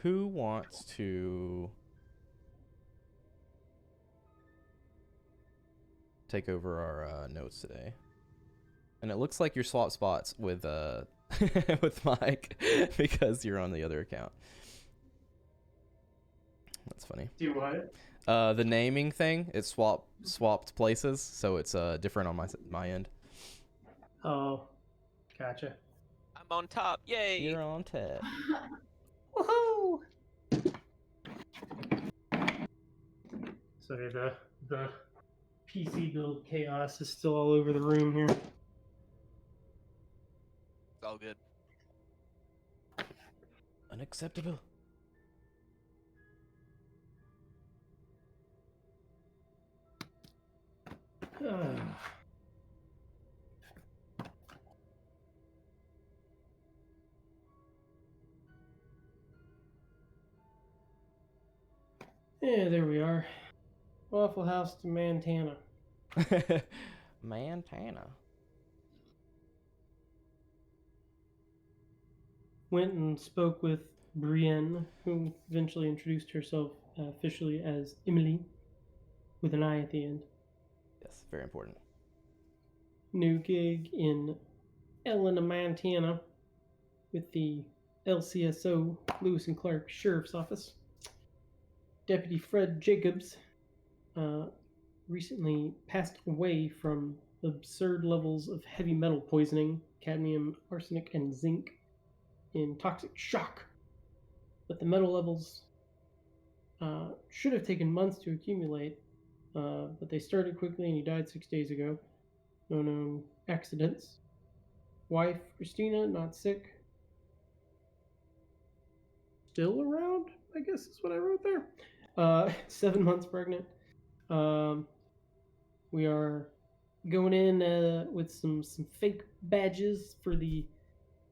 who wants to take over our notes today? And it looks like you're swap spots with with Mike because you're on the other account. That's funny. Do what? The naming thing, it swapped places, so it's different on my end. Oh, gotcha. I'm on top. Yay! You're on top. Woohoo! Sorry, the PC build chaos is still all over the room here. It's all good. Unacceptable. Yeah, there we are. Waffle House to Montana. Montana. Went and spoke with Brienne, who eventually introduced herself officially as Emily, with an I at the end. Yes, very important. New gig in Helena, Montana, with the LCSO, Lewis and Clark Sheriff's Office. Deputy Fred Jacobs recently passed away from absurd levels of heavy metal poisoning, cadmium, arsenic, and zinc, in toxic shock. But the metal levels should have taken months to accumulate, but they started quickly and he died 6 days ago. No known accidents. Wife, Christina, not sick. Still around, I guess is what I wrote there. 7 months pregnant. We are going in with some fake badges for the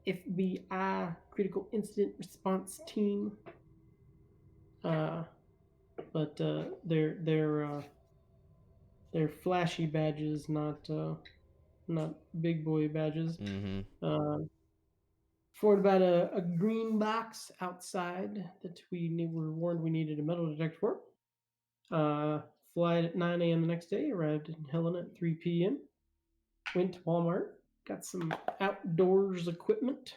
FBI Critical Incident Response Team. But they're flashy badges, not big boy badges. Mm-hmm. Forward about a green box outside that we were warned we needed a metal detector for. Flight at 9 a.m. the next day, arrived in Helena at 3 p.m. Went to Walmart, got some outdoors equipment,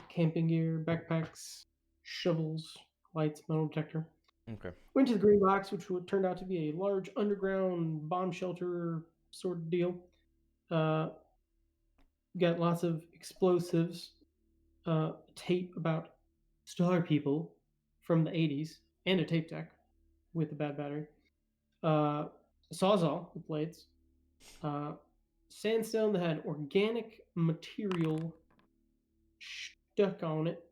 camping gear, backpacks, shovels, lights, metal detector. Okay. Went to the green box, which turned out to be a large underground bomb shelter sort of deal. Got lots of explosives, tape about Star People from the 80s, and a tape deck with a bad battery. Sawzall with blades. Sandstone that had organic material stuck on it.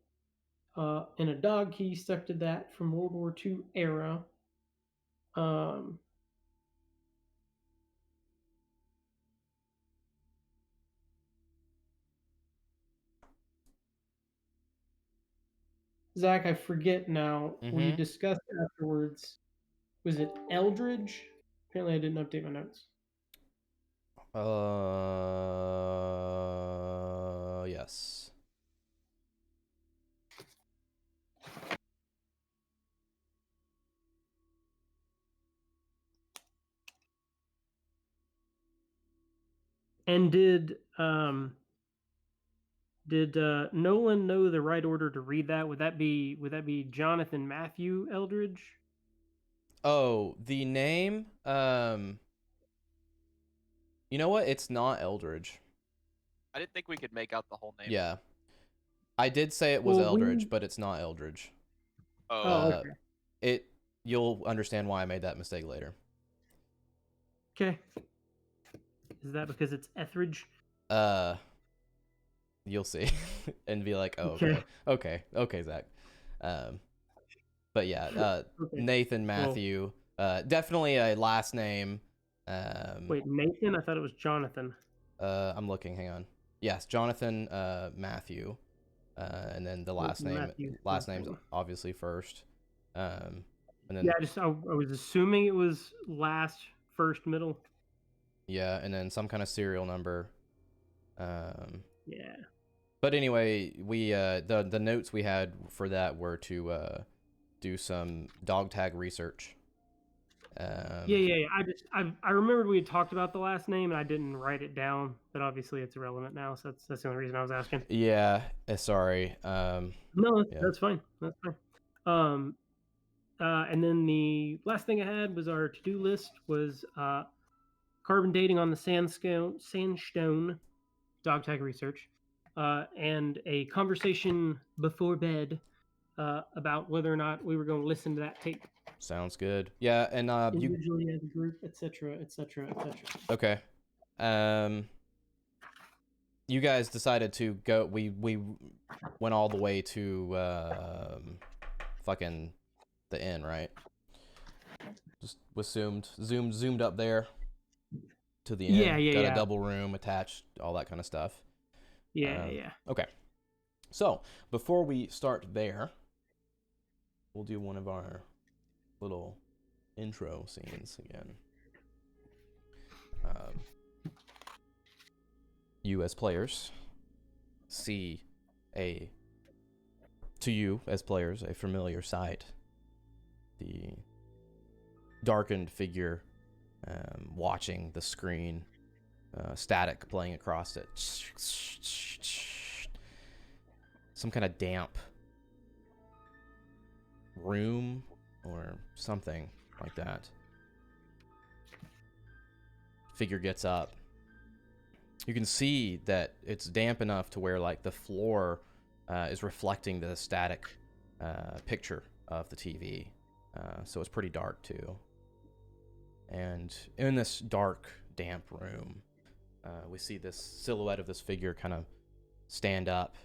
And a dog key stuck to that from World War II era. Zach, I forget now. We discussed afterwards. Was it Eldridge? Apparently, I didn't update my notes. Yes. And did Nolan know the right order to read that? Would that be Jonathan Matthew Eldridge? Oh, the name. You know what? It's not Eldridge. I didn't think we could make out the whole name. Yeah, I did say it was Eldridge, but it's not Eldridge. Oh, okay. You'll understand why I made that mistake later. Okay. Is that because it's Etheridge? You'll see, and be like, oh, okay, Zach. But yeah, Okay. Nathan Matthew, definitely a last name. Wait, Nathan? I thought it was Jonathan. I'm looking. Hang on. Yes, Jonathan Matthew, and then the last name's obviously first. And then I was assuming it was last, first, middle. Yeah, and then some kind of serial number. Yeah. But anyway, we the notes we had for that were to do some dog tag research. Yeah. I remembered we had talked about the last name and I didn't write it down, but obviously it's irrelevant now, so that's the only reason I was asking. Yeah, sorry. No, that's fine. That's fine. And then the last thing I had was our to-do list was carbon dating on the sandstone dog tag research, and a conversation before bed about whether or not we were going to listen to that tape. Sounds good. Yeah, and individually as a group, etc., etc., etc. Okay. You guys decided to go. We went all the way to fucking the inn, right? Just zoomed up there to the inn. Yeah. Got a double room attached, all that kind of stuff. Yeah. Okay. So before we start there, we'll do one of our little intro scenes again. You as players see to you as players, a familiar sight. The darkened figure watching the screen, static playing across it. Some kind of damp room or something like that. Figure gets up. You can see that it's damp enough to where like the floor is reflecting the static picture of the TV. So it's pretty dark too. And in this dark, damp room, we see this silhouette of this figure kind of stand up,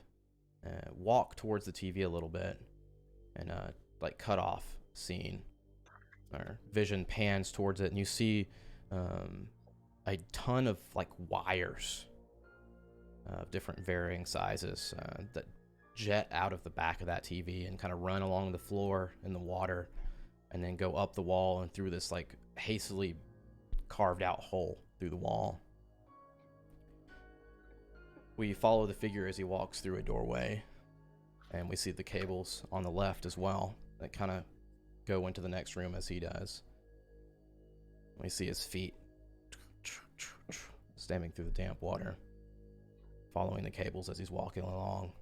walk towards the TV a little bit, and like cut off scene. Our vision pans towards it, and you see a ton of like wires of different varying sizes that jet out of the back of that TV and kind of run along the floor in the water, and then go up the wall and through this like hastily carved out hole through the wall. We follow the figure as he walks through a doorway, and we see the cables on the left as well that kind of go into the next room as he does. We see his feet stamping through the damp water, following the cables as he's walking along.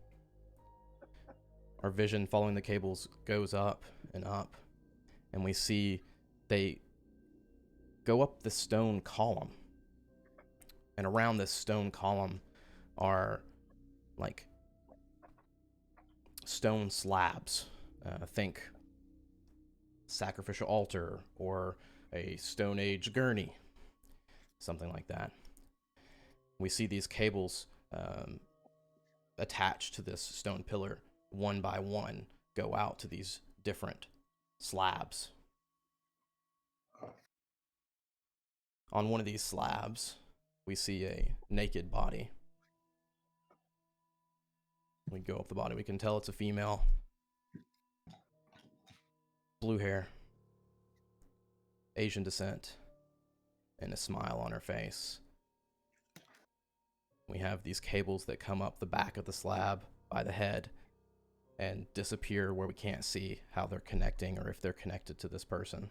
Our vision following the cables goes up and up, and we see they go up the stone column, and around this stone column are like stone slabs. Think sacrificial altar or a Stone Age gurney, something like that. We see these cables attached to this stone pillar, one by one, go out to these different slabs. On one of these slabs, we see a naked body. We go up the body, we can tell it's a female. Blue hair, Asian descent, and a smile on her face. We have these cables that come up the back of the slab by the head and disappear where we can't see how they're connecting or if they're connected to this person.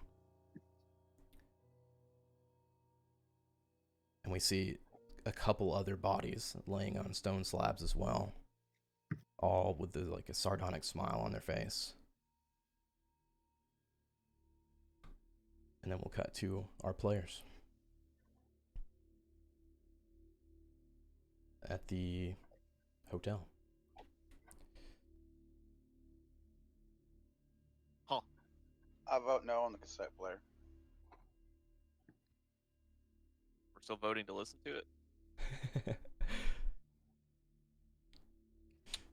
And we see a couple other bodies laying on stone slabs as well, all with like a sardonic smile on their face. And then we'll cut to our players at the hotel. Huh. I vote no on the cassette player. We're still voting to listen to it?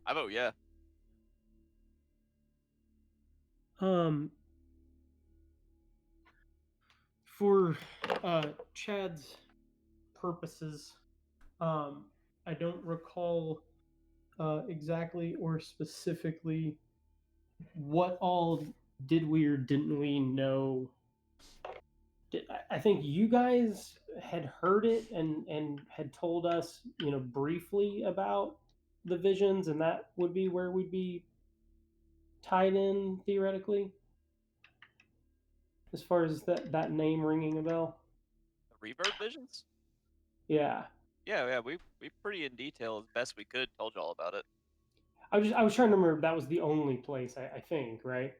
I vote yeah. For Chad's purposes, I don't recall exactly or specifically what all did we or didn't we know. I think you guys had heard it and had told us, briefly about the visions, and that would be where we'd be tied in theoretically, as far as that name ringing a bell. The Reverb Visions? Yeah, Yeah, we pretty in detail as best we could told you all about it. I was trying to remember if that was the only place I think, right,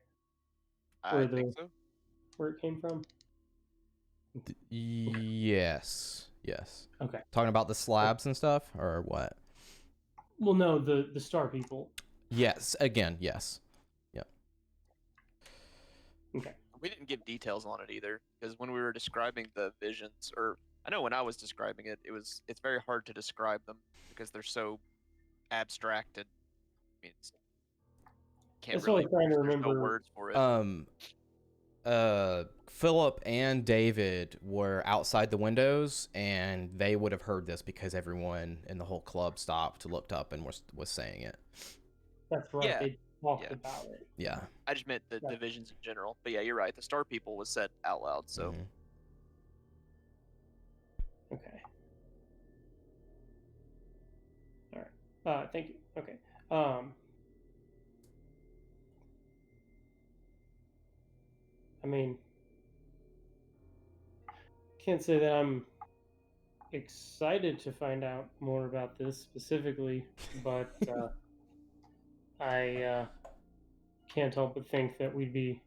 I think so. where it came from. Yes. Yes. Okay. Talking about the slabs and stuff, or what? Well, no, the Star People. Yes. Again, yes. Yep. Okay. We didn't give details on it either, because when we were describing the visions, or I know when I was describing it, it's very hard to describe them because they're so abstract and I mean, can't That's what I really. was trying to There's no remember. words for it. Philip and David were outside the windows, and they would have heard this because everyone in the whole club stopped, looked up, and was saying it. That's right. Yeah. They talked Yeah. about it. Yeah. I just meant the Right. divisions in general. But yeah, you're right. The Star People was said out loud, so Mhm. Okay. All right. Thank you. Okay. I mean, can't say that I'm excited to find out more about this specifically, but I can't help but think that we'd be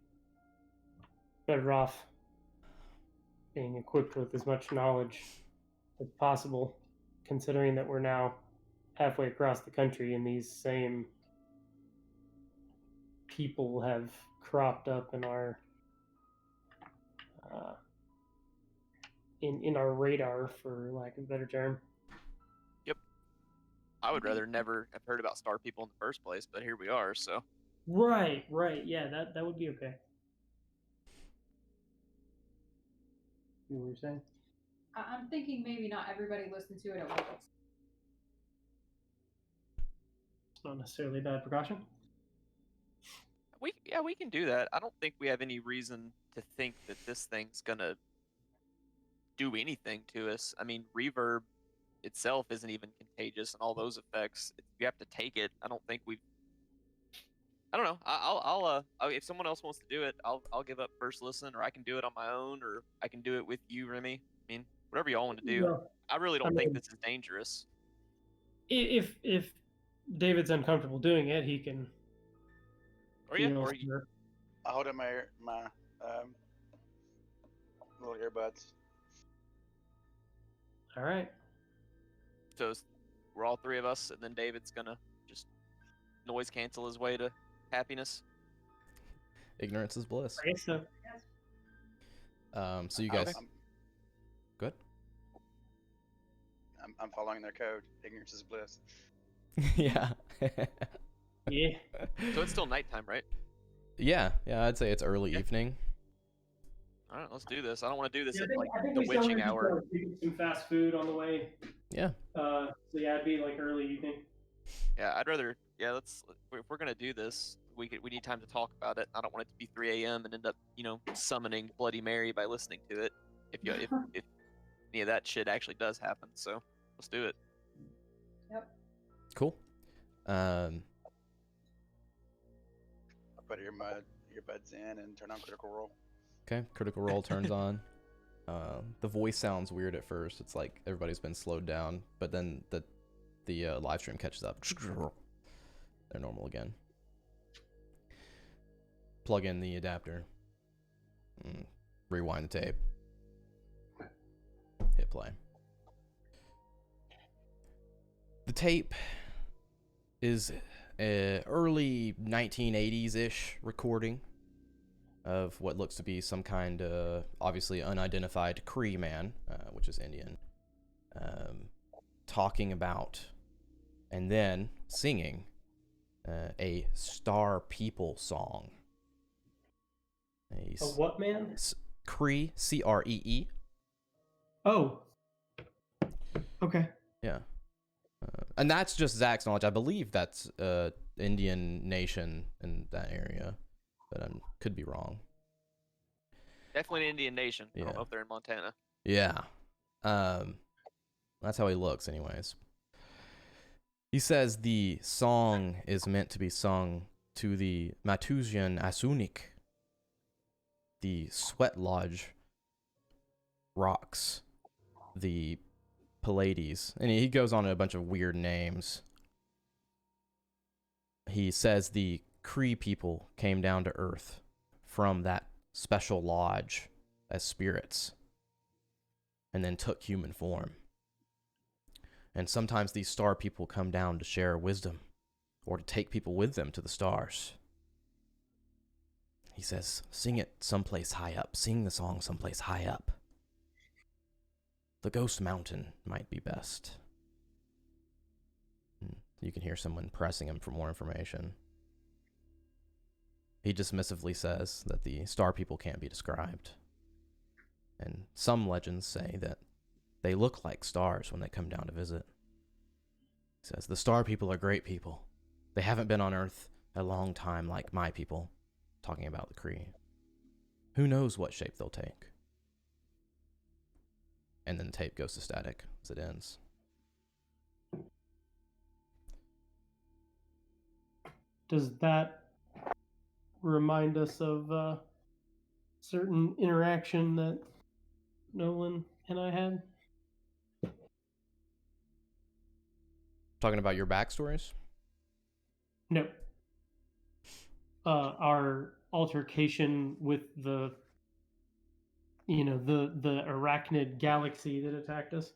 better off being equipped with as much knowledge as possible, considering that we're now halfway across the country and these same people have cropped up in our uh, in our radar, for lack of a better term. I would rather never have heard about Star People in the first place, but here we are, so Right. Yeah, that would be okay. You were saying? I'm thinking maybe not everybody listened to it at once. It's not necessarily a bad precaution. we can do that. I don't think we have any reason to think that this thing's gonna do anything to us. I mean, reverb itself isn't even contagious, and all those effects. You have to take it. I don't think we've. I don't know. If someone else wants to do it, I'll give up first listen, or I can do it on my own, or I can do it with you, Remy. I mean, whatever y'all want to do. No, I really don't I think mean- this is dangerous. If David's uncomfortable doing it, he can. Or yeah, feel or you, sure. I hold in my little earbuds. All right. so we're all three of us, and then David's gonna just noise cancel his way to happiness. Ignorance is bliss. I guess so. So you guys, I'm, good? I'm following their code. Ignorance is bliss. Yeah. Yeah. So it's still nighttime, right? Yeah. I'd say it's early Okay. evening. All right, let's do this. I don't want to do this Yeah, at I like think the we started witching just, hour. getting some fast food on the way. Yeah. So yeah, it'd be like early evening. Yeah, I'd rather. Yeah, if we're gonna do this, we need time to talk about it. I don't want it to be 3 a.m. and end up, summoning Bloody Mary by listening to it. If any of that shit actually does happen, so let's do it. Cool. I put earbuds in and turn on Critical Role. Okay. Critical Role turns on. The voice sounds weird at first. It's like everybody's been slowed down, but then the live stream catches up. They're normal again. Plug in the adapter. Rewind the tape. Hit play. The tape is a early 1980s-ish recording of what looks to be some kind of obviously unidentified Cree man, which is Indian, talking about and then singing a Star People song. A what man? Cree, C-R-E-E. Oh. Okay. Yeah. And that's just Zach's knowledge. I believe that's Indian nation in that area, but I could be wrong. Definitely an Indian nation. I Yeah. don't know if they're in Montana. Yeah. That's how he looks anyways. He says the song is meant to be sung to the Matusian Asunik, the Sweat Lodge rocks, the Pallades, and he goes on a bunch of weird names. He says the Kree people came down to Earth from that special lodge as spirits and then took human form. And sometimes these star people come down to share wisdom or to take people with them to the stars. He says, sing it someplace high up. Sing the song someplace high up. The Ghost Mountain might be best. You can hear someone pressing him for more information. He dismissively says that the star people can't be described. And some legends say that they look like stars when they come down to visit. He says, the star people are great people. They haven't been on Earth a long time like my people, talking about the Kree. Who knows what shape they'll take? And then the tape goes to static as it ends. Does that remind us of certain interaction that Nolan and I had? Talking about your backstories? No. Our altercation with the arachnid galaxy that attacked us.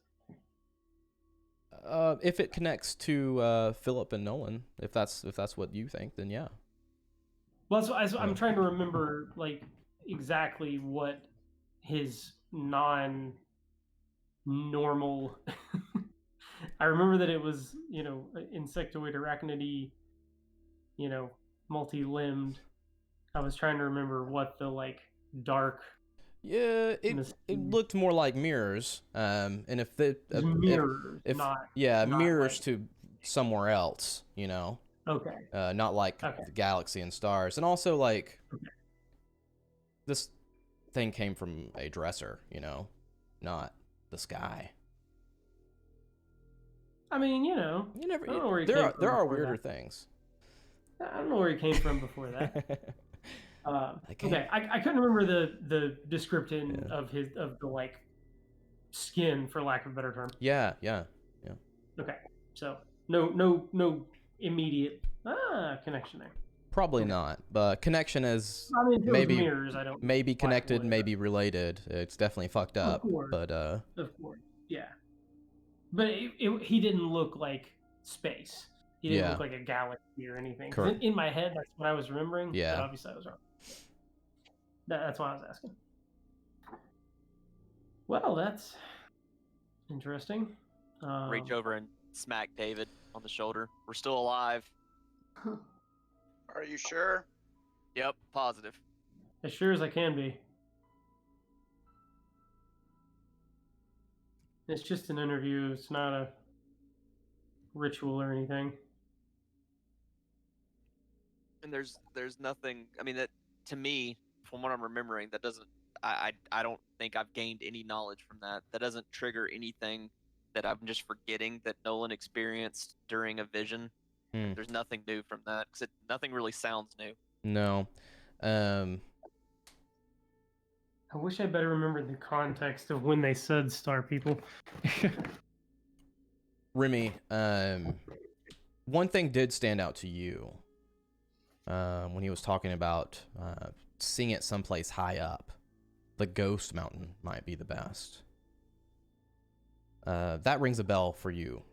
If it connects to Philip and Nolan, if that's what you think, then yeah. Well, I'm trying to remember like exactly what his non-normal. I remember that it was insectoid arachnidy, multi-limbed. I was trying to remember what the like dark. Yeah, it looked more like mirrors. And if mirrors, not mirrors like... to somewhere else, Okay. Not like the galaxy and stars. And also like this thing came from a dresser, not the sky. I mean, you never. I don't know where he there came are from there are before weirder that. things. I don't know where he came from before that. Okay, I couldn't remember the description of the like skin, for lack of a better term. Yeah. Okay, so no immediate connection there. Probably not, but connection is I mean, if it maybe was mirrors, I don't maybe connected, maybe related. It's definitely fucked up, but of course, yeah. But he didn't look like space. He didn't look like a galaxy or anything. In my head, that's what I was remembering. Yeah. But obviously, I was wrong. That's why I was asking. Well, that's interesting. Reach over and smack David on the shoulder. We're still alive. Are you sure? Yep, positive. As sure as I can be. It's just an interview. It's not a ritual or anything. And there's nothing. I mean, that to me, from what I'm remembering, that doesn't. I don't think I've gained any knowledge from that. That doesn't trigger anything that I'm just forgetting that Nolan experienced during a vision. There's nothing new from that because nothing really sounds new. No. I wish I better remembered the context of when they said star people. Remy, one thing did stand out to you when he was talking about seeing it someplace high up. The Ghost Mountain might be the best. That rings a bell for you,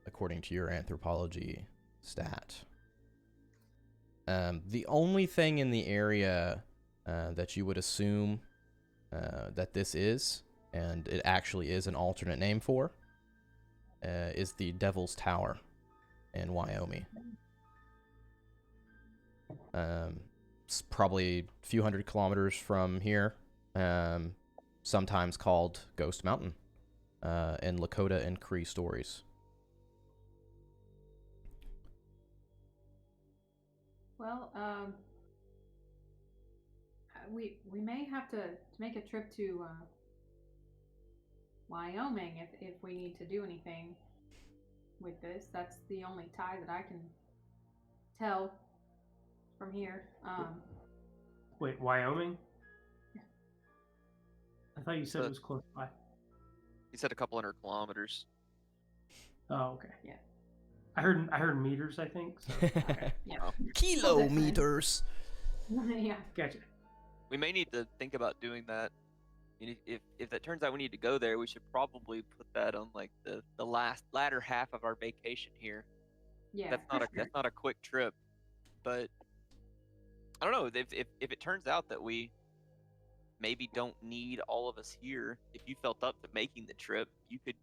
according to your anthropology stat. The only thing in the area that you would assume that this is, and it actually is an alternate name for, is the Devil's Tower in Wyoming. It's probably a few hundred kilometers from here, sometimes called Ghost Mountain in Lakota and Cree stories. Well, we may have to make a trip to Wyoming if we need to do anything. with this. That's the only tie that I can tell from here. Wait, Wyoming? I thought you said it was close by. He said a couple 100 kilometers. Oh, okay. Yeah. I heard meters, I think. So. Okay. Yeah. Oh. Kilometers. Yeah. Gotcha. We may need to think about doing that. If that turns out we need to go there, we should probably put that on like the latter half of our vacation here. Yeah. That's not a quick trip, but I don't know if it turns out that we maybe don't need all of us here. If you felt up to making the trip, you could.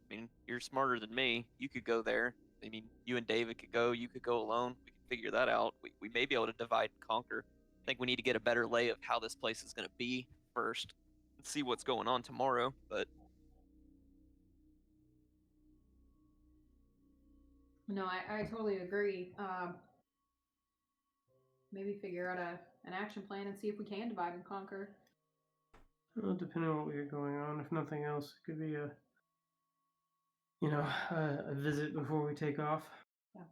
I mean, you're smarter than me. You could go there. I mean, you and David could go. You could go alone. We could figure that out. We may be able to divide and conquer. I think we need to get a better lay of how this place is going to be first and see what's going on tomorrow. But No, I totally agree. Maybe figure out an action plan and see if we can divide and conquer. Well, depending on what we got going on, if nothing else, it could be a visit before we take off. Yeah.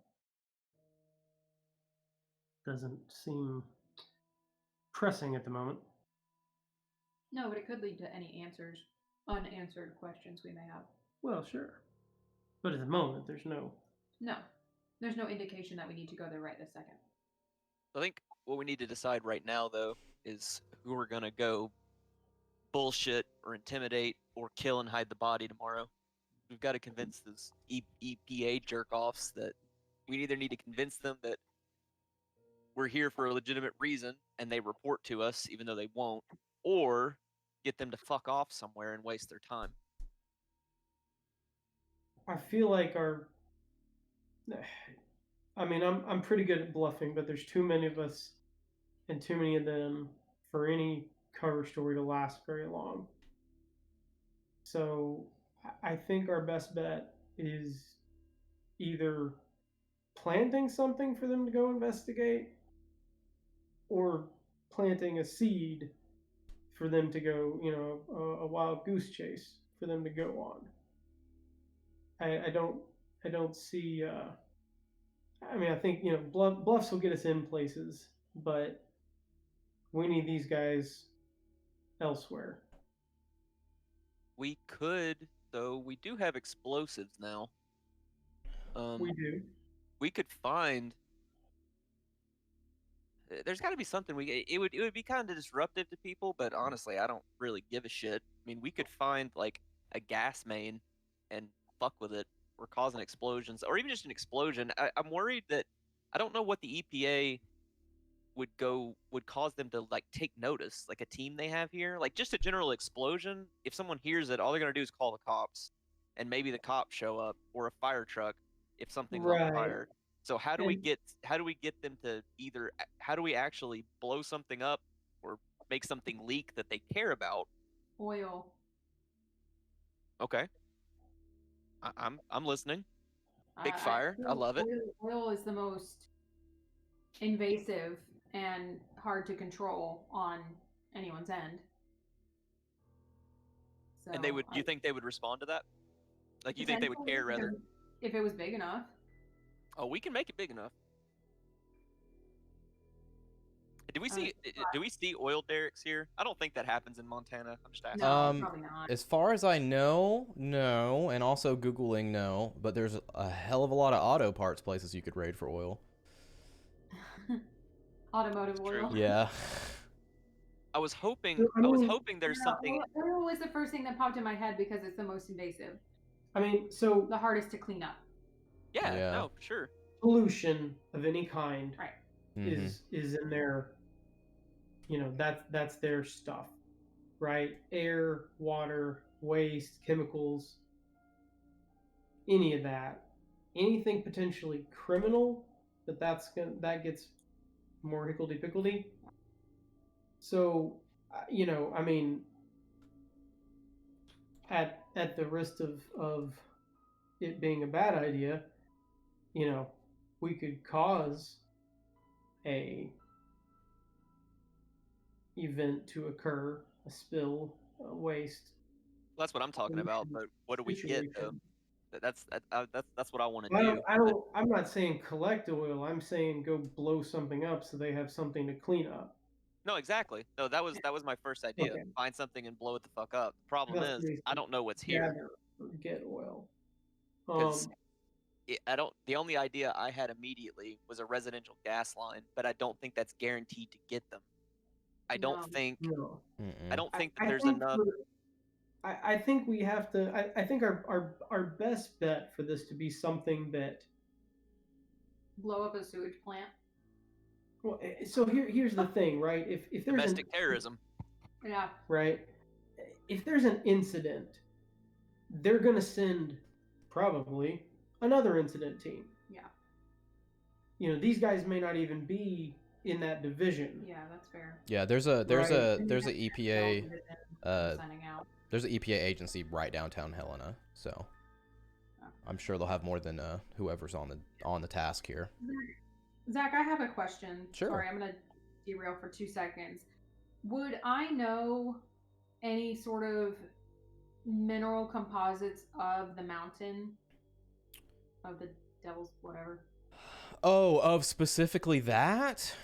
Doesn't seem pressing at the moment. No, but it could lead to any unanswered questions we may have. Well, sure. But at the moment, there's no. No, there's no indication that we need to go there right this second. I think what we need to decide right now, though, is who we're going to go bullshit or intimidate or kill and hide the body tomorrow. We've got to convince those EPA jerk-offs that we either need to convince them that we're here for a legitimate reason and they report to us even though they won't, or get them to fuck off somewhere and waste their time. I feel like I'm pretty good at bluffing, but there's too many of us and too many of them for any cover story to last very long. So I think our best bet is either planting something for them to go investigate or planting a seed for them to go, a wild goose chase for them to go on. I don't see. I think bluffs will get us in places, but we need these guys elsewhere. We could, though. We do have explosives now. We do. We could find. There's got to be something it would be kind of disruptive to people, but honestly, I don't really give a shit. I mean, we could find like a gas main and fuck with it, or causing explosions, or even just an explosion. I'm worried that I don't know what the EPA would cause them to like take notice, like a team they have here, like just a general explosion. If someone hears it, all they're gonna do is call the cops, and maybe the cops show up or a fire truck if something's on fire. So how do we get them to either, how do we actually blow something up or make something leak that they care about? Oil. Okay. I'm listening. Big fire. I love it. Oil is the most invasive and hard to control on anyone's end. So And you think they would respond to that? Like, you think they would care rather? If it was big enough. Oh, we can make it big enough. Do we see oil derricks here? I don't think that happens in Montana. I'm just asking. No, probably not. As far as I know, no, and also Googling, no, but there's a hell of a lot of auto parts places you could raid for oil. Automotive oil. Yeah. I was hoping there's Yeah, something. Oil was the first thing that popped in my head because it's the most invasive, So the hardest to clean up. Yeah, Yeah. no, sure. pollution of any kind Right. Mhm. is in their, that's their stuff, right? Air, water, waste, chemicals, any of that, anything potentially criminal, that gets more hickledy-pickledy. So, at the risk of it being a bad idea, we could cause a event to occur, a spill, a waste. That's what I'm talking about. But what do we get though? Situation. That's what I want to I do. don't, I don't, I'm not saying collect oil. I'm saying go blow something up so they have something to clean up. No, exactly. No, that was my first idea. Okay. Find something and blow it the fuck up. The problem That's is, basically I don't know what's here. gather or get oil. Because I don't. The only idea I had immediately was a residential gas line, but I don't think that's guaranteed to get them. I don't No. think. No. I don't think that I there's think enough. I think we have to. I think our best bet for this to be something that. Blow up a sewage plant. Well, so here's the thing, right? If there's Domestic terrorism. Yeah. right, if there's an incident, they're gonna send probably another incident team. Yeah. You know, these guys may not even be in that division. Yeah, that's fair. Yeah, there's a Right. EPA Sending out. there's an EPA agency right downtown Helena, so I'm sure they'll have more than whoever's on the task here. Zach, I have a question. Sure. Sorry, I'm gonna derail for 2 seconds. Would I know any sort of mineral composites of the mountain, of the devil's whatever? Oh, of specifically that?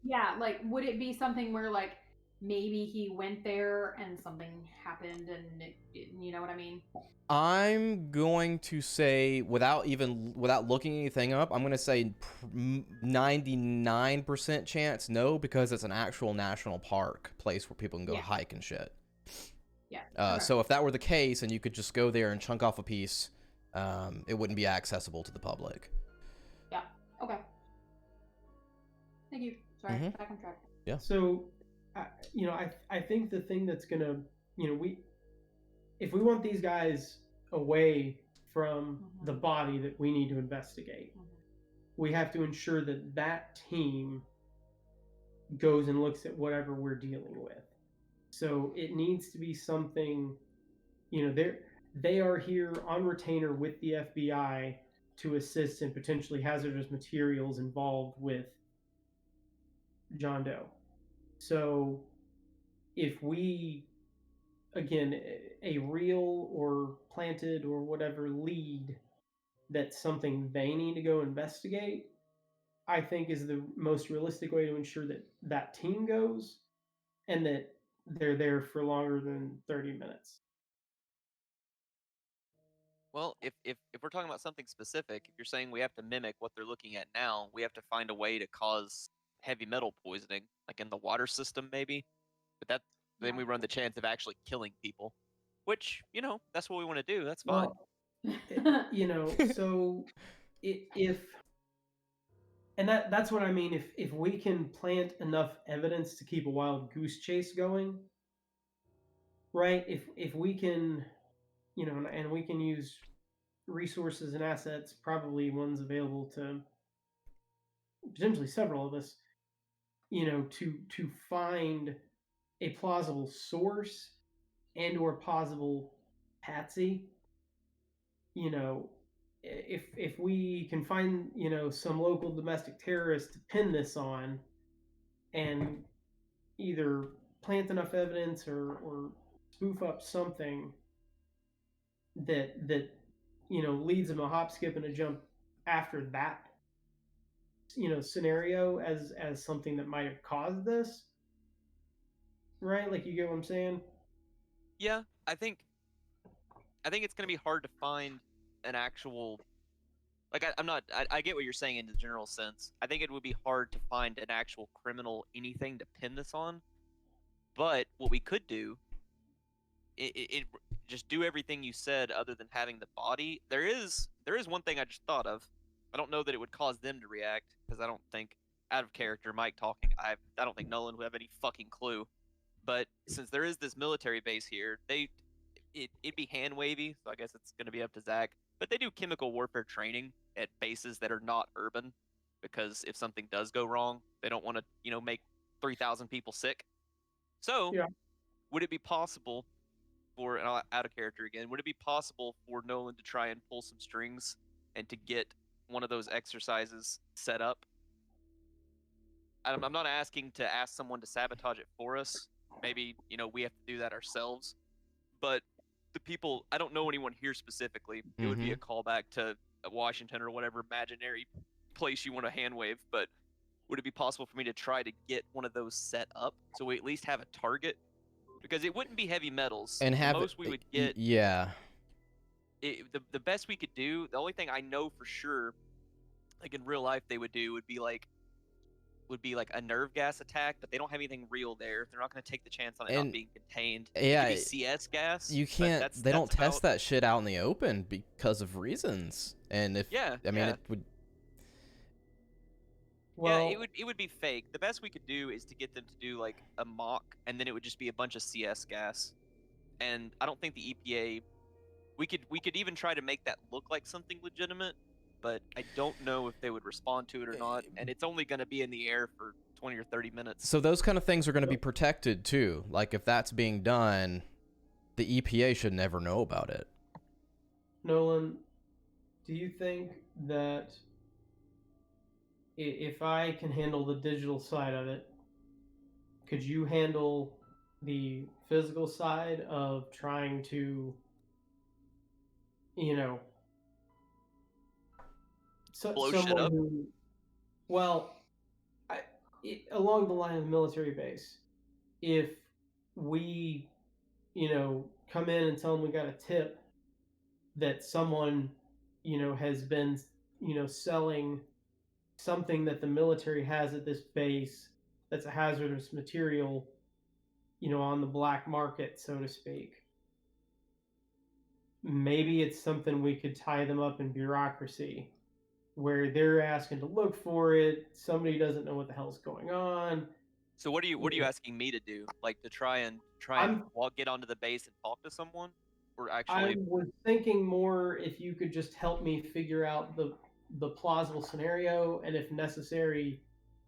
Yeah, like would it be something where like maybe he went there and something happened and you know what I mean? I'm going to say, without looking anything up, I'm going to say 99% chance no, because it's an actual national park place where people can go Yeah. hike and shit. Yeah. Okay. So if that were the case and you could just go there and chunk off a piece, it wouldn't be accessible to the public. Yeah. Okay. Thank you. Sorry, Mhm. back on track. So, I think the thing that's gonna, if we want these guys away from the body that we need to investigate, we have to ensure that that team goes and looks at whatever we're dealing with. So it needs to be something, they are here on retainer with the FBI to assist in potentially hazardous materials involved with John Doe. So if we, again, a real or planted or whatever lead that's something they need to go investigate, I think is the most realistic way to ensure that that team goes and that they're there for longer than 30 minutes. Well, if we're talking about something specific, if you're saying we have to mimic what they're looking at now, we have to find a way to cause heavy metal poisoning, like in the water system, maybe. But then we run the chance of actually killing people, which that's what we want to do. That's fine. Well, so if and that's what I mean. If we can plant enough evidence to keep a wild goose chase going, right? If we can, and we can use resources and assets, probably ones available to potentially several of us, to find a plausible source and or possible patsy. If we can find some local domestic terrorist to pin this on and either plant enough evidence or spoof up something that leads them a hop, skip, and a jump after that scenario as something that might have caused this, right? Like, you get what I'm saying? Yeah, I think it's gonna be hard to find an actual. Like, I get what you're saying in the general sense. I think it would be hard to find an actual criminal anything to pin this on. But what we could do, it just do everything you said other than having the body. There is one thing I just thought of. I don't know that it would cause them to react, because I don't think, out of character, Mike talking, I don't think Nolan would have any fucking clue. But since there is this military base here, it'd be hand wavy, so I guess it's gonna be up to Zach. But they do chemical warfare training at bases that are not urban, because if something does go wrong, they don't want to, make 3,000 people sick. So, Yeah. would it be possible for, and out of character again, would it be possible for Nolan to try and pull some strings and to get one of those exercises set up? I'm not asking to ask someone to sabotage it for us. Maybe, we have to do that ourselves. But the people. I don't know anyone here specifically. It would be a callback to Washington or whatever imaginary place you want to hand wave. But would it be possible for me to try to get one of those set up so we at least have a target? Because it wouldn't be heavy metals. And have the most we would get. Yeah. The best we could do. The only thing I know for sure, like in real life, they would do would be like a nerve gas attack, but they don't have anything real there. They're not going to take the chance on it not being contained. Yeah, it could be CS gas. You can't. They don't test that shit out in the open because of reasons. And if it would. Well, yeah, it would be fake. The best we could do is to get them to do like a mock, and then it would just be a bunch of CS gas. And I don't think the EPA. We could even try to make that look like something legitimate, but I don't know if they would respond to it or not. And it's only going to be in the air for 20 or 30 minutes. So those kind of things are going to be protected too. Like if that's being done, the EPA should never know about it. Nolan, do you think that if I can handle the digital side of it, could you handle the physical side of trying to, blow shit up? Along the line of the military base, if we, come in and tell them we got a tip that someone, has been, selling something that the military has at this base that's a hazardous material, on the black market, so to speak. Maybe it's something we could tie them up in bureaucracy where they're asking to look for it. Somebody doesn't know what the hell's going on. So what are you asking me to do? Like to try and get onto the base and talk to someone? Or actually I was thinking more if you could just help me figure out the plausible scenario and if necessary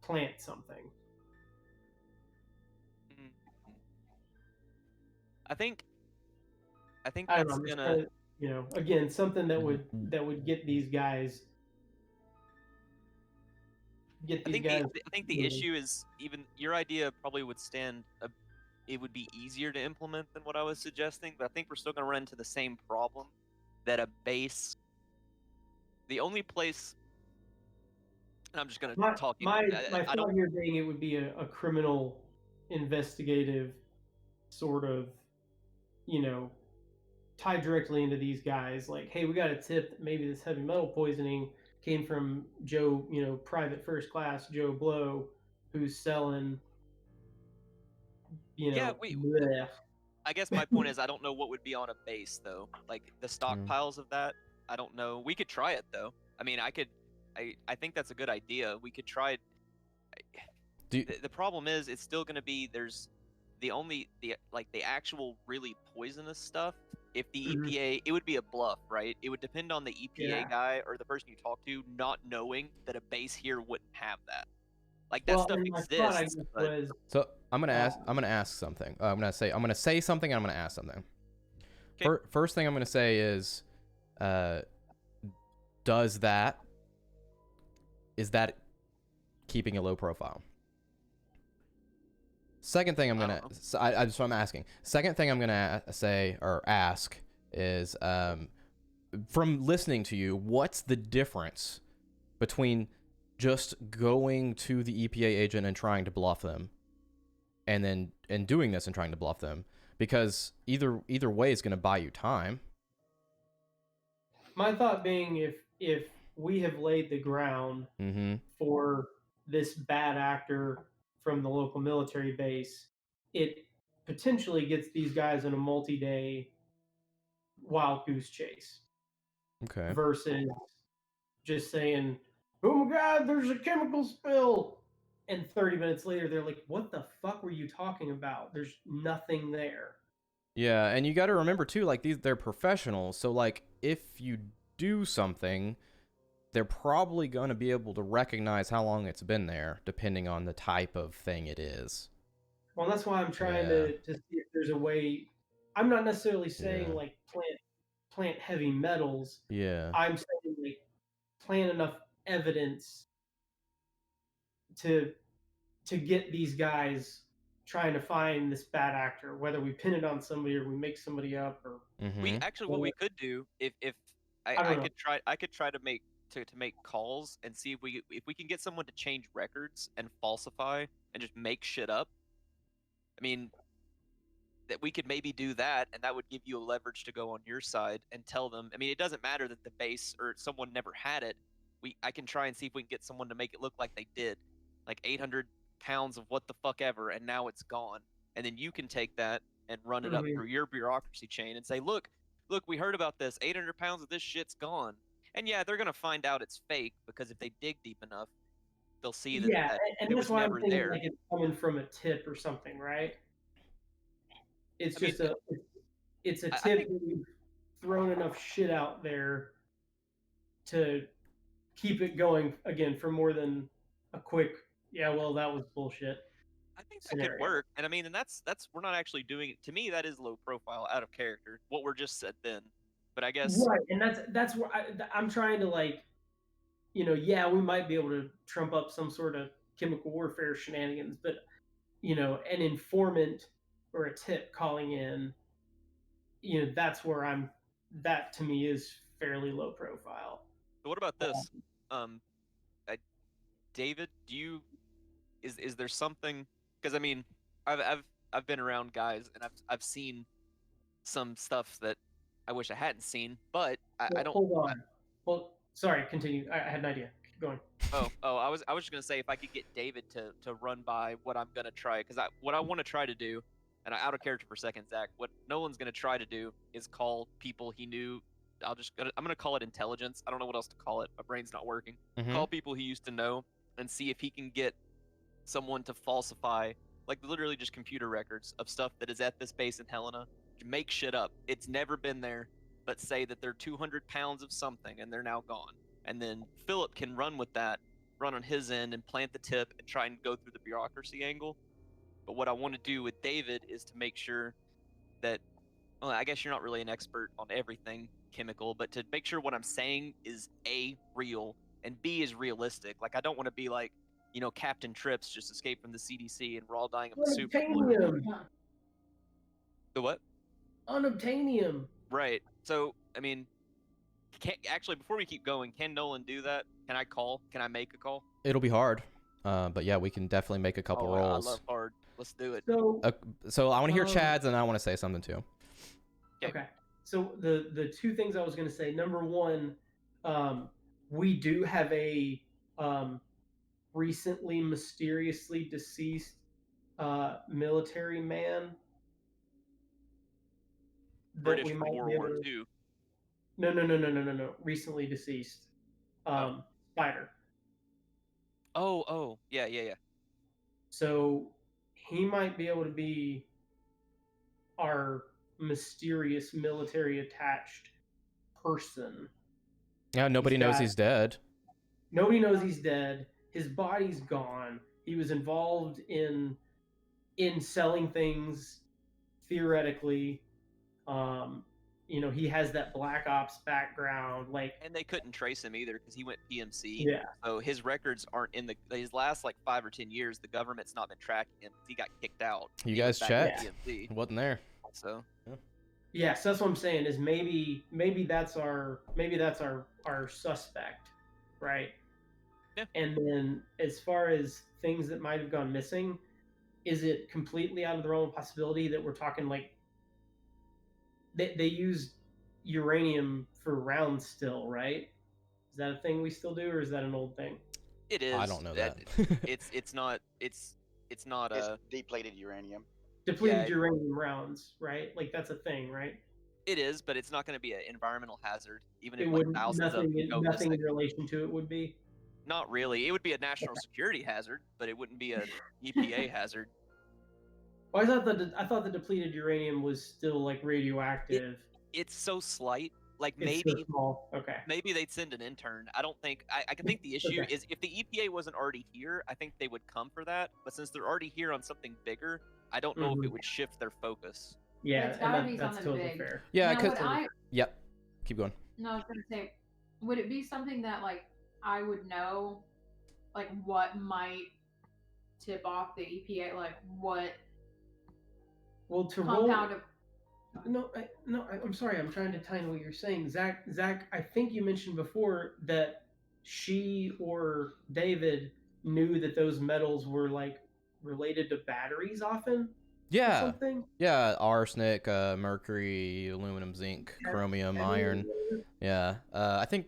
plant something. I think I that's don't know, gonna again, something that would get these guys. I think the issue is even your idea probably would stand. It would be easier to implement than what I was suggesting, but I think we're still going to run into the same problem that a base. The only place, and I'm just going to talk. My thought here being it would be a criminal investigative sort of, tied directly into these guys. Like, hey, we got a tip that maybe this heavy metal poisoning came from Joe, private first class Joe Blow, who's selling, bleh. I guess my point is I don't know what would be on a base though. Like the stockpiles of that, I don't know. We could try it though. I mean, I think that's a good idea. We could try it. The problem is it's still going to be there's the actual really poisonous stuff. If the EPA, it would be a bluff, right? It would depend on the EPA guy or the person you talk to not knowing that a base here wouldn't have that. Like that stuff exists. So I'm gonna ask something. I'm gonna say something. And I'm gonna ask something. Okay. First thing I'm gonna say is, is that keeping a low profile? Second thing I'm gonna, that's what I'm asking. Second thing I'm gonna say or ask is, from listening to you, what's the difference between just going to the EPA agent and trying to bluff them, and doing this and trying to bluff them? Because either way is gonna buy you time. My thought being, if we have laid the ground for this bad actor from the local military base, it potentially gets these guys in a multi-day wild goose chase. Okay. Versus just saying, oh my God, there's a chemical spill. And 30 minutes later, they're like, what the fuck were you talking about? There's nothing there. Yeah, and you got to remember too, like they're professionals. So like if you do something, they're probably going to be able to recognize how long it's been there, depending on the type of thing it is. Well, that's why I'm trying to see if there's a way. I'm not necessarily saying like plant heavy metals. Yeah. I'm saying like plant enough evidence to get these guys trying to find this bad actor, whether we pin it on somebody or we make somebody up, or We Mhm. actually, what we could do, if I don't I know. could try to make calls and see if we can get someone to change records and falsify and just make shit up. I mean, that we could maybe do that, and that would give you a leverage to go on your side and tell them. I mean, it doesn't matter that the base or someone never had it. I can try and see if we can get someone to make it look like they did, like 800 pounds of what the fuck ever, and now it's gone. And then you can take that and run it up Mhm. through your bureaucracy chain and say, look, we heard about this. 800 pounds of this shit's gone. And yeah, they're gonna find out it's fake because if they dig deep enough, they'll see that, Yeah, that and it that's was why I'm never thinking there. like it's coming from a tip or something, right? It's I mean, just it's a I tip think that we've thrown enough shit out there to keep it going again for more than a quick, yeah, well, that was bullshit that could scenario. work, and I mean, and that's we're not actually doing it. To me, that is low profile, out of character. What we're just said then, but I guess Right, and that's where I'm trying to like, yeah, we might be able to trump up some sort of chemical warfare shenanigans, but an informant or a tip calling in, that's where that to me is fairly low profile. so what about this? Um, I, David, do you is there something? Because I mean, I've been around guys, and I've seen some stuff that I wish I hadn't seen, but I Well, don't. hold on. Well, sorry, continue. I had an idea. Keep going. I was just gonna say if I could get David to run by what I'm gonna try, because what I want to try to do, and out of character for a second, Zach. What Nolan's gonna try to do is call people he knew. I'm gonna call it intelligence. I don't know what else to call it. My brain's not working. Mhm. Call people he used to know and see if he can get someone to falsify, like literally just computer records of stuff that is at this base in Helena. Make shit up. It's never been there, but say that they're 200 pounds of something and they're now gone. And then Philip can run with that, run on his end and plant the tip and try and go through the bureaucracy angle. But what I want to do with David is to make sure that, well, I guess you're not really an expert on everything chemical, but to make sure what I'm saying is A, real, and B, is realistic. Like, I don't want to be like, Captain Trips just escaped from the CDC and we're all dying of the super flu. Unobtainium. The what? Unobtainium. Right. So, I mean, actually, before we keep going, can Nolan do that? Can I call? Can I make a call? It'll be hard, but yeah, we can definitely make a couple I rolls. love hard. Let's do it. So So I want to hear Um, Chad's, and I want to say something too. okay. So the two things I was going to say. Number one, we do have a recently mysteriously deceased military man that British we from might World be able War to. II. No. Recently deceased. Spider. Oh, yeah. So he might be able to be our mysterious military attached person. Yeah, nobody knows got- he's dead. Nobody knows he's dead. His body's gone. He was involved in selling things theoretically. He has that Black Ops background. Like, And they couldn't trace him either because he went PMC. yeah. So his records aren't in his last like 5 or 10 years. The government's not been tracking him because he got kicked out. You He was guys back in checked? PMC. Wasn't there? So Yeah, so that's what I'm saying is maybe that's our suspect, right? Yeah. And then as far as things that might have gone missing, is it completely out of the realm of possibility that we're talking like they used uranium for rounds still, right? Is that a thing we still do, or is that an old thing? it is. I don't know that. It's not. It's not. It's depleted uranium. Depleted Yeah. uranium rounds, right? Like that's a thing, right? It is, but it's not going to be an environmental hazard, even It if like wouldn't thousands of nothing them go nothing missing. in relation to it would be. Not really. It would be a national security hazard, but it wouldn't be an EPA hazard. Well, I thought the depleted uranium was still like radioactive. It's so slight. Like It's maybe so small. Okay. maybe they'd send an intern. I don't think I can think the issue Okay. is if the EPA wasn't already here, I think they would come for that. But since they're already here on something bigger, I don't know if it Mhm. would shift their focus. Yeah, It's and gotta be that's something totally big. fair. Yeah, Now, because would I yep. Keep going. No, I was gonna say, would it be something that like I would know, like what might tip off the EPA, like what Well, to compound roll. of. I'm sorry. I'm trying to tie in what you're saying, Zach. I think you mentioned before that she or David knew that those metals were like related to batteries often or Yeah. something. Yeah, arsenic, mercury, aluminum, zinc, chromium, iron. Yeah. I think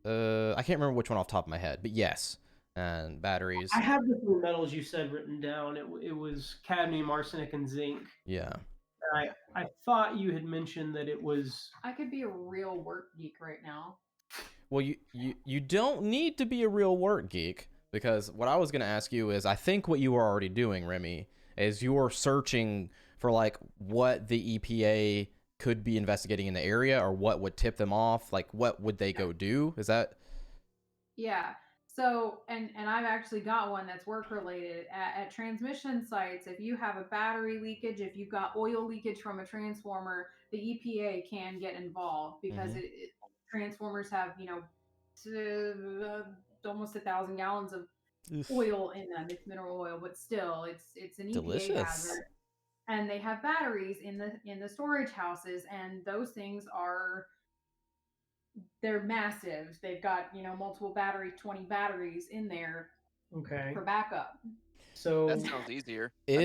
I can't remember which one off the top of my head, but yes. And batteries. I have the three metals you said written down. It was cadmium, arsenic, and zinc. Yeah. I thought you had mentioned that it was. I could be a real work geek right now. Well, you don't need to be a real work geek, because what I was going to ask you is, I think what you are already doing, Remy, is you're searching for like what the EPA could be investigating in the area, or what would tip them off, like what would they go do? Is that? Yeah. So, and I've actually got one that's work related at transmission sites. If you have a battery leakage, if you've got oil leakage from a transformer, the EPA can get involved because transformers have, almost 1,000 gallons of oil in them. It's mineral oil, but still, it's an EPA hazard. And they have batteries in the storage houses, and those things they're massive. They've got, multiple 20 batteries in there for backup. So that sounds easier. all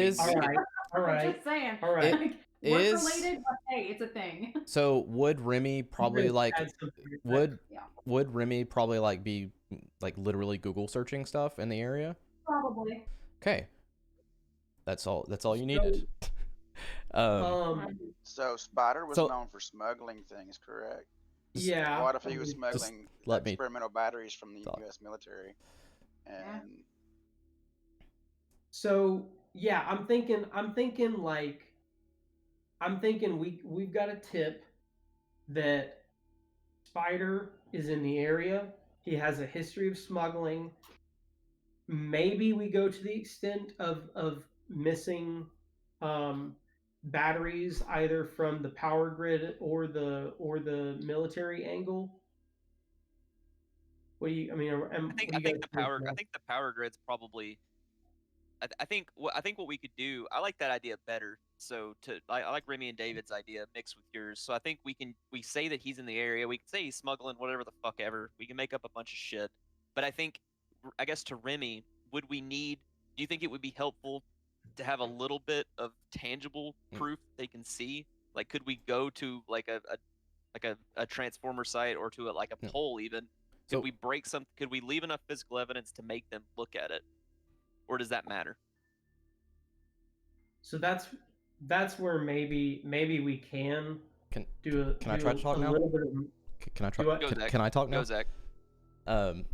right. I'm just saying. All right. Like, work related, but hey, it's a thing. So would Remy probably would Remy probably like be like literally Google searching stuff in the area? Probably. Okay. That's all you needed. So Spider was known for smuggling things, correct? Yeah. What if he was smuggling experimental batteries from the U.S. military? And so yeah, I'm thinking we've got a tip that Spider is in the area. He has a history of smuggling. Maybe we go to the extent of missing batteries either from the power grid or the military angle. What do you? I mean, I think the power grid's probably. I think what we could do. I like that idea better. So I like Remy and David's idea mixed with yours. So I think we say that he's in the area. We can say he's smuggling whatever the fuck ever. We can make up a bunch of shit. But I guess to Remy, do you think it would be helpful to have a little bit of tangible proof they can see? Like, could we go to like a transformer site or to a pole even? Could we could we leave enough physical evidence to make them look at it? Or does that matter? So that's where maybe we can do Can I try to talk now? Can I try? Can I talk now? Go, Zach.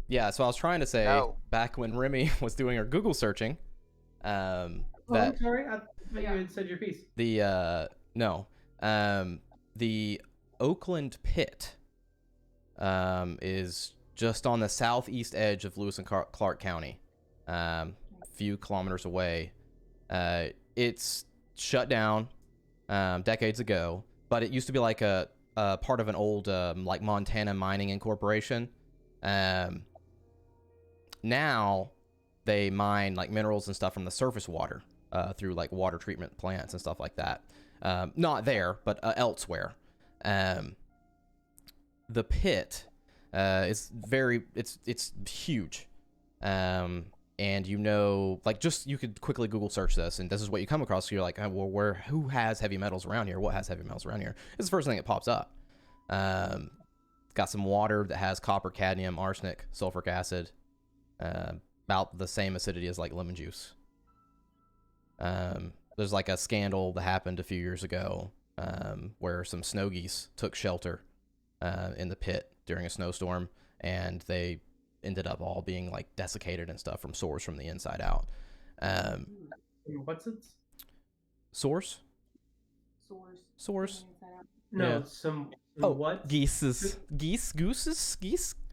Yeah. So I was trying to say back when Remy was doing her Google searching, I'm sorry. I thought you had said your piece. The Oakland Pit is just on the southeast edge of Lewis and Clark County, few kilometers away. It's shut down decades ago, but it used to be like a part of an old like Montana Mining Incorporation. Now they mine like minerals and stuff from the surface water through like water treatment plants and stuff like that. Not there, but elsewhere. The pit is it's huge. And you could quickly Google search this, and this is what you come across. So you're like, oh, well, who has heavy metals around here? What has heavy metals around here? It's the first thing that pops up. Got some water that has copper, cadmium, arsenic, sulfuric acid, about the same acidity as like lemon juice. There's like a scandal that happened a few years ago where some snow geese took shelter in the pit during a snowstorm, and they ended up all being like desiccated and stuff from sores from the inside out. What's it? Sores? Sores. No, Yeah. some what? Gooses. Geese?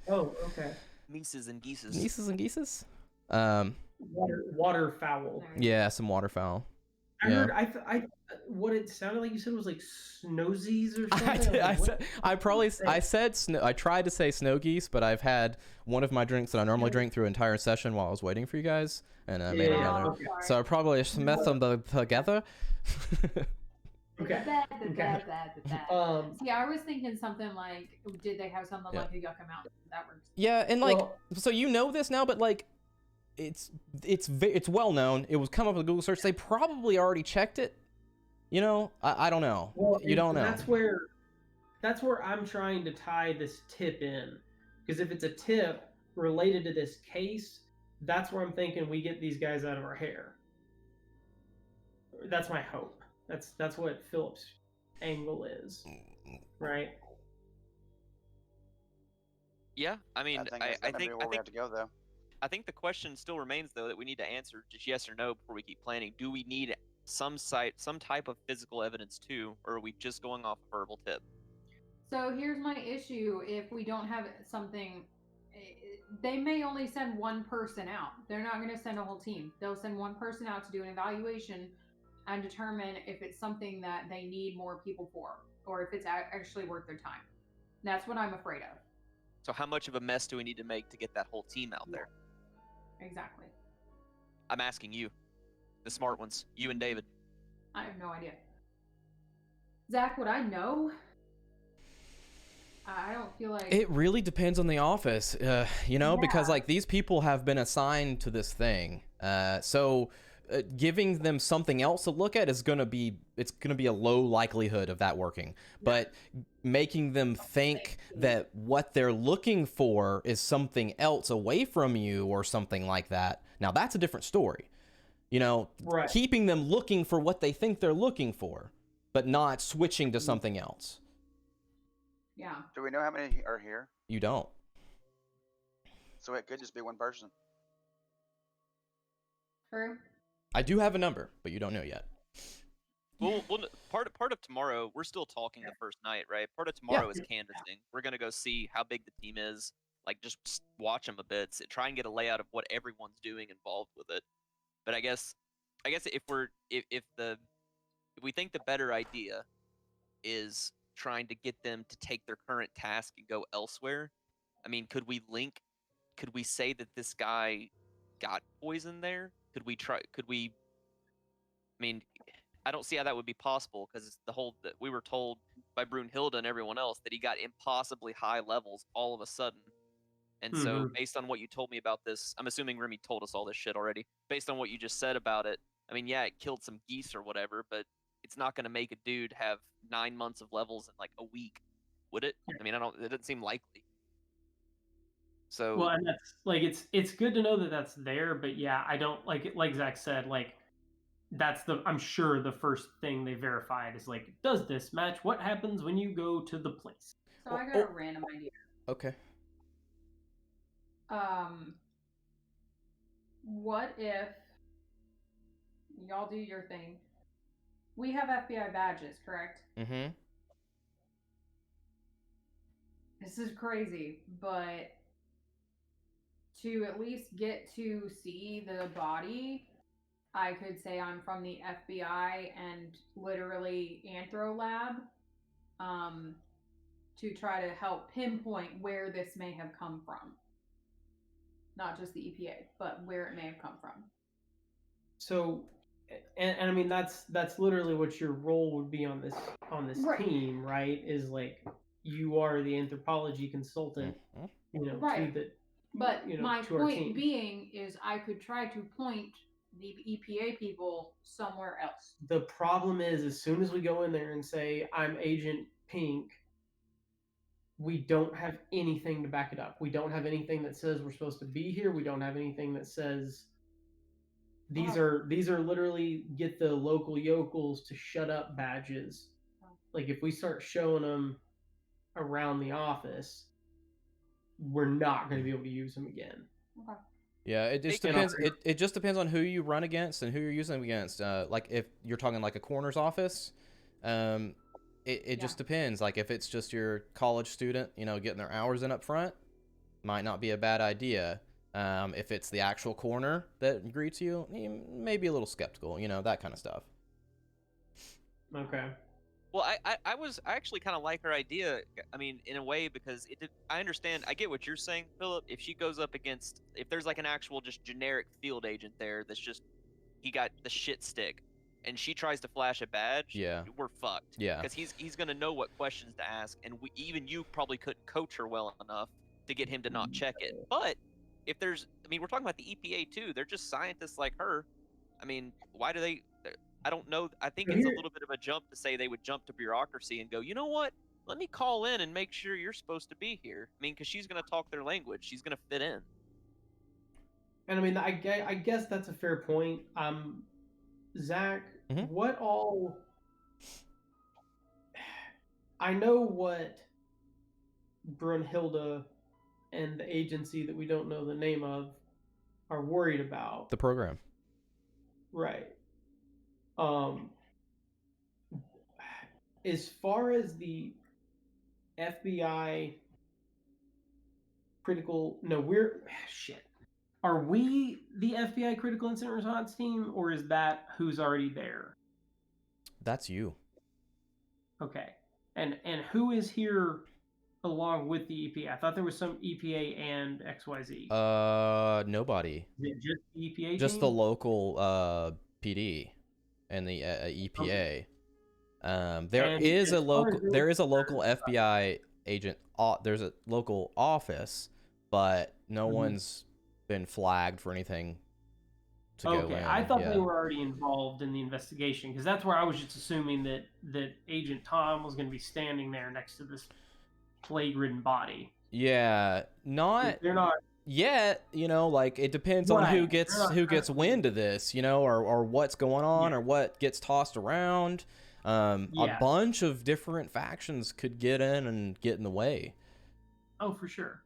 Oh, okay. Nieces and geeses. Waterfowl. Yeah, some waterfowl. I heard. What it sounded like you said it was like snowzies or something. I tried to say snow geese, but I've had one of my drinks that I normally drink through an entire session while I was waiting for you guys, and made another. Okay. So I probably smashed them together. Okay. See, I was thinking something like, did they have something like a Yucca Mountain? That works. Yeah, and like, so you know this now, but like, it's well known. It was come up with a Google search. They probably already checked it. You know, I don't know. Well, you don't know. That's where I'm trying to tie this tip in, because if it's a tip related to this case, that's where I'm thinking we get these guys out of our hair. That's my hope. That's what Philip's angle is, right? Yeah, I mean, I think where we have to go though. I think the question still remains though that we need to answer just yes or no before we keep planning. Do we need some type of physical evidence too, or are we just going off a verbal tip? So here's my issue: if we don't have something, they may only send one person out. They're not going to send a whole team. They'll send one person out to do an evaluation and determine if it's something that they need more people for, or if it's actually worth their time. That's what I'm afraid of. So how much of a mess do we need to make to get that whole team out there? Exactly. I'm asking you, the smart ones, you and David. I have no idea. Zach, would I know? I don't feel like... It really depends on the office, because like these people have been assigned to this thing. So giving them something else to look at is going to be a low likelihood of that working. But making them think that what they're looking for is something else away from you or something like that, now that's a different story. Right. Keeping them looking for what they think they're looking for, but not switching to something else. Yeah. Do we know how many are here? You don't. So it could just be one person. True. I do have a number, but you don't know yet. Well, part of tomorrow, we're still talking the first night, right? Part of tomorrow is canvassing. We're gonna go see how big the team is, like just watch them a bit, try and get a layout of what everyone's doing involved with it. But I guess if we think the better idea is trying to get them to take their current task and go elsewhere, I mean, could we say that this guy got poisoned there? I mean, I don't see how that would be possible, because that we were told by Brunhilde and everyone else that he got impossibly high levels all of a sudden. And so based on what you told me about this, I'm assuming Remy told us all this shit already. Based on what you just said about it, I mean, yeah, it killed some geese or whatever, but it's not going to make a dude have 9 months of levels in like a week, would it? I mean, it doesn't seem likely. So well, and that's like it's good to know that that's there, but yeah, I don't like Zach said, like that's I'm sure the first thing they verified is like, does this match what happens when you go to the place? So I got a random idea. Okay. What if y'all do your thing? We have FBI badges, correct? Mm-hmm. This is crazy, but to at least get to see the body, I could say I'm from the FBI and literally Anthro Lab, to try to help pinpoint where this may have come from. Not just the EPA, but where it may have come from. So, and I mean that's literally what your role would be on this right. team, right? Is like you are the anthropology consultant, right. to the. But my point being is I could try to point the EPA people somewhere else. The problem is, as soon as we go in there and say, I'm Agent Pink, we don't have anything to back it up. We don't have anything that says we're supposed to be here. We don't have anything that says these are literally get the local yokels to shut up badges. Like if we start showing them around the office, we're not going to be able to use them again. Okay. Yeah, it just depends. It just depends on who you run against and who you're using them against. Like if you're talking like a coroner's office, it just depends. Like if it's just your college student, getting their hours in up front, might not be a bad idea. If it's the actual coroner that greets you, maybe a little skeptical. That kind of stuff. Okay. Well, I actually kind of like her idea. I mean, in a way, because I understand. I get what you're saying, Philip. If she goes up against, if there's like an actual just generic field agent there that's just he got the shit stick, and she tries to flash a badge, Yeah. we're fucked. Yeah. Because he's gonna know what questions to ask, and even you probably couldn't coach her well enough to get him to not check it. But if there's, I mean, we're talking about the EPA too. They're just scientists like her. I mean, why do they? I don't know. I think it's a little bit of a jump to say they would jump to bureaucracy and go, you know what? Let me call in and make sure you're supposed to be here. I mean, because she's going to talk their language. She's going to fit in. And I mean, I guess that's a fair point. Zach, what all? I know what Brunhilde and the agency that we don't know the name of are worried about. The program. Right. As far as the FBI are we the FBI critical incident response team, or is that who's already there? That's you. Okay. And who is here along with the EPA? I thought there was some EPA and XYZ. Nobody. Is it just the EPA just team? The local PD and the EPA. Okay. There is a local FBI agent. There's a local office, but no one's been flagged for anything to go in. I thought they were already involved in the investigation, because that's where I was just assuming that Agent Tom was going to be standing there next to this plague-ridden body. Yeah, they're not yet. Like it depends on who gets wind of this, or what's going on, or what gets tossed around. A bunch of different factions could get in and get in the way. Oh, for sure.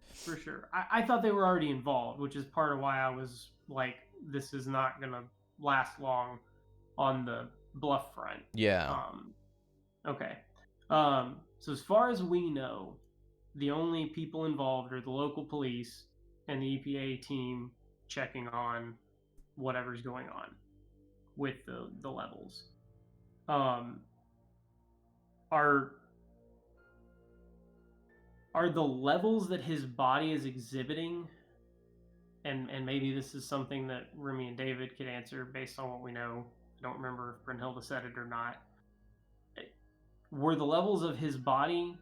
I thought they were already involved, which is part of why I was like, this is not going to last long on the bluff front. Yeah. Okay. So as far as we know, the only people involved are the local police and the EPA team checking on whatever's going on with the levels. Are the levels that his body is exhibiting, and maybe this is something that Remy and David could answer based on what we know. I don't remember if Brunhilde said it or not. Were the levels of his body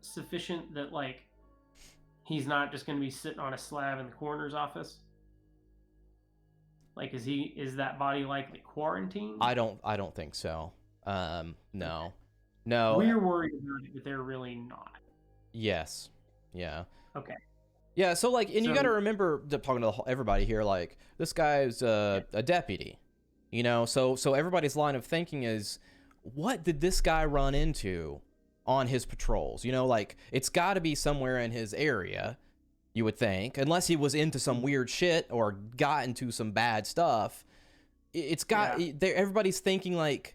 sufficient that like he's not just going to be sitting on a slab in the coroner's office? Like, is that body likely quarantined? I don't think so. No. We're worried about it, but they're really not. Yes. Yeah. Okay. Yeah. So like, and you got to remember, talking to everybody here, like this guy's a deputy, So everybody's line of thinking is, what did this guy run into on his patrols? Like it's got to be somewhere in his area, you would think, unless he was into some weird shit or got into some bad stuff. It's got everybody's thinking like,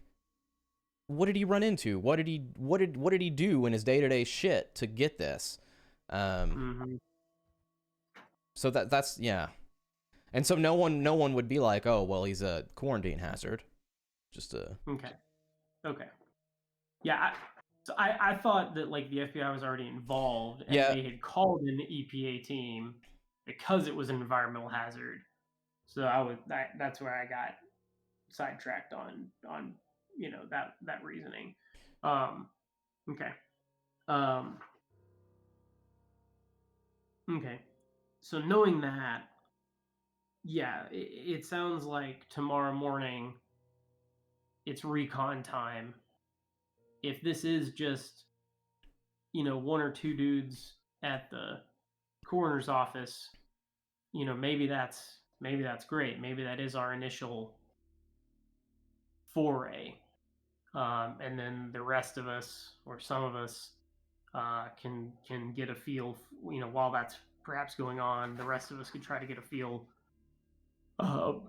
what did he run into? What did he do in his day-to-day shit to get this? So that's yeah. And so no one would be like, oh well, he's a quarantine hazard. Just a okay. Yeah, I thought that like the FBI was already involved and they had called in the EPA team because it was an environmental hazard. So that's where I got sidetracked on that reasoning. Okay. Okay. So knowing that, it sounds like tomorrow morning it's recon time. If this is just, one or two dudes at the coroner's office, maybe that's great. Maybe that is our initial foray. And then the rest of us, or some of us, can get a feel, while that's perhaps going on, the rest of us could try to get a feel for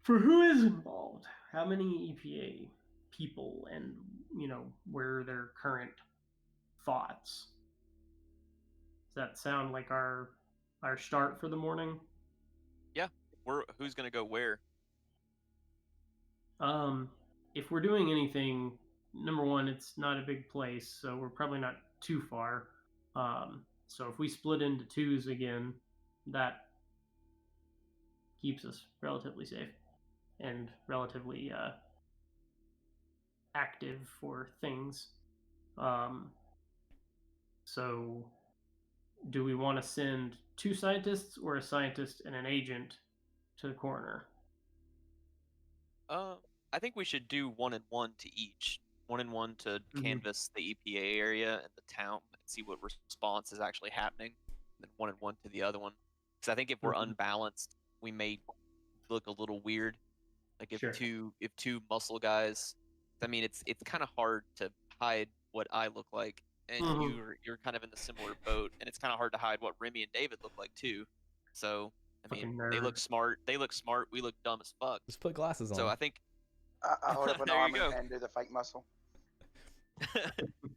who is involved, how many EPA people, and where are their current thoughts. Does that sound like our start for the morning? Yeah. Who's gonna go where? if we're doing anything, number one, it's not a big place, so we're probably not too far. So if we split into twos again, that keeps us relatively safe and relatively active for things. So do we want to send 2 scientists or a scientist and an agent to the coroner? I think we should do 1 and 1 to each. 1 and 1 to canvass the EPA area and the town and see what response is actually happening. And then 1 and 1 to the other one. Because I think if we're unbalanced, we may look a little weird. Like if two muscle guys, I mean, it's kind of hard to hide what I look like, and you're kind of in the similar boat, and it's kind of hard to hide what Remy and David look like too. So I mean, they look smart. They look smart. We look dumb as fuck. Just put glasses on. So I think I hold up an arm and do the fake muscle.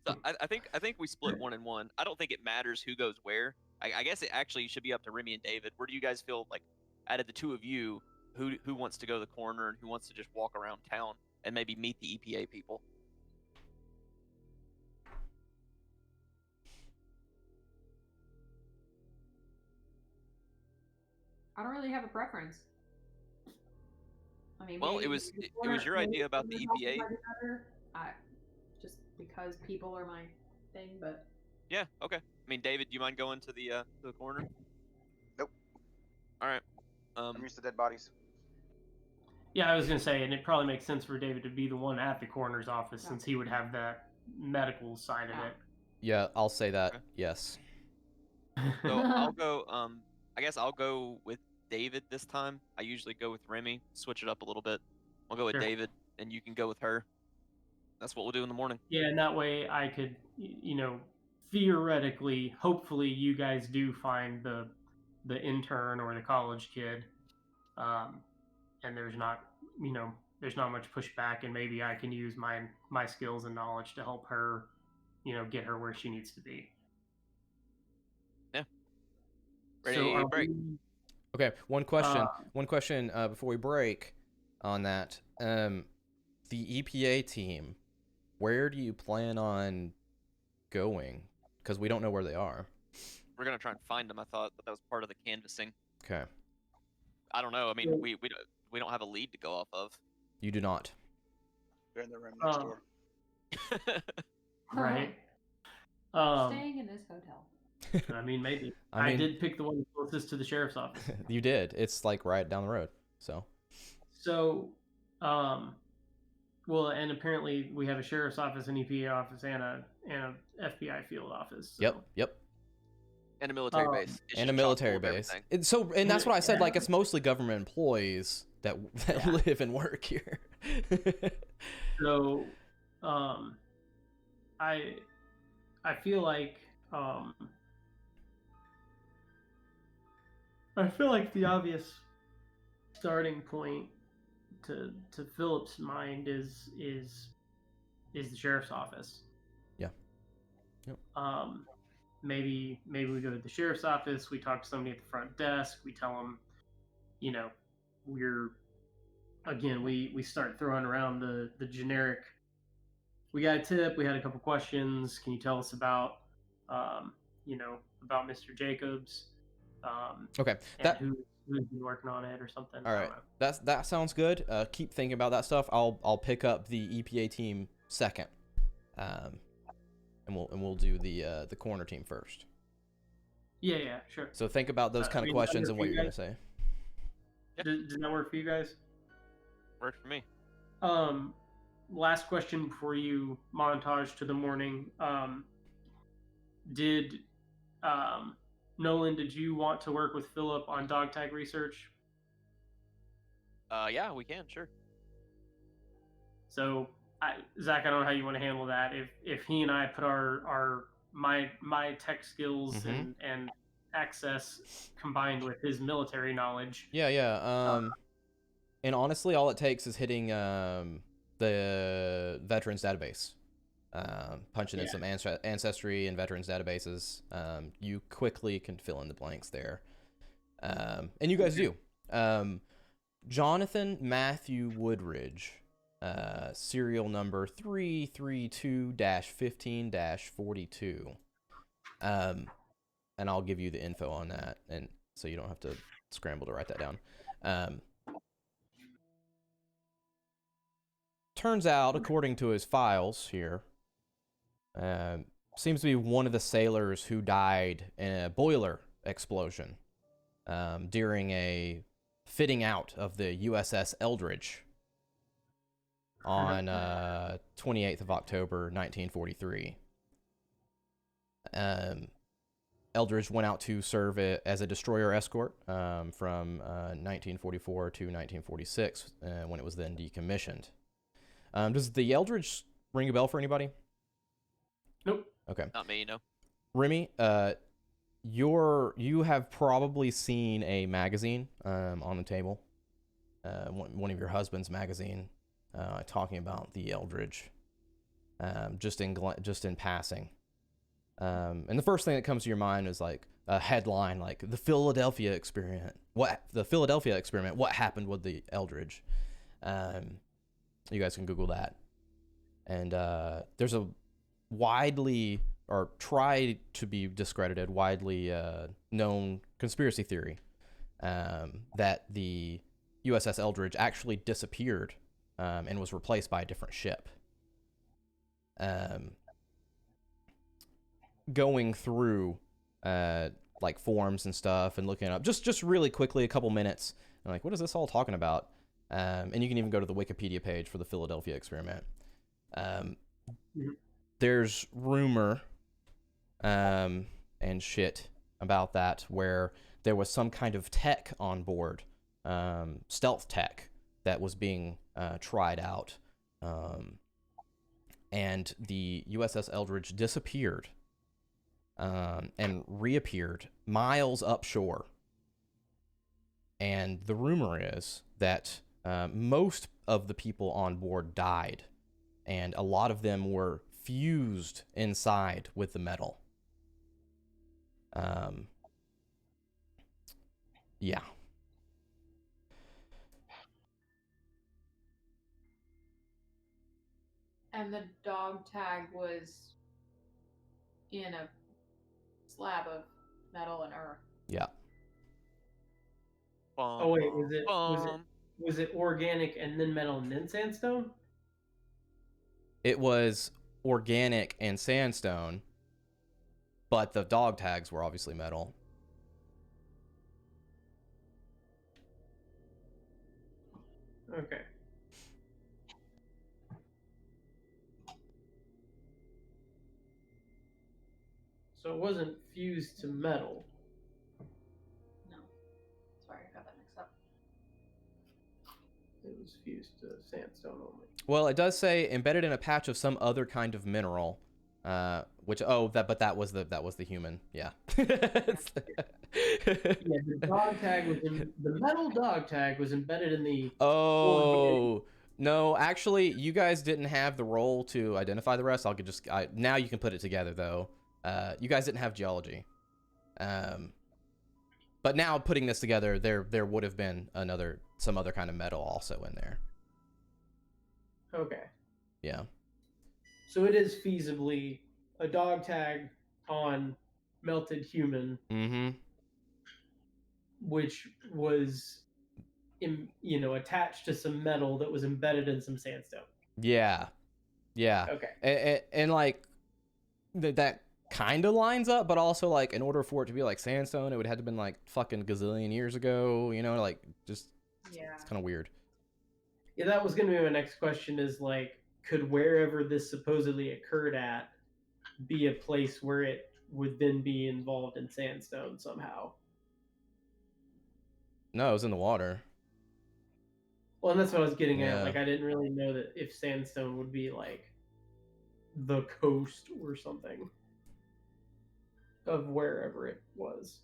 So I think we split 1 and 1. I don't think it matters who goes where. I guess it actually should be up to Remy and David. Where do you guys feel like, out of the two of you, who wants to go to the corner and who wants to just walk around town and maybe meet the EPA people? I don't really have a preference. I mean, well, it was your idea about the EPA. Just because people are my thing, but yeah, okay. I mean, David, do you mind going to the corner? Nope. All right. I'm used to dead bodies. Yeah, I was gonna say, and it probably makes sense for David to be the one at the coroner's office since he would have that medical side of it. Yeah, I'll say that. Okay. Yes. So I'll go. I guess I'll go with David this time. I usually go with Remy. Switch it up a little bit. I'll go with David, and you can go with her. That's what we'll do in the morning. Yeah, and that way I could, theoretically, hopefully you guys do find the intern or the college kid, and there's not much pushback, and maybe I can use my skills and knowledge to help her, get her where she needs to be. Yeah. Ready to break. Okay, one question before we break on that. The EPA team, where do you plan on going? Because we don't know where they are. We're gonna try and find them. I thought that was part of the canvassing. Okay. I don't know. I mean, we don't have a lead to go off of. You do not. They're in the room next door. Right. Staying in this hotel. I mean, maybe. I did pick the one closest to the sheriff's office. You did. It's like right down the road. So, well, and apparently we have a sheriff's office, an EPA office, and a FBI field office. So. Yep. And a military base. And a military base. And that's what I said. Like, it's mostly government employees that live and work here. So, I feel like the obvious starting point to Philip's mind is the sheriff's office. Yeah. Yep. Maybe we go to the sheriff's office. We talk to somebody at the front desk. We tell them, we start throwing around the generic. We got a tip. We had a couple questions. Can you tell us about Mr. Jacobs? Okay. Who's been working on it or something? All right. That sounds good. Keep thinking about that stuff. I'll pick up the EPA team second, and we'll do the corner team first. Yeah, sure. So think about those kind of questions and what you're gonna say. Does that work for you guys? Works for me. Last question before you montage to the morning. Nolan, did you want to work with Philip on dog tag research? Yeah, we can, sure. So, Zach, I don't know how you want to handle that. If he and I put my tech skills and access combined with his military knowledge. Yeah. And honestly, all it takes is hitting the veterans database. Punching in some ancestry and veterans databases, you quickly can fill in the blanks there, and you guys do. Jonathan Matthew Woodridge, serial number 332-15-42. And I'll give you the info on that, and so you don't have to scramble to write that down. Turns out, according to his files here, seems to be one of the sailors who died in a boiler explosion during a fitting out of the USS Eldridge on 28th of October, 1943. Eldridge went out to serve as a destroyer escort from 1944 to 1946 when it was then decommissioned. Does the Eldridge ring a bell for anybody? Nope. Okay. Not me, no. Remy, you have probably seen a magazine on the table, one of your husband's magazine, talking about the Eldridge, just in passing. And the first thing that comes to your mind is like a headline, like the Philadelphia experiment. What happened with the Eldridge? You guys can Google that. And there's a widely, or tried to be discredited, widely known conspiracy theory that the USS Eldridge actually disappeared and was replaced by a different ship. Going through like forums and stuff and looking up just really quickly, a couple minutes, and like, what is this all talking about? And you can even go to the Wikipedia page for the Philadelphia experiment. There's rumor and shit about that, where there was some kind of tech on board, stealth tech, that was being tried out, and the USS Eldridge disappeared and reappeared miles upshore. And the rumor is that most of the people on board died, and a lot of them were fused inside with the metal. Yeah. And the dog tag was in a slab of metal and earth. Yeah. Oh wait, was it organic and then metal and then sandstone? It was organic and sandstone, but the dog tags were obviously metal. Okay. So it wasn't fused to metal. No. Sorry, I got that mixed up. It was fused to sandstone only. Well, it does say embedded in a patch of some other kind of mineral, that was the human. Yeah. Yeah, the metal dog tag was embedded in the. Oh no, actually, you guys didn't have the role to identify the rest. Now you can put it together though. You guys didn't have geology, but now putting this together, there would have been some other kind of metal also in there. Okay. Yeah. So it is feasibly a dog tag on melted human, which was, attached to some metal that was embedded in some sandstone. Yeah. Yeah. Okay. And like that kind of lines up, but also like in order for it to be like sandstone, it would have to been like fucking gazillion years ago. Like just it's kind of weird. Yeah, that was going to be my next question. Is like, could wherever this supposedly occurred at be a place where it would then be involved in sandstone somehow? No, it was in the water. Well, and that's what I was getting at. Like, I didn't really know that if sandstone would be like the coast or something of wherever it was.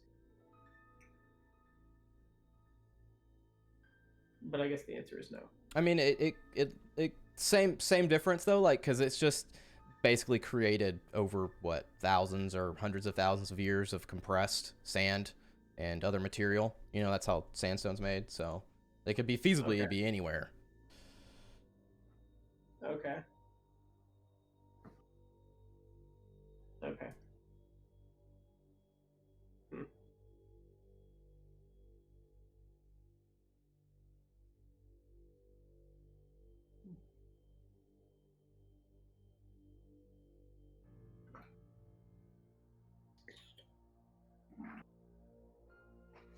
But I guess the answer is no. I mean, it same difference though, like, because it's just basically created over what, thousands or hundreds of thousands of years of compressed sand and other material. That's how sandstone's made. So they could be feasibly be anywhere. Okay. Okay. Hmm.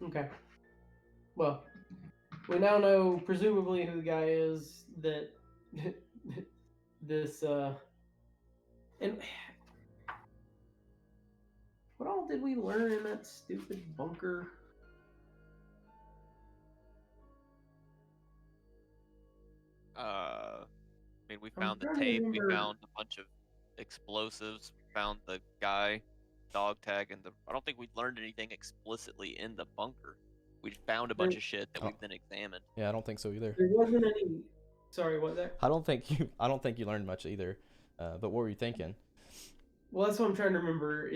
Okay. Well, we now know presumably who the guy is that this and what all did we learn in that stupid bunker? I mean, we I'm found the trying to tape. We remember- found a bunch of explosives. We found the guy, dog tag, and the. I don't think we learned anything explicitly in the bunker. We found a bunch of shit that we've then examined. Yeah, I don't think so either. There wasn't any. Sorry, what there? I don't think you learned much either. But what were you thinking? Well, that's what I'm trying to remember.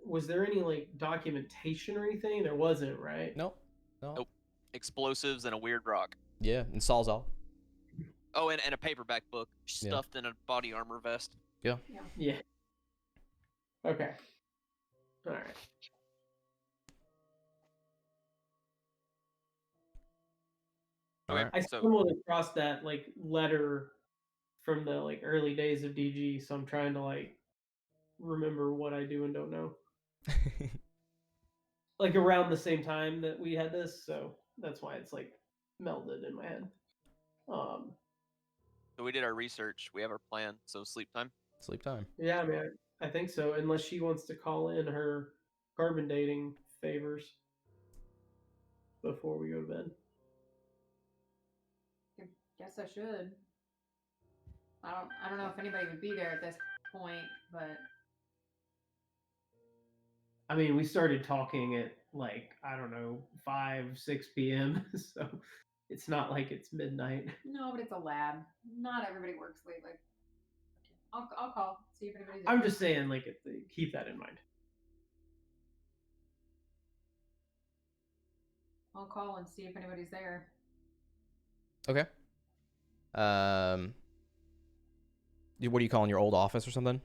Was there any like documentation or anything? There wasn't, right? No. Nope. Explosives and a weird rock. Yeah, and Sawzall. Oh, and a paperback book stuffed in a body armor vest. Yeah. Okay. All right. Okay, I so stumbled across that like letter from the like early days of DG, so I'm trying to like remember what I do and don't know. Like around the same time that we had this, so that's why it's like melded in my head. we did our research. We have our plan. So sleep time. Sleep time. Yeah, I mean, I think so. Unless she wants to call in her carbon dating favors before we go to bed. Guess I should. I don't know if anybody would be there at this point, but I mean, we started talking at like, I don't know, 5-6 p.m. So it's not like it's midnight. no, but it's a lab. Not everybody works late. Like, I'll call, see if anybody's. I'm just saying, like, keep that in mind. I'll call and see if anybody's there. Okay. What are you calling your old office or something?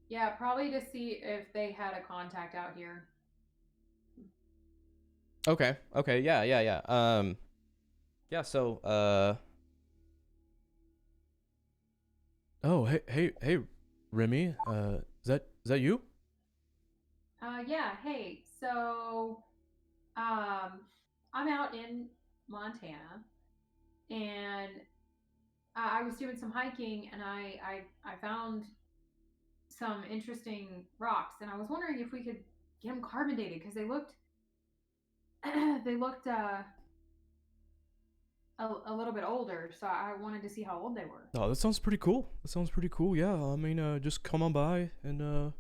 Yeah, probably to see if they had a contact out here. Okay. Yeah. Yeah. So, oh, hey, Remy. Is that you? Yeah. Hey. So, I'm out in Montana, and I was doing some hiking, and I found some interesting rocks, and I was wondering if we could get them carbon dated because they looked a little bit older, so I wanted to see how old they were. Oh, that sounds pretty cool. Yeah. I mean, just come on by and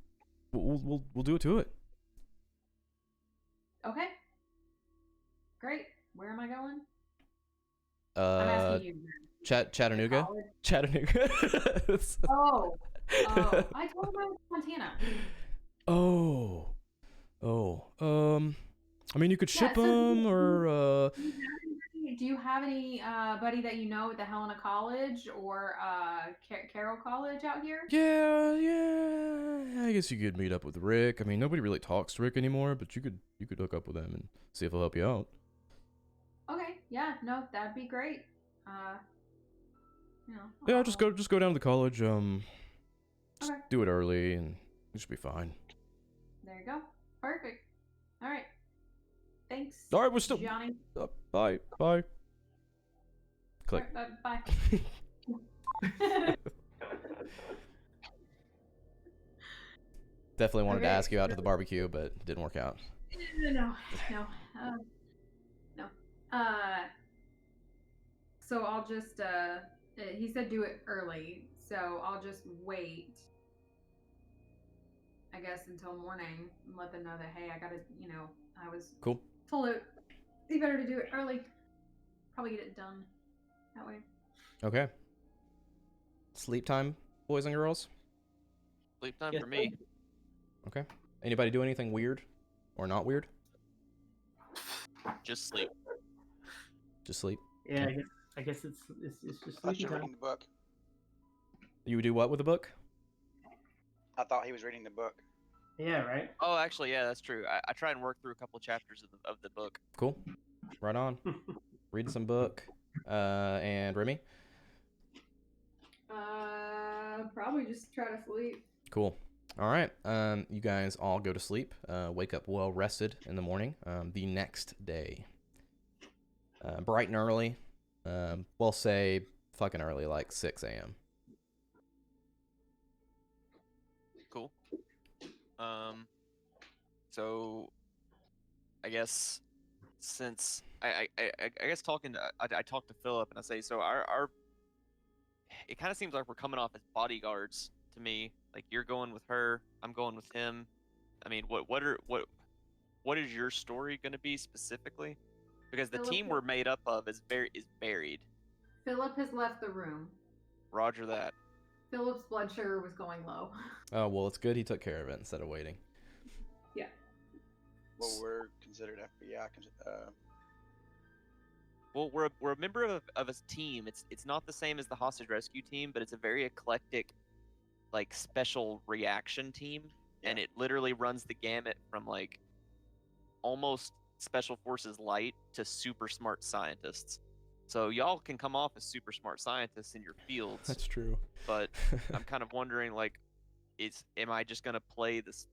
we'll do it to it. Okay. Great. Where am I going? I'm asking you. Chattanooga. College? Chattanooga. Oh, I told him I was in Montana. Oh. I mean, you could ship so them, or do you have any buddy that you know at the Helena College or Carroll College out here? Yeah. I guess you could meet up with Rick. I mean, nobody really talks to Rick anymore, but you could hook up with him and see if he'll help you out. Okay, yeah, no, that'd be great. Yeah, just go down to the college. Just Okay. do it early, and you should be fine. There you go. Perfect. All right. Thanks. All right, we're still. Johnny. Bye. Click. All right, bye. Definitely wanted to Okay. ask you out to the barbecue, but it didn't work out. No. So I'll just he said do it early, so I'll just wait, I guess, until morning and let them know that, hey, I gotta, I was Cool. told it be better to do it early. Probably get it done that way. Okay. Sleep time, boys and girls. Sleep time Yes, for me. Okay. Anybody do anything weird or not weird? Just sleep. Just sleep. Yeah, I guess it's just I thought you sleepy were time. reading the book. You would do what with the book? I thought he was reading the book. Yeah, right. Oh, actually, yeah, that's true. I try and work through a couple chapters of the book. Cool. Right on. Reading some book. And Remy? Probably just try to sleep. Cool. All right. You guys all go to sleep. Wake up well rested in the morning. The next day. Bright and early. We'll say fucking early, like 6 a.m. Cool. So I guess since I guess talking to I talked to Philip and I say so our it kind of seems like we're coming off as bodyguards to me. Like you're going with her, I'm going with him. I mean, what is your story going to be specifically? Because the team we're made up of is buried. Philip has left the room. Roger that. Philip's blood sugar was going low. Oh, well, it's good he took care of it instead of waiting. Yeah. Well, we're considered FBI. Well, we're a member of a team. It's not the same as the hostage rescue team, but it's a very eclectic, like special reaction team, and it literally runs the gamut from like almost special forces light to super smart scientists. So y'all can come off as super smart scientists in your fields. That's true. But I'm kind of wondering, like, am I just gonna play this?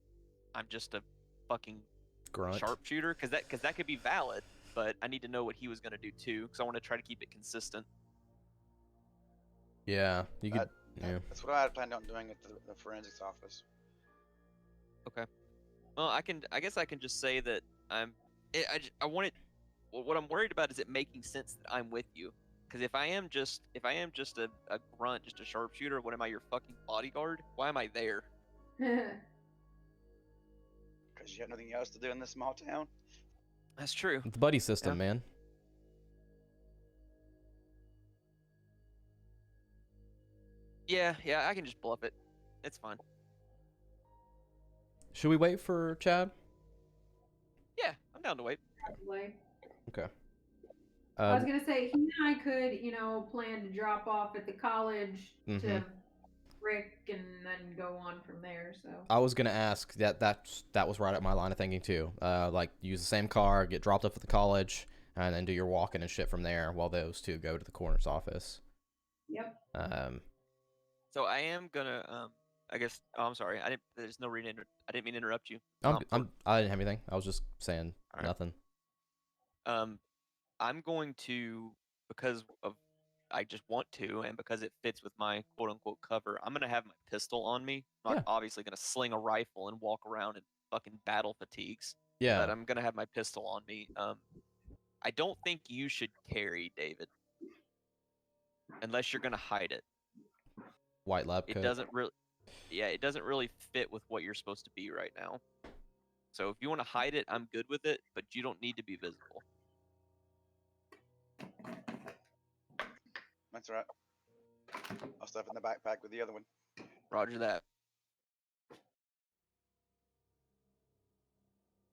I'm just a fucking grunt sharpshooter, because that could be valid. But I need to know what he was gonna do too, because I want to try to keep it consistent. Yeah, you could. Yeah. That's what I had planned on doing at the forensics office. Okay. Well, I guess I can just say that I want it. What I'm worried about is it making sense that I'm with you. Because if I am just a grunt, just a sharpshooter, what am I, your fucking bodyguard? Why am I there? Because you have nothing else to do in this small town. That's true. It's the buddy system, man. Yeah, I can just bluff it. It's fine. Should we wait for Chad? Yeah, I'm down to wait. Probably. Okay. I was gonna say he and I could, plan to drop off at the college to Rick and then go on from there. So I was gonna ask that was right up my line of thinking too. Like use the same car, get dropped off at the college, and then do your walking and shit from there while those two go to the coroner's office. Yep. So I am gonna I guess. Oh, I'm sorry. There's no reason. I didn't mean to interrupt you. I didn't have anything. I was just saying nothing. I'm going to, because of I just want to, and because it fits with my quote unquote cover, I'm gonna have my pistol on me. I'm not obviously gonna sling a rifle and walk around in fucking battle fatigues. Yeah. But I'm gonna have my pistol on me. I don't think you should carry, David, unless you're gonna hide it. White lab coat. It doesn't really fit with what you're supposed to be right now. So if you want to hide it, I'm good with it, but you don't need to be visible. That's right. I'll stuff it in the backpack with the other one. Roger that.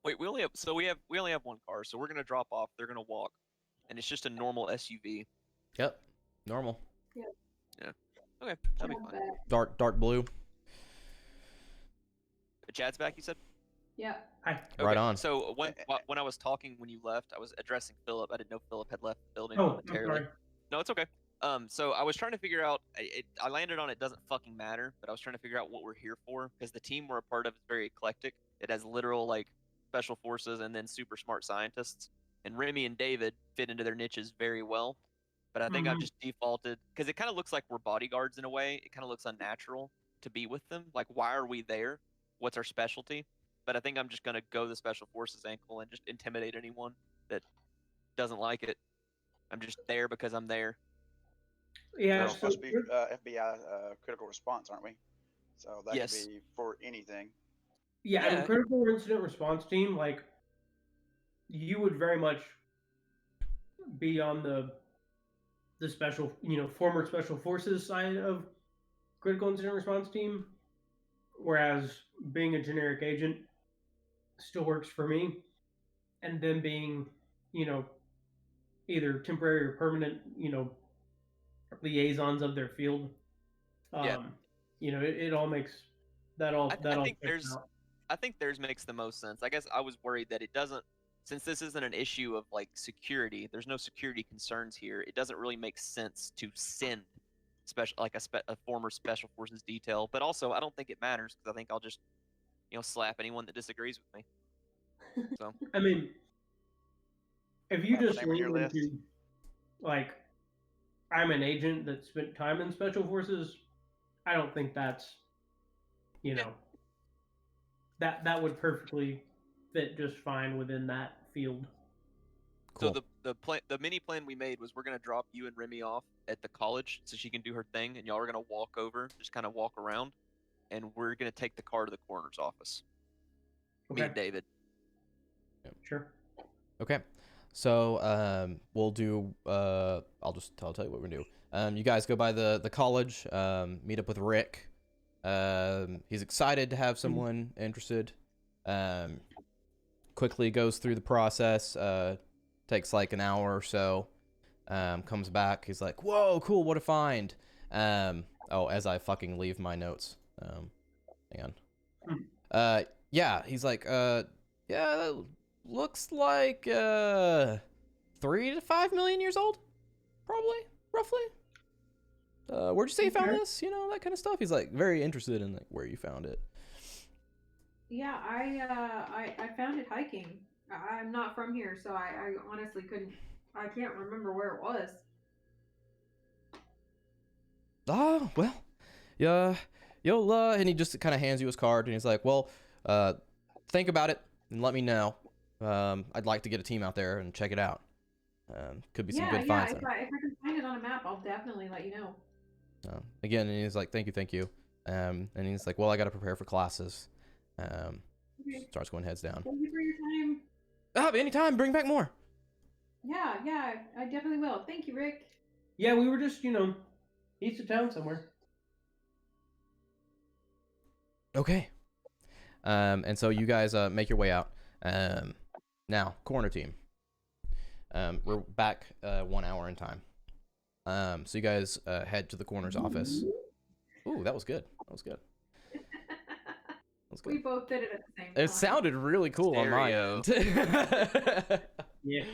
Wait, we only have one car, so we're gonna drop off. They're gonna walk, and it's just a normal SUV. Yep, normal. Yeah. Yeah. Okay, that'll be fine. Dark blue. Chad's back, you said? Yeah. Hi. Okay. Right on. So when I was talking when you left, I was addressing Philip. I didn't know Philip had left the building Oh, I'm momentarily. sorry. No, it's okay. So I was trying to figure out. I landed on it doesn't fucking matter, but I was trying to figure out what we're here for, because the team we're a part of is very eclectic. It has literal like special forces and then super smart scientists. And Remy and David fit into their niches very well. But I think I've just defaulted because it kind of looks like we're bodyguards in a way. It kind of looks unnatural to be with them. Like, why are we there? What's our specialty? But I think I'm just gonna go the special forces ankle and just intimidate anyone that doesn't like it. I'm just there because I'm there. Yeah, We're supposed to be FBI critical response, aren't we? So that could be for anything. Yeah, and critical incident response team, like, you would very much be on the special, former special forces side of critical incident response team, whereas being a generic agent still works for me, and then being, either temporary or permanent, liaisons of their field. Yeah. You know, it all makes that all that I all think checks out. I think theirs makes the most sense. I guess I was worried that it doesn't, since this isn't an issue of like security. There's no security concerns here. It doesn't really make sense to send a former special forces detail. But also, I don't think it matters because I think I'll just slap anyone that disagrees with me. So I mean, if you Slap just name on your lean list. into like I'm an agent that spent time in special forces, I don't think that's that would perfectly fit just fine within that field. Cool. So the mini plan we made was we're gonna drop you and Remy off at the college so she can do her thing, and y'all are gonna walk over, just kind of walk around, and we're gonna take the car to the coroner's office. Me and David. Sure. Okay. So we'll do. I'll tell you what we're gonna do. You guys go by the college. Meet up with Rick. He's excited to have someone interested. Quickly goes through the process. Takes like an hour or so. Comes back. He's like, "Whoa, cool! What a find!" As I fucking leave my notes. Hang on. Yeah. He's like, yeah. That looks like 3 to 5 million years old, probably, roughly. Where'd you say you found this? That kind of stuff. He's like very interested in like where you found it. Yeah, I found it hiking. I'm not from here, so I honestly I can't remember where it was. Oh, well, yeah, you'll, and he just kind of hands you his card, and he's like, well, think about it and let me know. I'd like to get a team out there and check it out. Could be some good finds. If I can find it on a map, I'll definitely let you know. Again, and he's like, thank you. And he's like, well, I got to prepare for classes. Okay. Starts going heads down. Thank you for your time. Anytime, bring back more. Yeah, I definitely will. Thank you, Rick. Yeah, we were just east of town somewhere. Okay. And so you guys make your way out. Now, coroner team. We're back 1 hour in time. So you guys head to the coroner's office. Ooh, that was good. We both did it at the same time. It sounded really cool on my end. Yeah.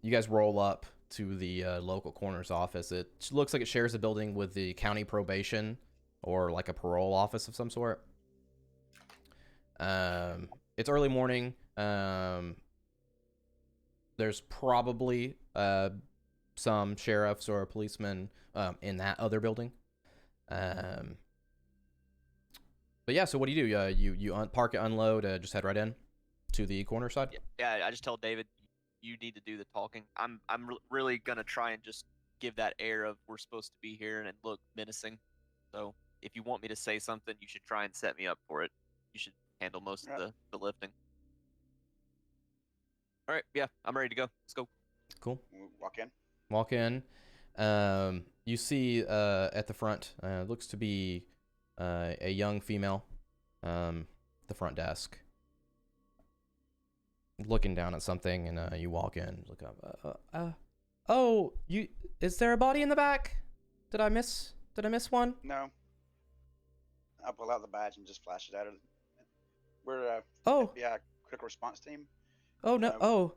You guys roll up to the local coroner's office. It looks like it shares a building with the county probation or like a parole office of some sort. It's early morning. There's probably some sheriffs or a policeman in that other building. But yeah, so what do? You park it, unload, just head right in to the corner side? Yeah, I just tell David, you need to do the talking. I'm really gonna try and just give that air of we're supposed to be here and look menacing. So if you want me to say something, you should try and set me up for it. You should handle most of the lifting. All right, yeah, I'm ready to go. Let's go. Cool. Walk in. You see at the front, looks to be a young female, the front desk, looking down at something, and you walk in, look up. Is there a body in the back? Did I miss one? No. I'll pull out the badge and just flash it at her. We're FBI critical response team. Oh no.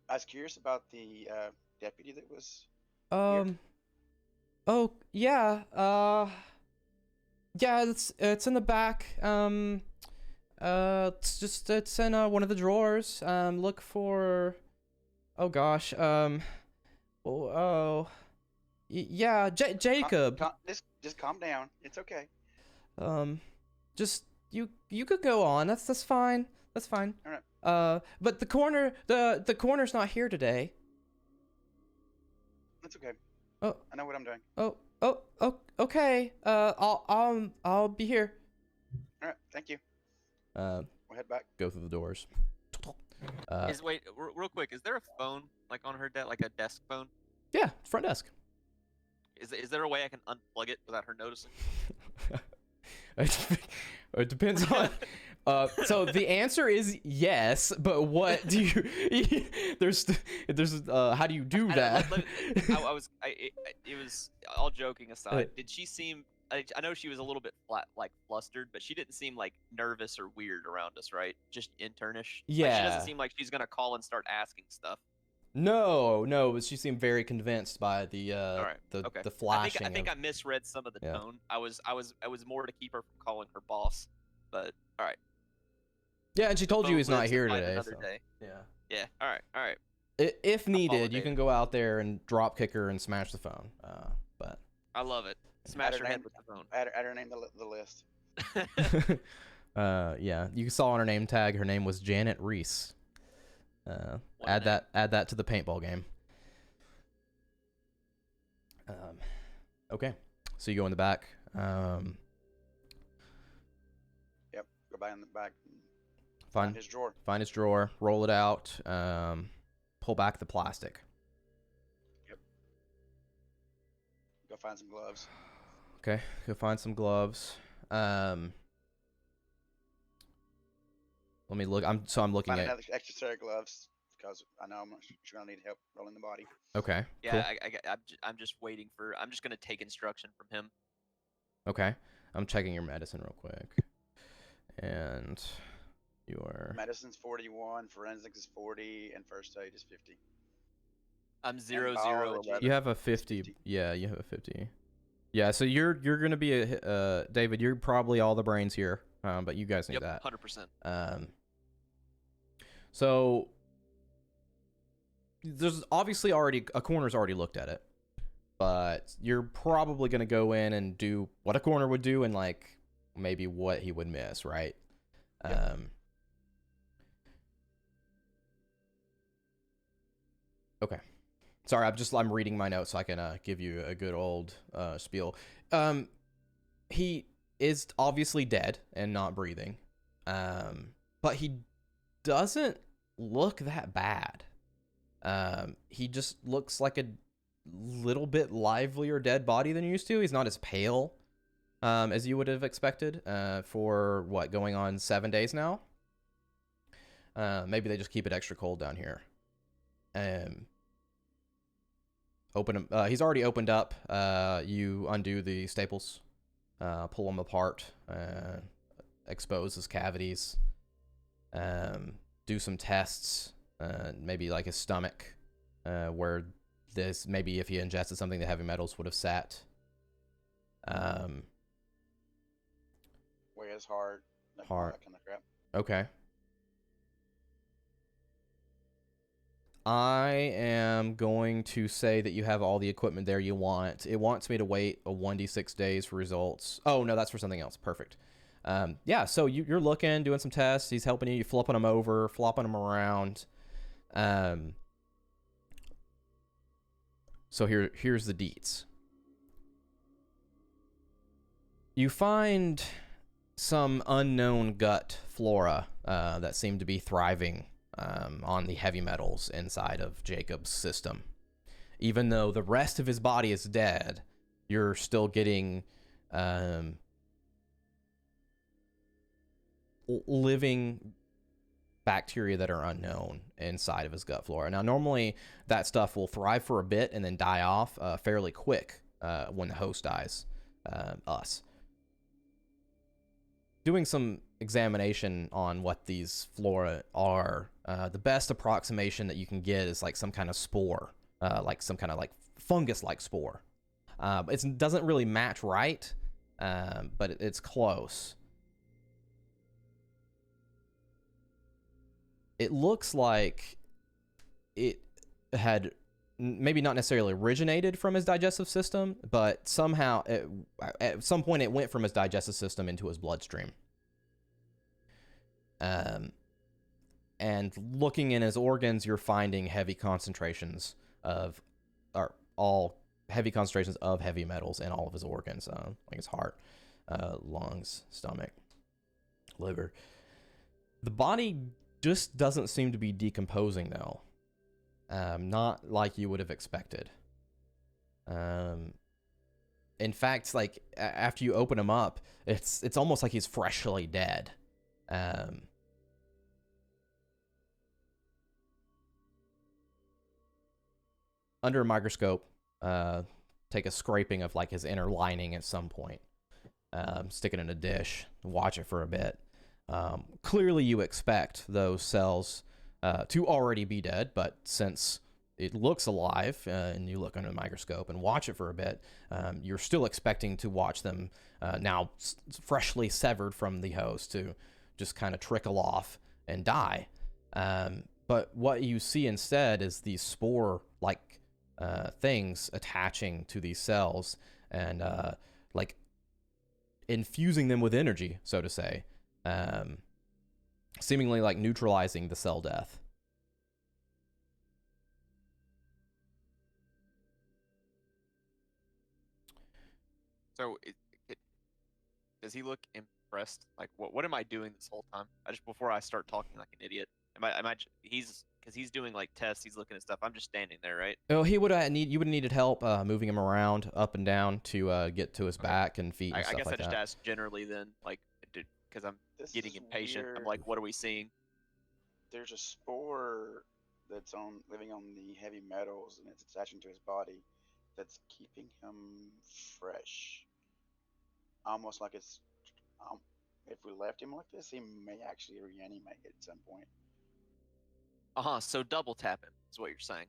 I was curious about the deputy that was here. Oh yeah. Yeah, it's in the back. It's in one of the drawers. Look for. Oh gosh. Yeah, Jacob. Just calm down. It's okay. Just you could go on. That's fine. That's fine. All right. But the coroner's not here today. That's okay. Oh. I know what I'm doing. Oh, okay. I'll be here. All right. Thank you. We'll head back. Go through the doors. Wait, real quick. Is there a phone like on her desk, like a desk phone? Yeah, front desk. Is there a way I can unplug it without her noticing? It depends on So the answer is yes, but what do you? there's how do you do that? It was all joking aside. Did she seem? I know she was a little bit flustered, but she didn't seem like nervous or weird around us, right? Just internish. Yeah. Like, she doesn't seem like she's gonna call and start asking stuff. No, she seemed very convinced by the Okay. the flashing. I think I misread some of the tone. I was more to keep her from calling her boss, but all right. Yeah, and she told you he's not here today. Another So. day. Yeah. Yeah. All right. If needed, you can go out there and drop kick her and smash the phone. But I love it. Smash her head with the phone. Add her name to the list. yeah, you saw on her name tag. Her name was Janet Reese. Add that to the paintball game. Okay, so you go in the back. Yep, go back in the back. Find his drawer. Find his drawer. Roll it out. Pull back the plastic. Yep. Go find some gloves. Okay, go find some gloves. Let me look. I'm looking Find at another extra set of gloves because I know she's gonna need help rolling the body. Okay. Yeah, cool. I'm just waiting for. I'm just gonna take instruction from him. Okay, I'm checking your medicine real quick. And your medicine's 41, forensics is 40, and first aid is 50. I'm 0-0-11. You have a 50. Yeah, you have a 50. Yeah, so you're gonna be a David. You're probably all the brains here, but you guys need that. 100%. So there's obviously already a coroner's already looked at it, but you're probably gonna go in and do what a coroner would do and like maybe what he would miss, right? Yep. Okay. Sorry, I'm reading my notes so I can give you a good old spiel. He is obviously dead and not breathing, but he doesn't look that bad. He just looks like a little bit livelier dead body than you used to. He's not as pale as you would have expected for what, going on 7 days now. Maybe they just keep it extra cold down here. Open him. He's already opened up. You undo the staples, pull him apart, expose his cavities, do some tests, maybe like his stomach, where this maybe if he ingested something the heavy metals would have sat. Weigh his heart. Heart. That kind of crap. Okay. I am going to say that you have all the equipment there you want. It wants me to wait a 1d6 days for results. Oh, no, that's for something else. Perfect. Yeah, so you're looking, doing some tests. He's helping you. You're flipping him over, flopping him around. So here's the deets. You find some unknown gut flora that seem to be thriving on the heavy metals inside of Jacob's system. Even though the rest of his body is dead, you're still getting living bacteria that are unknown inside of his gut flora. Now, normally that stuff will thrive for a bit and then die off fairly quick when the host dies, us. Doing some examination on what these flora are, the best approximation that you can get is like some kind of spore, like some kind of like fungus-like spore. It doesn't really match right, but it's close. It looks like it had maybe not necessarily originated from his digestive system, but somehow at some point it went from his digestive system into his bloodstream. And looking in his organs, you're finding heavy concentrations of heavy metals in all of his organs, like his heart, lungs, stomach, liver. The body just doesn't seem to be decomposing though. Not like you would have expected. In fact, like after you open him up, it's almost like he's freshly dead. Under a microscope, take a scraping of like his inner lining at some point, stick it in a dish, watch it for a bit. Clearly you expect those cells to already be dead, but since it looks alive and you look under the microscope and watch it for a bit, you're still expecting to watch them now freshly severed from the host to just kind of trickle off and die. But what you see instead is these spore-like things attaching to these cells and like infusing them with energy, so to say, seemingly like neutralizing the cell death. So, does he look impressed? Like, what am I doing this whole time? Before I start talking like an idiot, because he's doing like tests, he's looking at stuff. I'm just standing there, right? Oh, you would have needed help moving him around up and down to get to his back and feet and I stuff guess like I just that. asked generally then, like, because I'm getting impatient. Weird. I'm like, what are we seeing? There's a spore that's living on the heavy metals, and it's attaching to his body. That's keeping him fresh. Almost like it's if we left him like this, he may actually reanimate at some point. So double tap him is what you're saying.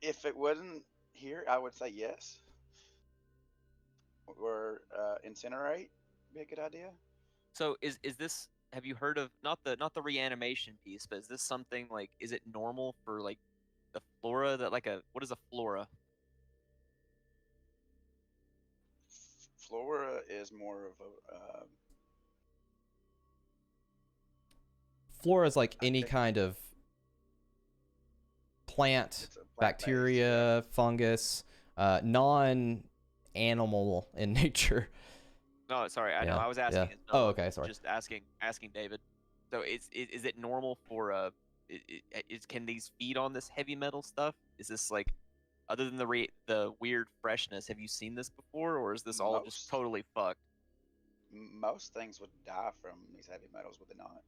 If it wasn't here, I would say yes. Or incinerate be a good idea. So is this? Have you heard of not the reanimation piece, but is this something like? Is it normal for like the flora that like what is a flora? Flora is more of a. Flora is like any kind of plant, bacteria, fungus, non-animal in nature. No, sorry, I Yeah, know. I was asking. yeah. Oh, okay, sorry. Just asking David. So is it normal for can these feed on this heavy metal stuff? Is this like, other than the weird freshness, have you seen this before, or is this all just totally fucked? Most things would die from these heavy metals, would they not?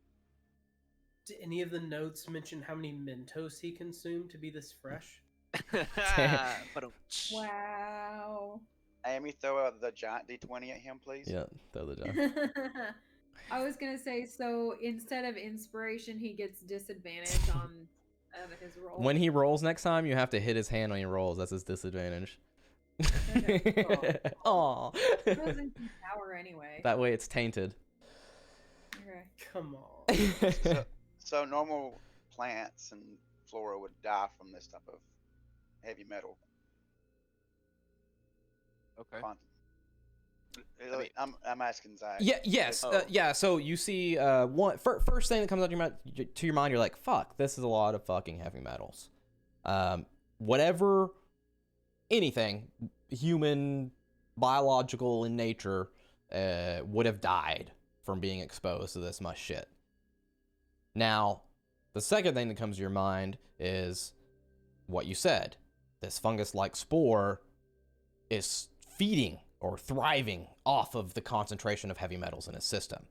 Did any of the notes mention how many Mentos he consumed to be this fresh? Wow. Amy, throw out the giant D20 at him, please. Yeah, throw the die. I was gonna say, so instead of inspiration, he gets disadvantage on his roll. When he rolls next time, you have to hit his hand when he rolls. That's his disadvantage. Okay. Aw. It goes into power anyway. That way it's tainted. Okay. Come on. So normal plants and flora would die from this type of heavy metal. Okay. I'm asking Zach. Yeah. Yes. Yeah. So you see, first thing that comes to your mind, you're like, "Fuck, this is a lot of fucking heavy metals." Whatever, anything, human, biological in nature, would have died from being exposed to this much shit. Now, the second thing that comes to your mind is what you said. This fungus-like spore is feeding or thriving off of the concentration of heavy metals in his system.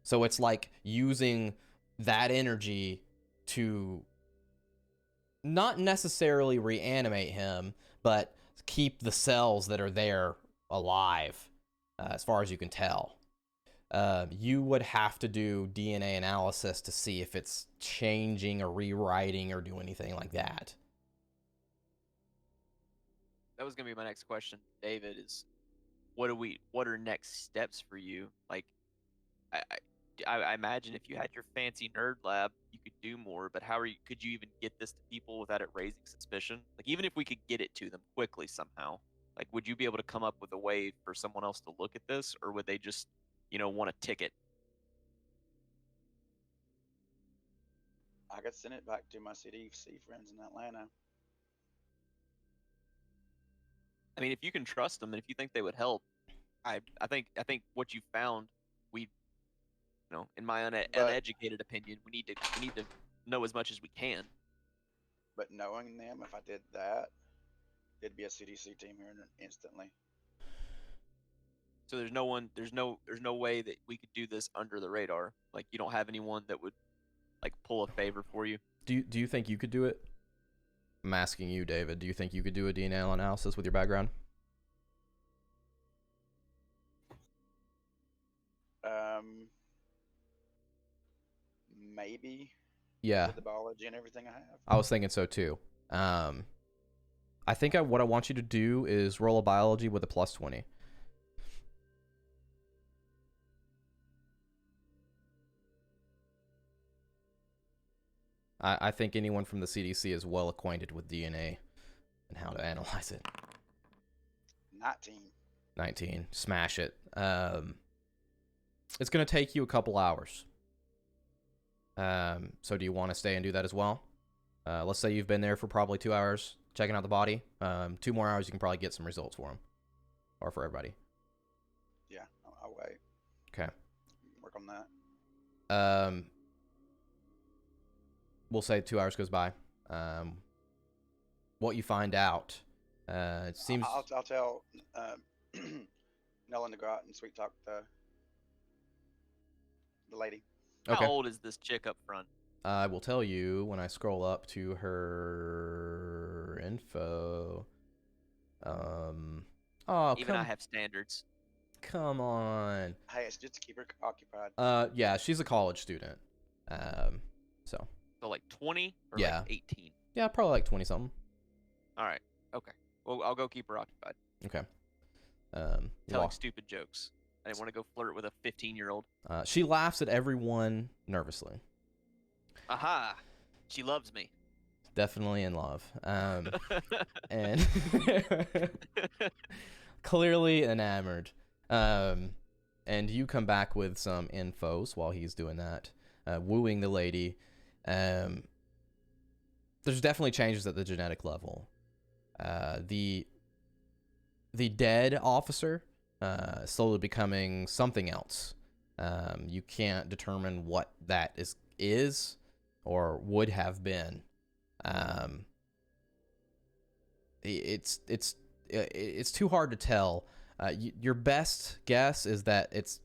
So it's like using that energy to not necessarily reanimate him, but keep the cells that are there alive, as far as you can tell. You would have to do DNA analysis to see if it's changing or rewriting or do anything like that. That was gonna be my next question, David. Is what are next steps for you? Like, I imagine if you had your fancy nerd lab, you could do more. But could you even get this to people without it raising suspicion? Like, even if we could get it to them quickly somehow, like, would you be able to come up with a way for someone else to look at this, or would they just, want a ticket? I could send it back to my CDC friends in Atlanta. I mean, if you can trust them and if you think they would help, I think what you found, in my uneducated opinion, we need to know as much as we can. But knowing them, if I did that, it'd be a CDC team here instantly. So there's no one, there's no way that we could do this under the radar. Like you don't have anyone that would like pull a favor for you. Do you think you could do it? I'm asking you, David. Do you think you could do a DNA analysis with your background? Maybe. Yeah, With the biology and everything I have. I was thinking so too. I think what I want you to do is roll a biology with a +20. I think anyone from the CDC is well acquainted with DNA and how to analyze it. 19. 19. Smash it. It's going to take you a couple hours. So do you want to stay and do that as well? Let's say you've been there for probably 2 hours checking out the body. 2 more hours, you can probably get some results for him. Or for everybody. Yeah, I'll wait. Okay. Work on that. We'll say 2 hours goes by. What you find out, it seems... I'll tell Nolan to go out and sweet talk the lady. Okay. How old is this chick up front? I will tell you when I scroll up to her info. Oh, Even I have standards. come on. Hey, it's just to keep her occupied. Yeah, she's a college student. So So like 20 or Yeah. like 18. yeah, probably like 20 something. All right. Okay. Well, I'll go keep her occupied. Okay. Telling stupid jokes. I didn't want to go flirt with a 15-year-old. She laughs at everyone nervously. Aha! She loves me. Definitely in love. And clearly enamored. And you come back with some infos while he's doing that, wooing the lady. There's definitely changes at the genetic level. The dead officer slowly becoming something else. You can't determine what that is or would have been. It's too hard to tell. Your best guess is that it's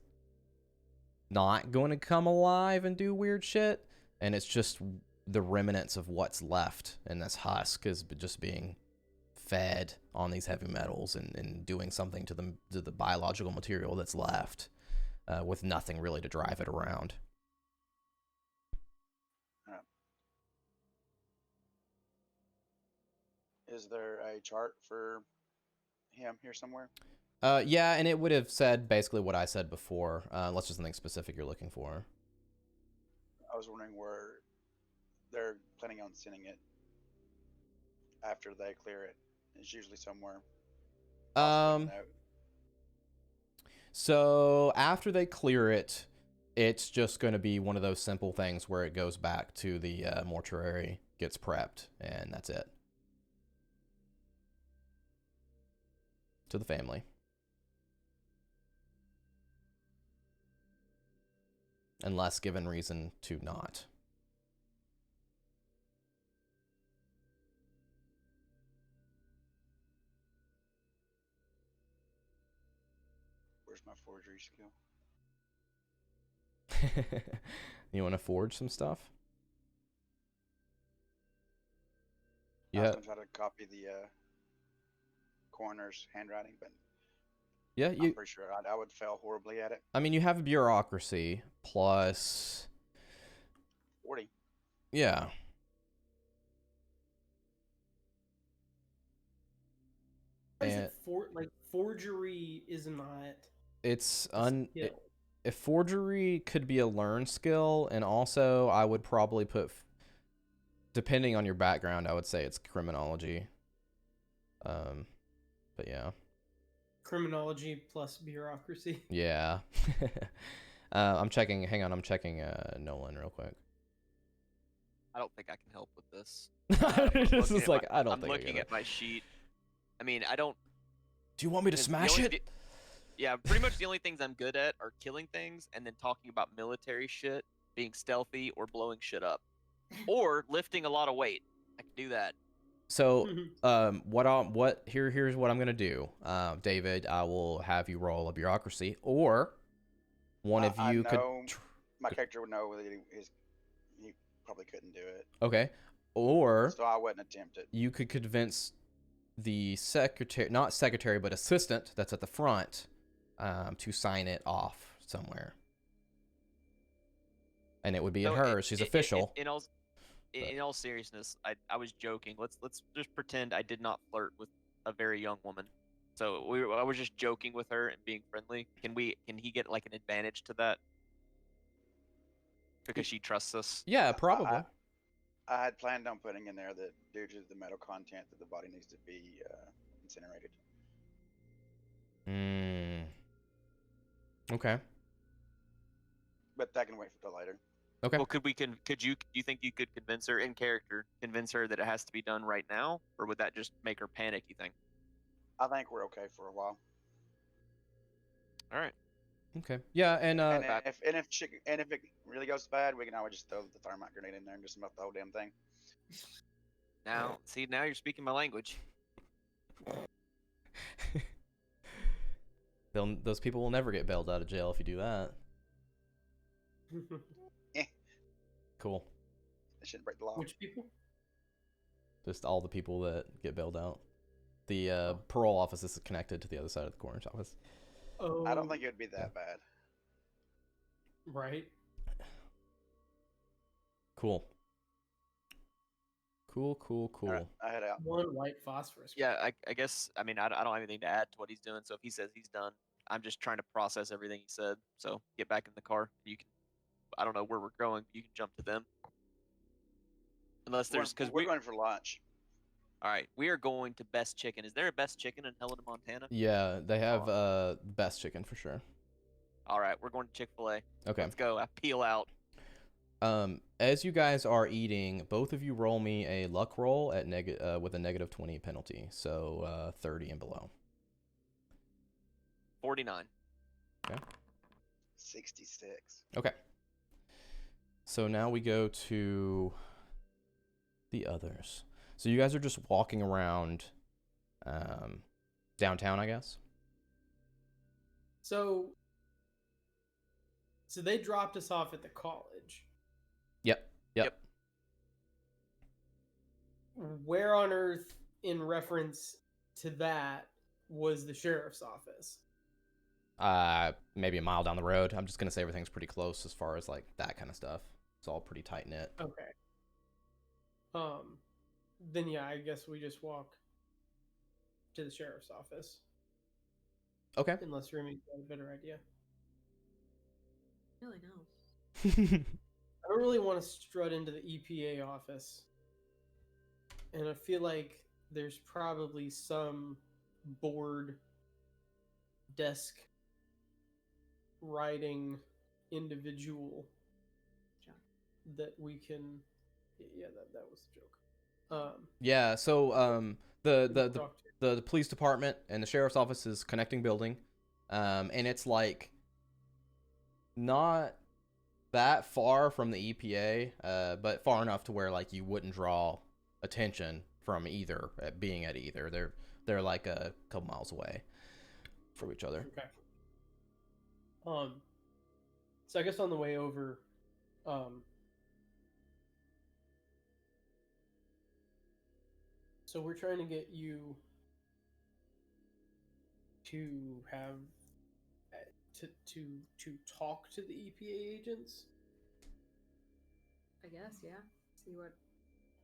not going to come alive and do weird shit, and it's just the remnants of what's left, and this husk is just being fed on these heavy metals and doing something to the biological material that's left, with nothing really to drive it around. Is there a chart for him here somewhere? Yeah, and it would have said basically what I said before, unless there's something specific you're looking for. I was wondering where they're planning on sending it after they clear it. It's usually somewhere. possibly no. So after they clear it, it's just going to be one of those simple things where it goes back to the mortuary, gets prepped, and that's it. To the family. Unless given reason to not. Where's my forgery skill? You want to forge some stuff? I was Yeah. gonna try to copy the coroner's handwriting, but Yeah, I'm pretty sure I would fail horribly at it. I mean, you have a bureaucracy plus 40. yeah. Why is And it forgery is not it's a skill? if forgery could be a learned skill, and also I would probably put, depending on your background, I would say it's criminology. But yeah. Criminology plus bureaucracy. Yeah. I'm checking, hang on, I'm checking Nolan real quick. I don't think I can help with this. This is like, I don't I'm think I looking get at it. my sheet. I mean, I don't. Do you want me to the smash only it? thi- Yeah, pretty much the only things I'm good at are killing things and then talking about military shit, being stealthy, or blowing shit up. Or lifting a lot of weight. I can do that. So, here's what I'm gonna do, David. I will have you roll a bureaucracy, or one of I you could. know my character would know that he probably couldn't do it, Okay, or so I wouldn't attempt it. you could convince the secretary, not secretary, but assistant that's at the front, to sign it off somewhere, and it would be So hers. She's official. In all seriousness, I was joking. Let's just pretend I did not flirt with a very young woman. So I was just joking with her and being friendly. Can he get like an advantage to that? Because she trusts us. Yeah, probably. I had planned on putting in there that due to the metal content that the body needs to be incinerated. Okay. But that can wait for till later. Okay. Well, do you think you could convince her in character, convince her that it has to be done right now, or would that just make her panic? You think? I think we're okay for a while. All right. Okay. Yeah, and if it really goes bad, we can always just throw the thermite grenade in there and just melt the whole damn thing. Now you're speaking my language. those people will never get bailed out of jail if you do that. Cool. They shouldn't break the law. Which people? Just all the people that get bailed out. The parole office is connected to the other side of the coroner's office. Oh, I don't think it would be that bad. right. Cool. Cool. All right, I head out. One white phosphorus. Yeah, I guess. I mean, I don't have anything to add to what he's doing. So if he says he's done, I'm just trying to process everything he said. So get back in the car. You can. I don't know where we're going. But you can jump to them. Unless there's because we're going for lunch. All right, we are going to Best Chicken. Is there a Best Chicken in Helena, Montana? Yeah, they have best chicken for sure. All right, we're going to Chick-fil-A. Okay. Let's go. I peel out. As you guys are eating, both of you roll me a luck roll at with a negative 20 penalty, so 30 and below. 49. Okay. 66. Okay. So now we go to the others. So you guys are just walking around downtown, I guess? So they dropped us off at the college. Yep. Where on earth, in reference to that, was the sheriff's office? Maybe a mile down the road. I'm just going to say everything's pretty close as far as like that kind of stuff. It's all pretty tight knit. Okay. Then yeah, I guess we just walk to the sheriff's office. Okay. Unless Remy got a better idea. Really no. I don't really want to strut into the EPA office. And I feel like there's probably some board desk writing individual that we can. Yeah, that was the joke. Yeah, so the police department and the sheriff's office is connecting building, and it's like not that far from the EPA, but far enough to where like you wouldn't draw attention from either being at either. They're like a couple miles away from each other. Okay. So I guess on the way over, so we're trying to get you to have to talk to the EPA agents. I guess, yeah. See what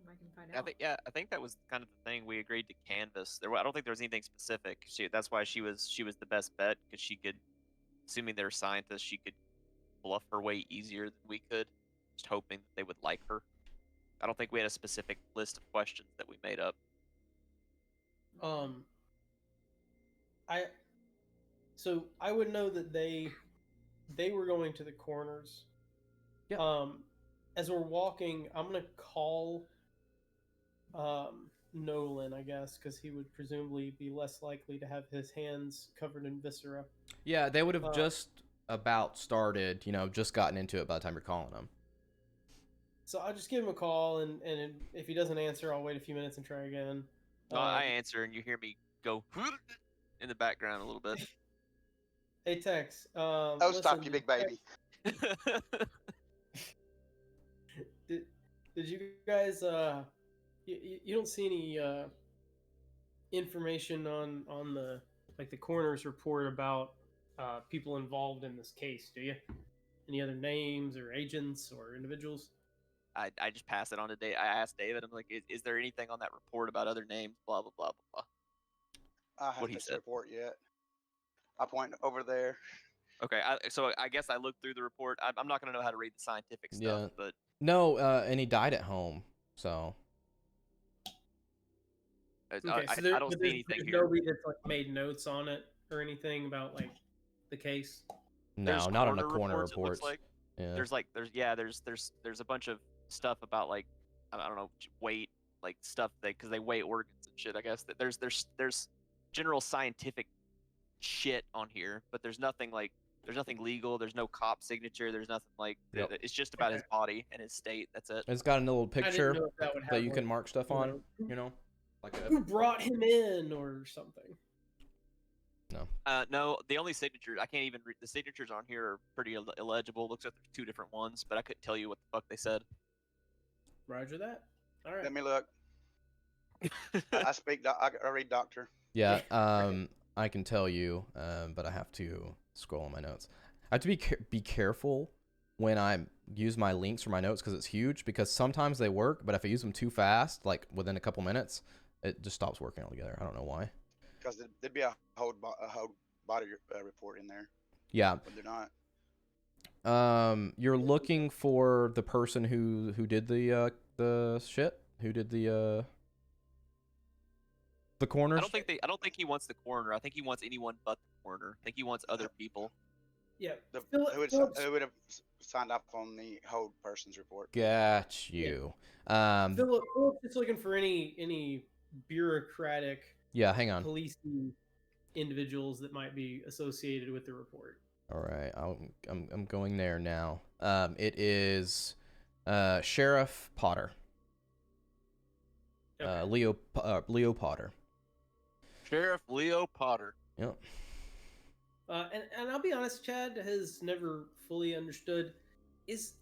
I can find out. I think that was kind of the thing we agreed to canvas. I don't think there was anything specific. That's why she was the best bet, because she could, assuming they're scientists, she could bluff her way easier than we could. Just hoping that they would like her. I don't think we had a specific list of questions that we made up. I would know that they were going to the corners. Yeah. As we're walking, I'm gonna call Nolan, I guess, because he would presumably be less likely to have his hands covered in viscera. Yeah, they would have just about started, just gotten into it by the time you're calling them. So I'll just give him a call, and if he doesn't answer, I'll wait a few minutes and try again. I answer, and you hear me go in the background a little bit. Hey Tex. Oh, stop, listen, you big baby. Did you guys you don't see any information on the the coroner's report about people involved in this case, do you? Any other names or agents or individuals? I just pass it on to Dave. I asked David, I'm like, is there anything on that report about other names? Blah blah blah blah blah. I haven't he fixed the said. report yet. I point over there. Okay, so I guess I looked through the report. I'm not gonna know how to read the scientific stuff, Yeah. but No, and he died at home. So Okay, I so don't see anything there's here. nobody that's made notes on it or anything about the case. no, There's not on the coroner corner reports, it looks reports. like. Yeah. There's a bunch of stuff about like I don't know, weight, like stuff because they weigh organs and shit. I guess that there's general scientific shit on here, but there's nothing legal. There's no cop signature. There's nothing like Yep. it's just about his body and his state. That's it. It's got a little I didn't picture know if that would that have you can mark stuff on. You know, like a who brought him in or something. No, the only signatures I can't even read. The signatures on here are pretty illegible. Looks like there's two different ones, but I couldn't tell you what the fuck they said. Roger that. All right. Let me look. I speak. I read doctor. yeah. I can tell you, but I have to scroll on my notes. I have to be careful when I use my links for my notes because it's huge. Because sometimes they work, but if I use them too fast, like within a couple minutes, it just stops working altogether. I don't know why. Because there'd be a whole body report in there, Yeah. but they're not. You're looking for the person who did the shit, who did the coroner. I don't think he wants the coroner. I think he wants anyone but the coroner. I think he wants other people. Yeah. Who would have signed off on the whole person's report? Got you. Philip's just looking for any bureaucratic Yeah, hang on. policing individuals that might be associated with the report. All right, I'm going there now. It is Sheriff Potter. Okay. Leo Potter. Sheriff Leo Potter. Yep. And I'll be honest, Chad has never fully understood because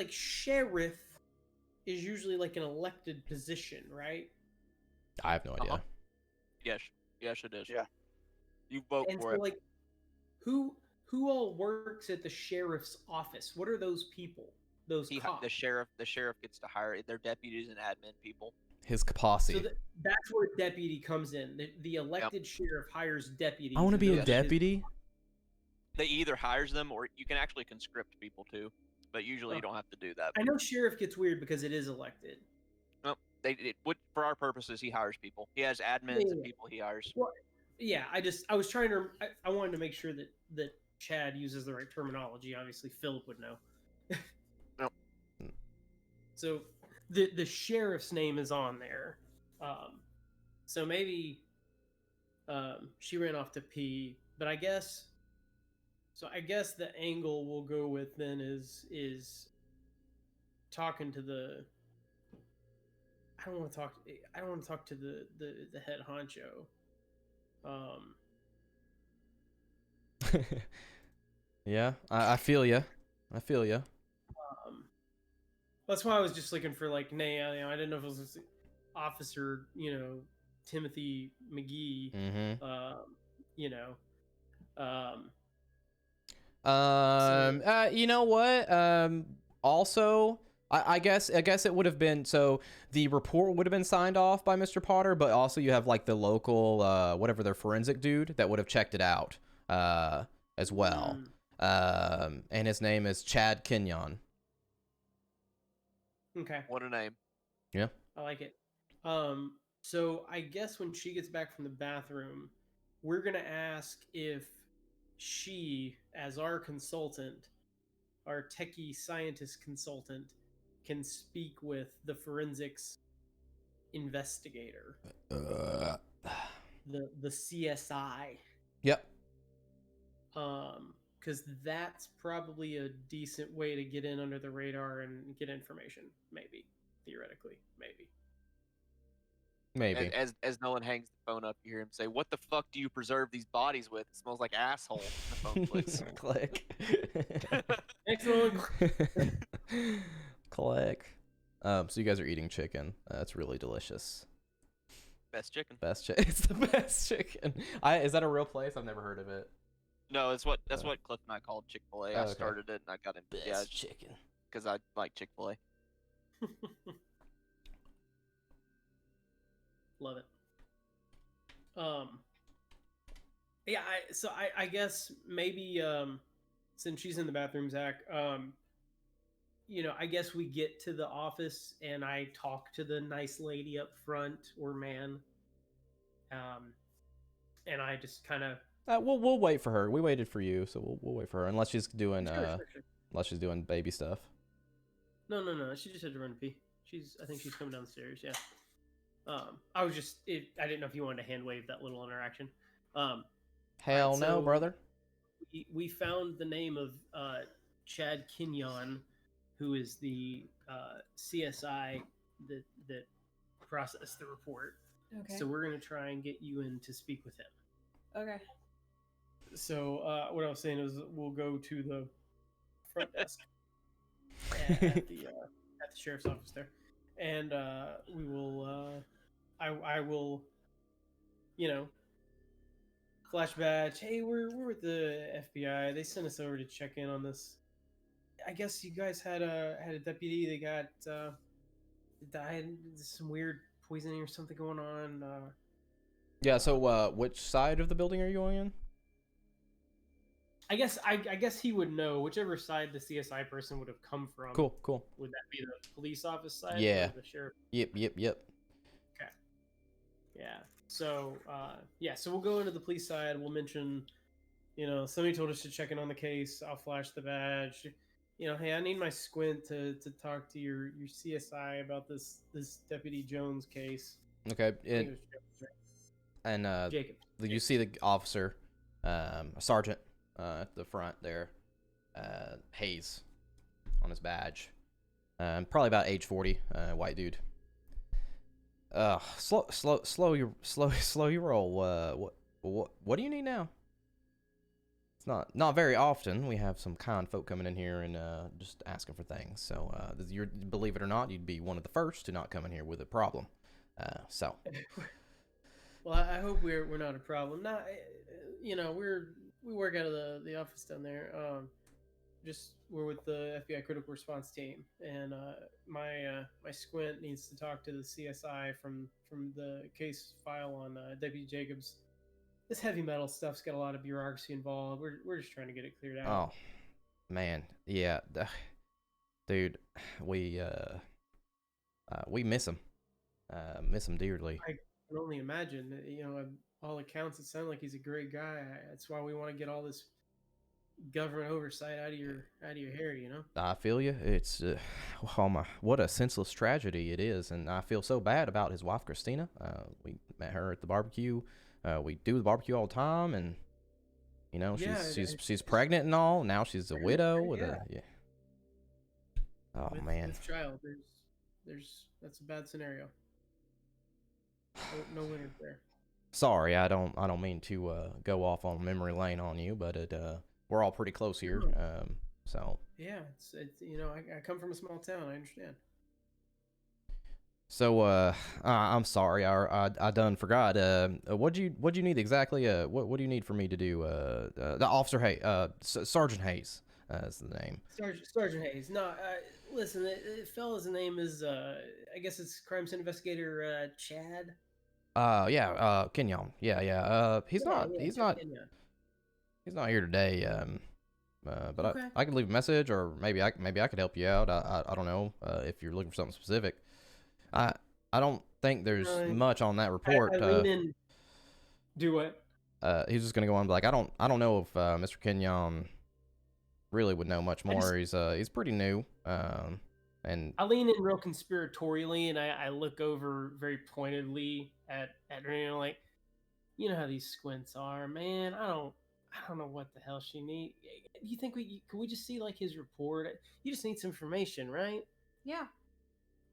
sheriff is usually like an elected position, right? I have no idea. Yes, it is. Yeah. You vote And for so it. like who all works at the sheriff's office? What are those people? Those cops? The sheriff gets to hire their deputies and admin people. His capacity. So that's where deputy comes in. The elected sheriff hires deputies. I want to be a Yes. deputy. They either hires them or you can actually conscript people too, but usually you don't have to do that. I know sheriff gets weird because it is elected. For our purposes, he hires people. He has admins and people he hires. Well, yeah, I was trying to. I wanted to make sure that Chad uses the right terminology. Obviously, Philip would know. Nope. So the sheriff's name is on there. So maybe she ran off to pee, but I guess the angle we'll go with then is talking to the. I don't want to talk to the head honcho. Yeah, I feel you. That's why I was just looking for name. I didn't know if it was Officer, Timothy McGee. Mm-hmm. So- You know what? Also, I guess it would have been, so the report would have been signed off by Mr. Potter, but also you have the local whatever their forensic dude that would have checked it out as well. And his name is Chad Kenyon. Okay, What a name. Yeah. I like it. So I guess when she gets back from the bathroom, we're gonna ask if she, as our consultant, our techie scientist consultant, can speak with the forensics investigator, the CSI. Yep. because that's probably a decent way to get in under the radar and get information. Maybe, theoretically, maybe. Maybe. As Nolan hangs the phone up, you hear him say, "What the fuck do you preserve these bodies with? It smells like asshole." The phone clicks. Click. Excellent. Click. So you guys are eating chicken. That's really delicious. Best chicken. Best chicken. It's the best chicken. Is that a real place? I've never heard of it. No, that's what Cliff and I called Chick-fil-A. I okay. started it and I got him. Best chicken. Because I like Chick-fil-A. Love it. Yeah. I guess maybe since she's in the bathroom, Zach. I guess we get to the office and I talk to the nice lady up front or man. And I just kind of. We'll wait for her. We waited for you, so we'll wait for her unless she's doing Sure. unless she's doing baby stuff. No. She just had to run to pee. I think she's coming down the stairs. Yeah. I didn't know if you wanted to hand wave that little interaction. Hell right, no, so brother. We found the name of Chad Kinyon, who is the CSI that processed the report. Okay. So we're gonna try and get you in to speak with him. Okay. So what I was saying is we'll go to the front desk at the sheriff's office there, and we will. I will, flash badge. Hey, we're with the FBI. They sent us over to check in on this. I guess you guys had a deputy that got died. Some weird poisoning or something going on. Yeah. So which side of the building are you going in? I guess he would know whichever side the CSI person would have come from. Cool. Would that be the police office side? Yeah. Or the sheriff? Yep. Okay. Yeah. So so we'll go into the police side. We'll mention, somebody told us to check in on the case. I'll flash the badge. Hey, I need my squint to talk to your CSI about this Deputy Jones case. Okay. I think it was Jones, right? Jacob. You see the officer, a sergeant, at the front there, Hayes, on his badge. Probably about age 40, white dude. Slow your roll. What do you need now? It's not very often we have some kind folk coming in here and just asking for things. So believe it or not, you'd be one of the first to not come in here with a problem. So. Well, I hope we're not a problem. Not, we work out of the office down there. We're with the FBI critical response team, and my squint needs to talk to the CSI from the case file on Deputy Jacobs. This heavy metal stuff's got a lot of bureaucracy involved. We're just trying to get it cleared out. Oh, man, yeah, dude, we miss him. Miss him dearly. I can only imagine. All accounts, it sounds like he's a great guy. That's why we want to get all this government oversight out of your hair. I feel you. It's what a senseless tragedy it is, and I feel so bad about his wife Christina. We met her at the barbecue. We do the barbecue all the time, and she's pregnant and all. Now she's a widow with a. Oh man. With child, that's a bad scenario. No winners there. Sorry, I don't mean to go off on memory lane on you, but we're all pretty close here. So yeah, it's I come from a small town. I understand. So I'm sorry, I done forgot. What do you need exactly? What do you need for me to do? The officer Sergeant Hayes is the name. Sergeant Hayes. No, listen, the fella's name is I guess it's crime scene investigator Chad. Kenyon. Yeah. He's not here today. But okay. I could leave a message, or maybe I could help you out. I don't know if you're looking for something specific. I don't think there's much on that report. I lean in. Do what? He's just gonna go on and be like, I don't know if Mr. Kenyon really would know much more. He's pretty new. And I lean in real conspiratorially, and I look over very pointedly at her, like, you know how these squints are, man. I I don't know what the hell she need. You think could we just see like his report? You just need some information, right? Yeah.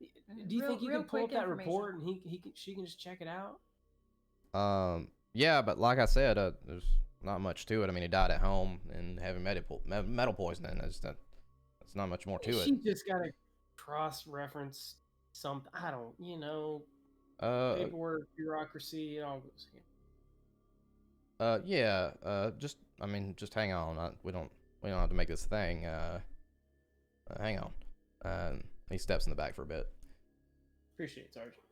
Do you think you Real can pull up quick that information. report and she can just check it out? Yeah, but like I said, there's not much to it. I mean, he died at home and having metal poisoning. That's not much more to She it. just got to cross-reference something. I don't, paperwork, bureaucracy, it all goes here. Yeah. Just hang on. We don't have to make this thing. Hang on. He steps in the back for a bit. Appreciate it, Sergeant.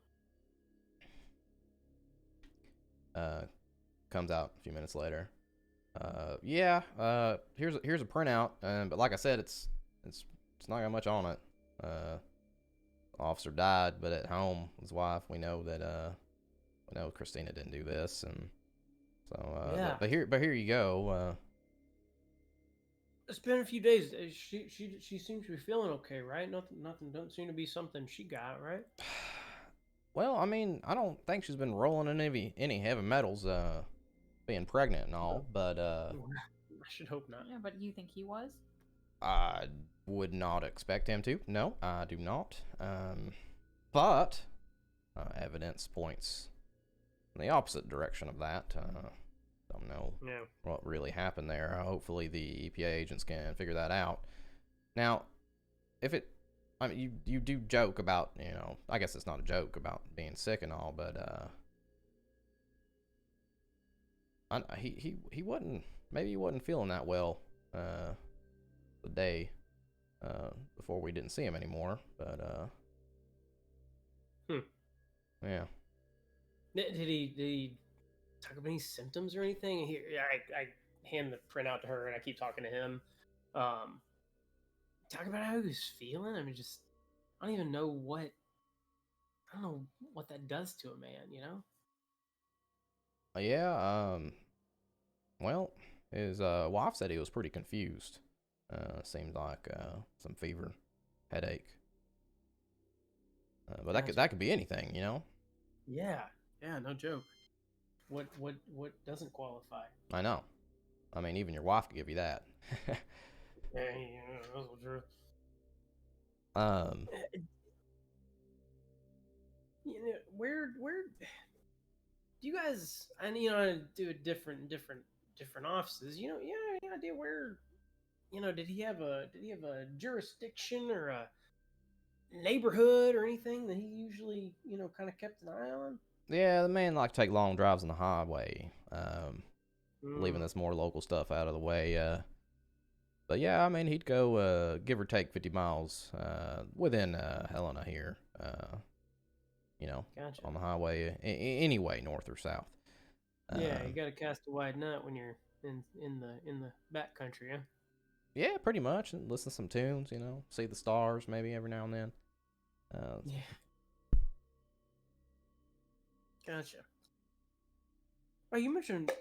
Comes out a few minutes later. Yeah. Here's a printout. But like I said, it's not got much on it. Officer died, but at home, his wife. We know Christina didn't do this, and so. Yeah. But here you go. It's been a few days. She seems to be feeling okay, right? Nothing doesn't seem to be something she got, right? Well, I mean, I don't think she's been rolling in any heavy metals, being pregnant and all, but I should hope not. Yeah, but you think he was? I would not expect him to. No, I do not. But evidence points in the opposite direction of that. Don't know what really happened there. Hopefully the EPA agents can figure that out. Now, you do joke about, I guess it's not a joke about being sick and all, but he wasn't feeling that well the day before we didn't see him anymore, but yeah. Did he talk about any symptoms or anything? Here, I hand the printout to her and I keep talking to him. Talk about how he was feeling. I mean, I don't know what that does to a man, Yeah, well, his wife said he was pretty confused. Seemed like some fever, headache. But that could be anything, Yeah, no joke. What doesn't qualify? I know. I mean, even your wife could give you that. Yeah, that's true. Where do you guys? I do a different offices. Any idea where? Did he have a jurisdiction or a neighborhood or anything that he usually kind of kept an eye on? Yeah, the man liked to take long drives on the highway, leaving this more local stuff out of the way. But yeah, I mean, he'd go give or take 50 miles within Helena here, Gotcha. on the highway, anyway, north or south. Yeah, you got to cast a wide net when you're in the back country, huh? Yeah, pretty much, and listen to some tunes, see the stars maybe every now and then. Yeah. Gotcha. Oh, you mentioned,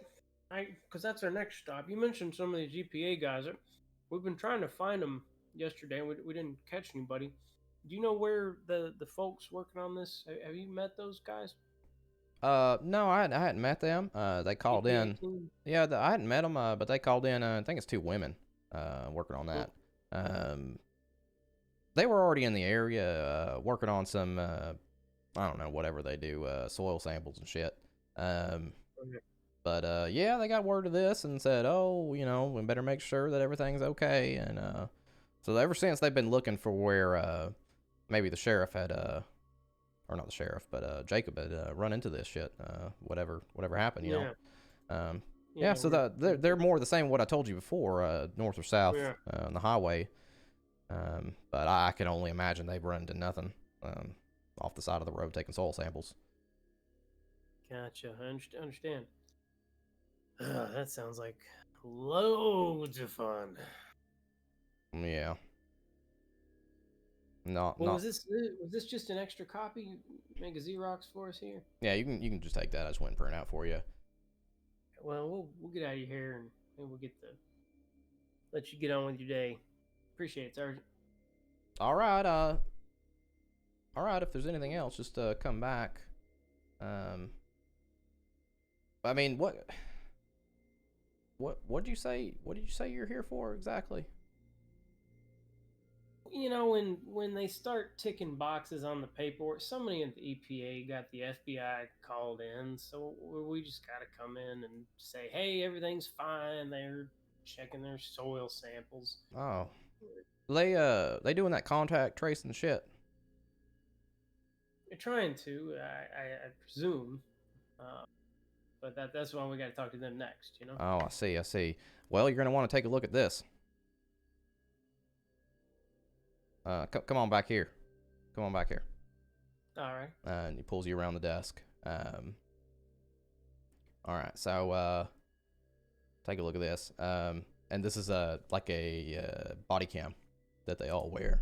because that's our next stop. You mentioned some of the GPA guys. We've been trying to find them yesterday. We didn't catch anybody. Do you know where the folks working on this? Have you met those guys? No, I hadn't met them. They called GPA in. team? Yeah, I hadn't met them, but they called in. I think it's 2 women working on that. They were already in the area working on some, I don't know, whatever they do, soil samples and shit. But yeah, they got word of this and said, oh, we better make sure that everything's okay. And so ever since they've been looking for where maybe the sheriff had, or not the sheriff, but Jacob had run into this shit, whatever happened, you know. Yeah, so they're more the same what I told you before, north or south on the highway. But I can only imagine they've run into nothing off the side of the road taking soil samples. Gotcha. I understand. That sounds like loads of fun. Yeah. Not. Was this just an extra copy? You make a Xerox for us here? Yeah, you can just take that. I just went and print it out for you. Well, we'll get out of your hair and maybe we'll let you get on with your day. Appreciate it, Sergeant. All right. If there's anything else, just come back. I mean, what? What did you say? What did you say you're here for exactly? You know, when they start ticking boxes on the paperwork, somebody at the EPA got the FBI called in, so we just got to come in and say, hey, everything's fine. They're checking their soil samples. Oh, they doing that contact tracing shit. They're trying to, I presume, but that's why we got to talk to them next. You know. Oh, I see. I see. Well, you're gonna want to take a look at this. Come on back here. Come on back here. All right. And he pulls you around the desk. All right, so take a look at this. And this is like a body cam that they all wear.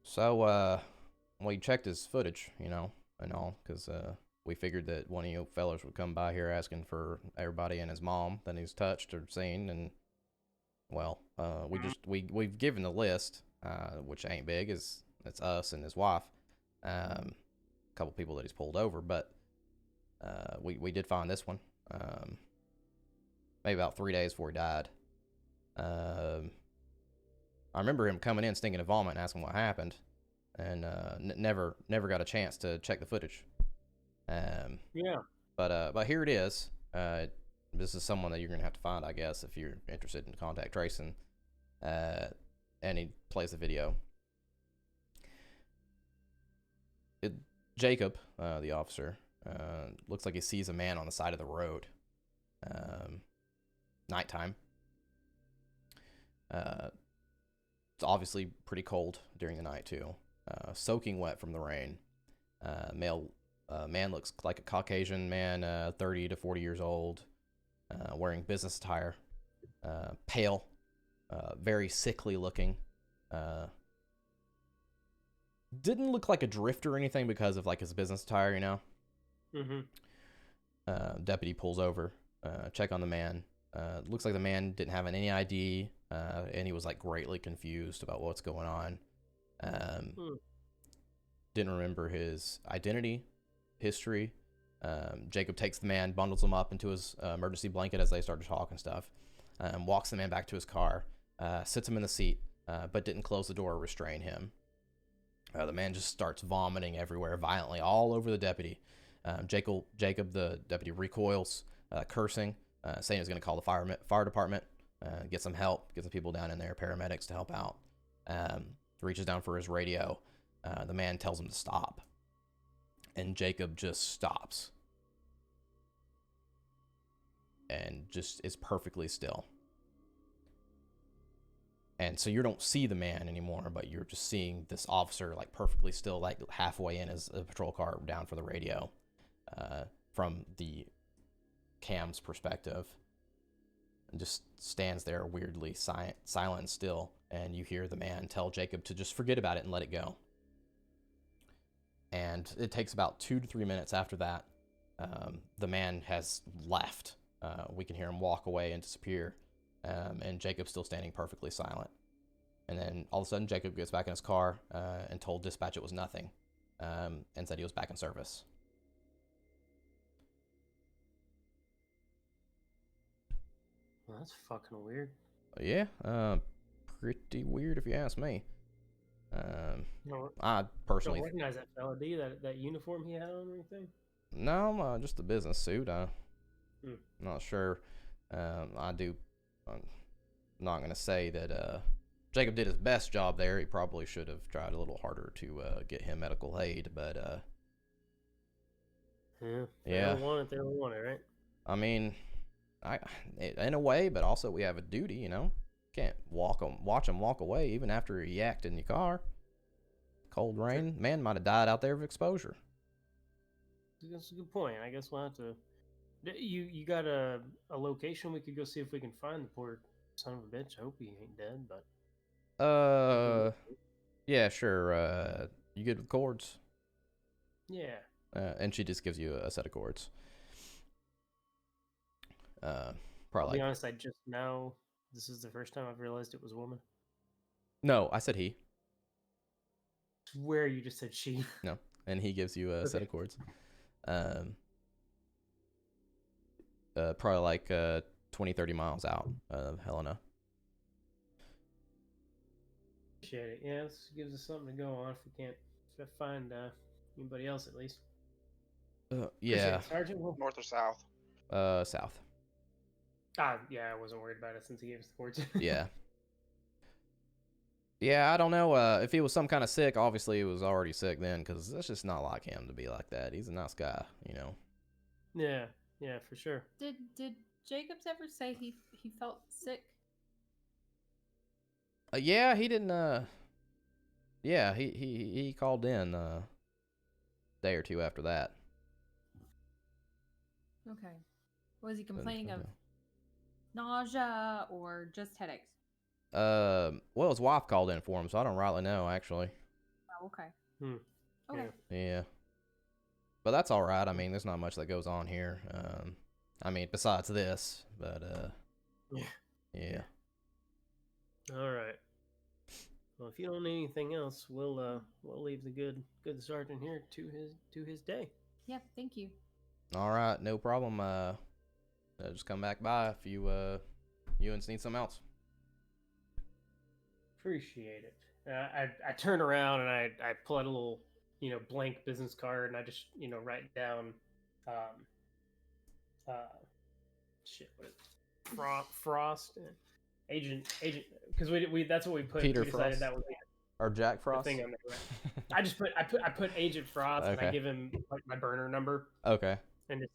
So well, you checked his footage, you know, and all, because we figured that one of you fellas would come by here asking for everybody and his mom that he's touched or seen, and well, we've given the list, which ain't big. It's us and his wife, a couple people that he's pulled over, but we did find this one, maybe about 3 days before he died. I remember him coming in stinking of vomit and asking what happened, and never got a chance to check the footage. Yeah. But here it is. This is someone that you're gonna have to find, I guess, if you're interested in contact tracing. And he plays the video. Jacob, the officer, looks like he sees a man on the side of the road. Nighttime. It's obviously pretty cold during the night too. Soaking wet from the rain. Man looks like a Caucasian man, 30 to 40 years old. Wearing business attire, pale, very sickly looking. Didn't look like a drifter or anything because of like his business attire, you know. Deputy pulls over, check on the man. Looks like the man didn't have any ID, and he was like greatly confused about what's going on. Didn't remember his identity, history. Jacob takes the man, bundles him up into his emergency blanket as they start to talk and stuff, walks the man back to his car, sits him in the seat, but didn't close the door or restrain him. The man just starts vomiting everywhere violently, all over the deputy. Jacob, the deputy, recoils, cursing, saying he's going to call the fire department, get some help, get some people down in there, paramedics to help out. Reaches down for his radio. The man tells him to stop. And Jacob just stops. And just is perfectly still. And so you don't see the man anymore, but you're just seeing this officer like perfectly still, like halfway in his patrol car down for the radio, from the cam's perspective, and just stands there weirdly silent and still. And you hear the man tell Jacob to just forget about it and let it go. And it takes about 2 to 3 minutes after that. The man has left. We can hear him walk away and disappear. And Jacob's still standing perfectly silent. And then all of a sudden, Jacob gets back in his car and told dispatch it was nothing, and said he was back in service. Well, that's fucking weird. Yeah, pretty weird if you ask me. I personally don't recognize that fella, do you? That uniform he had on or anything? No, just the business suit. I'm not sure. I'm not gonna say that Jacob did his best job there. He probably should have tried a little harder to get him medical aid, but yeah. Yeah. They don't want it, right? I mean, in a way, but also we have a duty, you know. Can't watch him walk away even after he yacked in your car. Cold rain, man might have died out there of exposure. That's a good point. I guess we'll have to. You got a location we could go see if we can find the poor son of a bitch. I hope he ain't dead, but. Yeah, sure. You good with cords? Yeah. And she just gives you a set of cords. I'll Probably. be honest, I just now. This is the first time I've realized it was a woman. No, I said he. Swear you just said she. No, and he gives you a set of cords. probably like 20, 30 miles out of Helena. Appreciate it. Yeah, this gives us something to go on if we can't find anybody else at least. Appreciate Yeah, it, Sergeant. Well, North or south? south. yeah, I wasn't worried about it since he gave us the coordinates. Yeah. Yeah, I don't know. If he was some kind of sick, obviously he was already sick then, because that's just not like him to be like that. He's a nice guy, you know. Yeah, for sure. Did Jacobs ever say he felt sick? Yeah, he didn't. Yeah, he called in a day or two after that. Okay. Was he But, complaining of nausea or just headaches? well, his wife called in for him, so I don't rightly know actually. Oh, okay. Hmm. Okay. Yeah. But that's all right. I mean, there's not much that goes on here. I mean, besides this, but yeah. All right. Well, if you don't need anything else, we'll leave the good sergeant here to his day. Yeah, thank you. All right, no problem. Just come back by if you need something else. Appreciate it. I turn around and I pull out a little blank business card and I just write down shit, what is it? Frost agent because we that's what we put. Peter we decided Frost? that was the Or Jack Frost. thing on there. I put Agent Frost and I Okay. give him like my burner number Okay. and just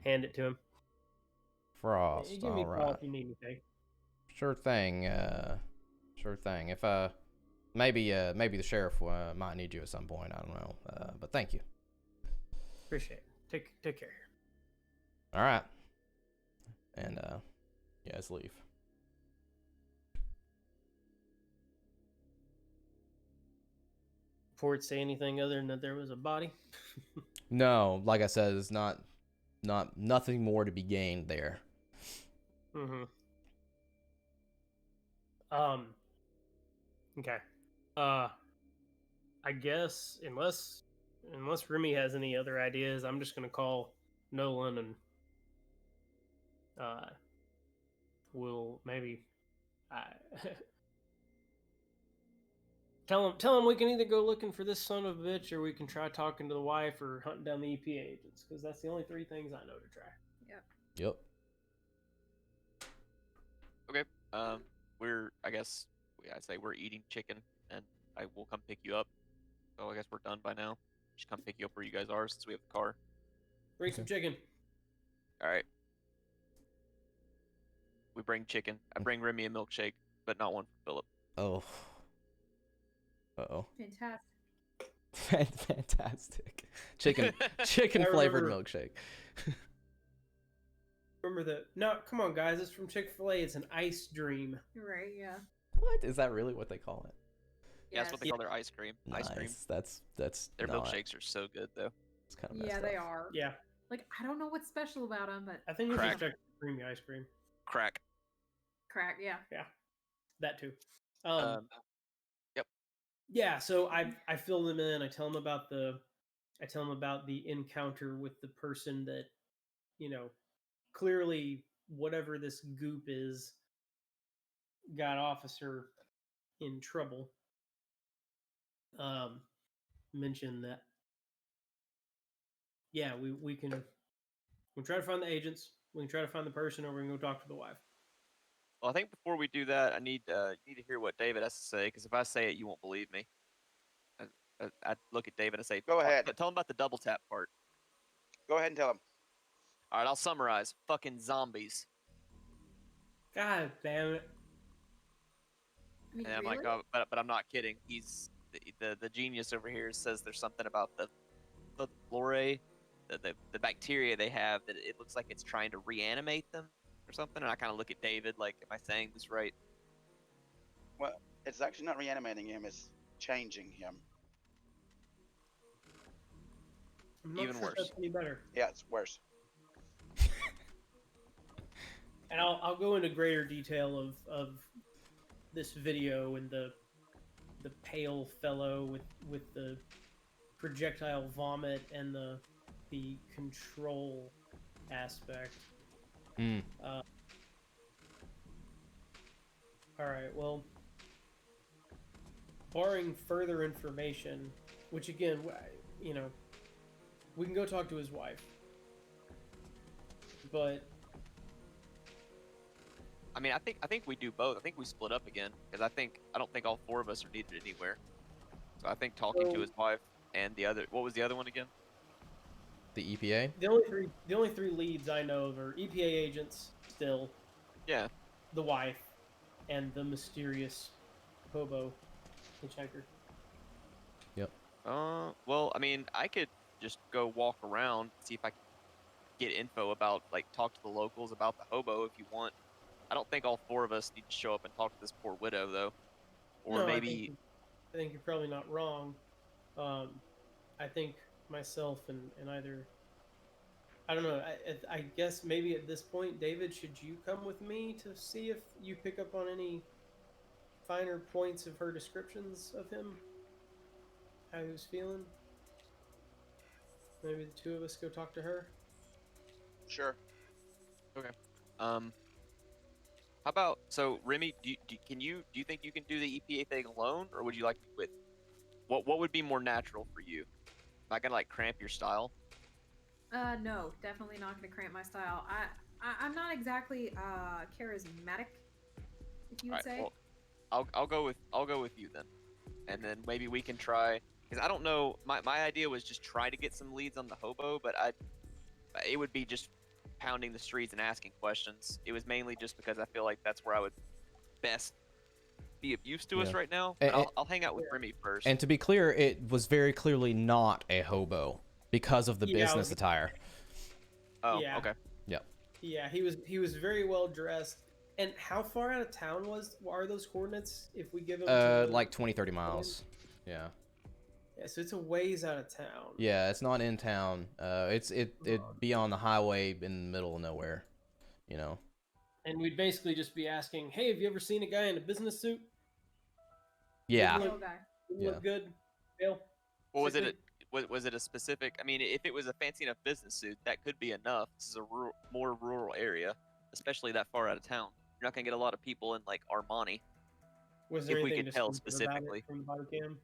hand it to him. Frost. Hey, give me All a call right. if you need anything. Sure thing. Sure thing. If maybe the sheriff might need you at some point. I don't know. But thank you. Appreciate it. Take care. All right. And yeah, let's leave. Report say anything other than that there was a body? No, like I said, it's nothing more to be gained there. Mm-hmm. Okay. I guess unless Remy has any other ideas, I'm just gonna call Nolan and we'll maybe tell him we can either go looking for this son of a bitch or we can try talking to the wife or hunting down the EPA agents because that's the only three things I know to try. Yep. Okay. I'd say we're eating chicken, and I will come pick you up. So I guess we're done by now. Just come pick you up where you guys are since we have the car. Bring some chicken. All right. We bring chicken. I bring Remy a milkshake, but not one for Philip. Oh. Uh-oh. Fantastic. Fantastic. Chicken flavored remember. milkshake. Remember the no? Come on, guys! It's from Chick-fil-A. It's an ice dream. You're right. Yeah. What is that really what they call it? Yeah, that's what they call their ice cream. Ice cream. Nice. That's Their not, milkshakes are so good, though. It's kind of messed Yeah, up. they are. Yeah, Like I don't know what's special about them, but I think it's Crack. just creamy ice cream. Crack. crack. Yeah. That too. Yep. Yeah, so I fill them in. I tell them about the encounter with the person that, clearly whatever this goop is got officer in trouble. Mention that. Yeah, we can we'll try to find the agents. We can try to find the person, or we can go talk to the wife. Well, I think before we do that, I need to hear what David has to say, because if I say it, you won't believe me. I look at David and say, Go ahead. Tell him about the double tap part. Go ahead and tell him. All right, I'll summarize. Fucking zombies. God damn it. I mean, And I'm really? like, oh, but I'm not kidding. He's the genius over here says there's something about the flora, the bacteria they have that it looks like it's trying to reanimate them or something. And I kind of look at David like, am I saying this right? Well, it's actually not reanimating him, it's changing him. I'm not Even sure worse. That's any better. Yeah, it's worse. And I'll go into greater detail of this video and the pale fellow with the projectile vomit and the control aspect. Hmm. All right. Well, barring further information, which again, you know, we can go talk to his wife, but I mean, I think we do both. I think we split up again because I don't think all four of us are needed anywhere. So I think talking to So- his wife and the other, what was the other one again? The EPA. the only three leads I know of are EPA agents still, Yeah. the wife, and the mysterious hobo hitchhiker. Well, I mean, I could just go walk around, see if I can get info about, like, talk to the locals about the hobo if you want. I don't think all four of us need to show up and talk to this poor widow, though. Or No, maybe, I think you're probably not wrong. I think myself and either I don't know. I guess maybe at this point, David, should you come with me to see if you pick up on any finer points of her descriptions of him, how he was feeling? Maybe the two of us go talk to her. Sure. how about, so Remy, do you think you can do the EPA thing alone, or would you like me with? What would be more natural for you? Am I gonna like cramp your style? No, definitely not going to cramp my style. I'm not exactly charismatic, if you would Alright, say. well, I'll go with you then, and then maybe we can try. Because I don't know, my idea was just try to get some leads on the hobo, but it would be just pounding the streets and asking questions. It was mainly just because I feel like that's where I would best be of use to us Yeah. right now. And- But I'll hang out with Remy first. And to be clear, it was very clearly not a hobo because of the Yeah, I business was- attire. Oh, yeah. okay. Yeah, he was very well dressed. And how far out of town are those coordinates? If we give him to Like 20, 30 miles. Yeah. yeah, so it's a ways out of town. Yeah, it's not in town. It'd be on the highway in the middle of nowhere. You know. And we'd basically just be asking, "Hey, have you ever seen a guy in a business suit? Yeah. Look- Little guy. Didn't look good." Bill. Well, was it Sickly? was it a specific? I mean, if it was a fancy enough business suit, that could be enough. This is a more rural area, especially that far out of town. You're not gonna get a lot of people in like Armani. Was there if we anything could tell distinctive about it specifically. from the body cam?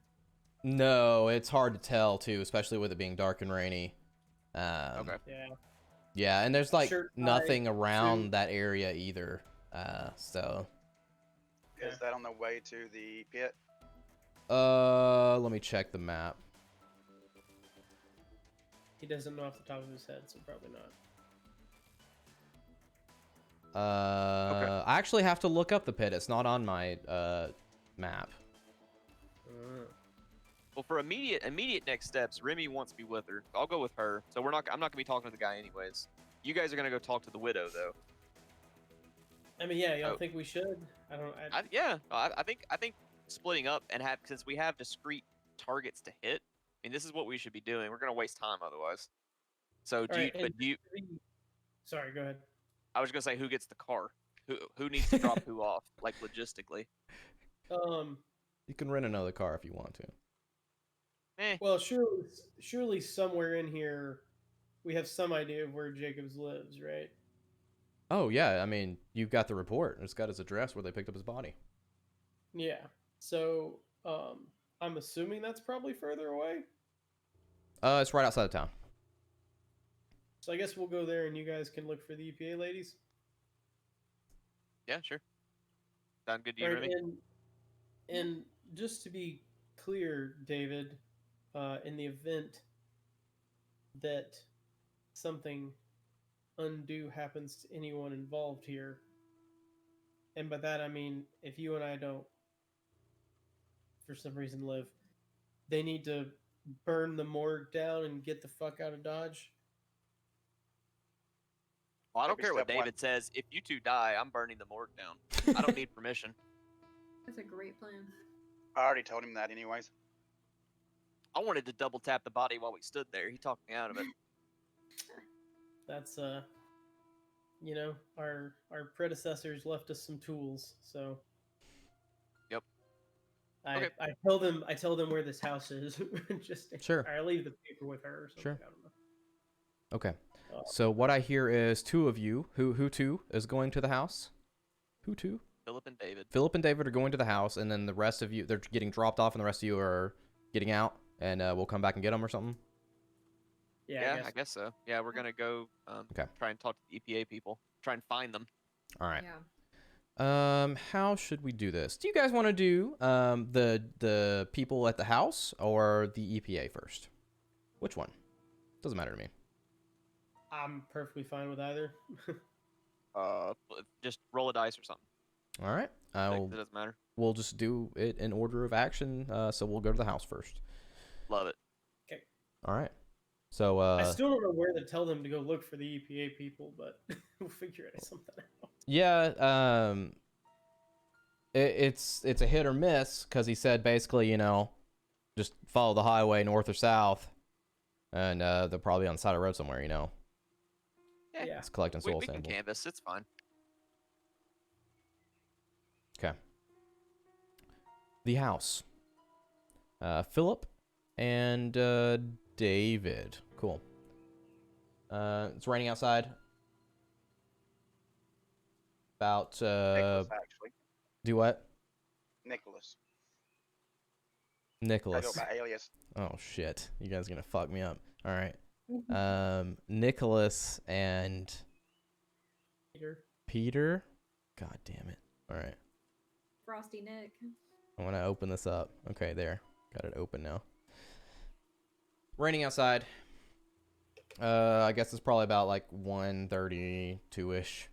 No, it's hard to tell too, especially with it being dark and rainy. Okay. Yeah. Yeah, and there's like Shirt, tie, nothing around suit. that area either. So. Okay. Is that on the way to the pit? Let me check the map. He doesn't know off the top of his head, so probably not. I actually have to look up the pit. It's not on my map. Well, for immediate next steps, Remy wants me with her. I'll go with her. So I'm not gonna be talking to the guy anyways. You guys are gonna go talk to the widow though. I mean, yeah, you don't Oh. think we should? I don't. I think splitting up and since we have discrete targets to hit. I mean, this is what we should be doing. We're gonna waste time otherwise. So Sorry, go ahead. I was gonna say, who gets the car? Who needs to drop who off, like logistically? You can rent another car if you want to. Well, surely somewhere in here, we have some idea of where Jacobs lives, right? Oh yeah, I mean, you've got the report. It's got his address where they picked up his body. Yeah. So, I'm assuming that's probably further away. It's right outside of town. So I guess we'll go there, and you guys can look for the EPA ladies. Yeah, sure. Sound good to you, Right, Remy? and just to be clear, David, in the event that something undue happens to anyone involved here, and by that I mean if you and I don't, for some reason, live, they need to burn the morgue down and get the fuck out of Dodge. Well, I don't Maybe care what step one. David says. If you two die, I'm burning the morgue down. I don't need permission. That's a great plan. I already told him that anyways. I wanted to double tap the body while we stood there. He talked me out of it. That's you know, our predecessors left us some tools, so. Yep. I tell them where this house is. Just Sure. I leave the paper with her or something. Sure. I don't know. Okay. Uh, So what I hear is two of you. Who two is going to the house? Who two? Philip and David. Philip and David are going to the house, and then the rest of you, they're getting dropped off, and the rest of you are getting out, and we'll come back and get them or something. Yeah, I guess so. Yeah, we're gonna go Okay. try and talk to the EPA people. Try and find them. All right. Yeah. How should we do this? Do you guys want to do the people at the house or the EPA first? Which one? Doesn't matter to me. I'm perfectly fine with either. Just roll a dice or something. All right. It doesn't matter. We'll just do it in order of action. So we'll go to the house first. Love it. All right. So I still don't know where to tell them to go look for the EPA people, but we'll figure it something out. yeah, it's a hit or miss because he said basically, just follow the highway north or south, and they're probably on the side of the road somewhere. Yeah. It's collecting We soil can samples. canvas. It's fine. Okay. The house. Philip and David. Cool. It's raining outside. About Nicholas, actually. do what? Nicholas. I Nicholas. go by alias. Oh shit. You guys are gonna fuck me up. All right. Nicholas and Peter. God damn it. All right. Frosty Nick. I want to open this up. Okay, there. Got it open now. Raining outside. I guess it's probably about like 1:32-ish.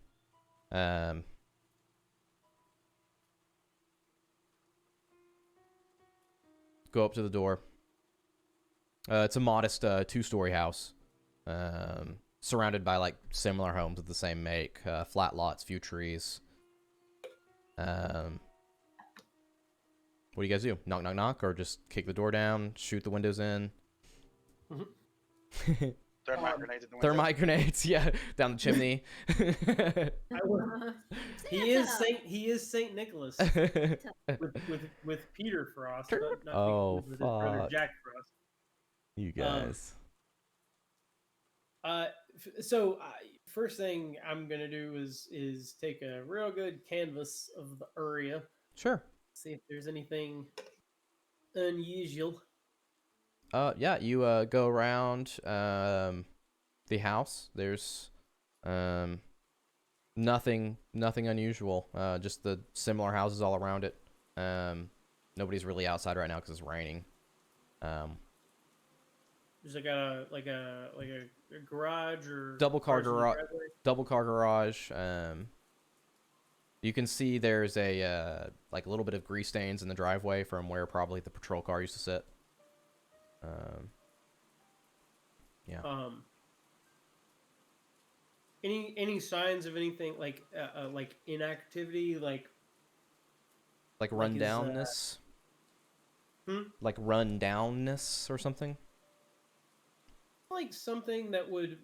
Go up to the door. It's a modest 2-story house. Surrounded by like similar homes of the same make. Flat lots, few trees. What do you guys do? Knock, knock, knock, or just kick the door down, shoot the windows in? Thermite grenades in the window. Thermite grenades, yeah, down the chimney. He is Saint Nicholas with Peter Frost, not Oh, with his brother fuck. Jack Frost. You guys. So first thing I'm gonna do is take a real good canvas of the area, Sure. see if there's anything unusual. Yeah, you go around the house. There's nothing unusual. Just the similar houses all around it. Nobody's really outside right now because it's raining. There's like a garage or Double car cars in the garage. driveway. Double car garage. You can see there's a like a little bit of grease stains in the driveway from where probably the patrol car used to sit. Yeah. Any signs of anything like inactivity, like Like like is, rundownness? Like rundownness or something? like something that would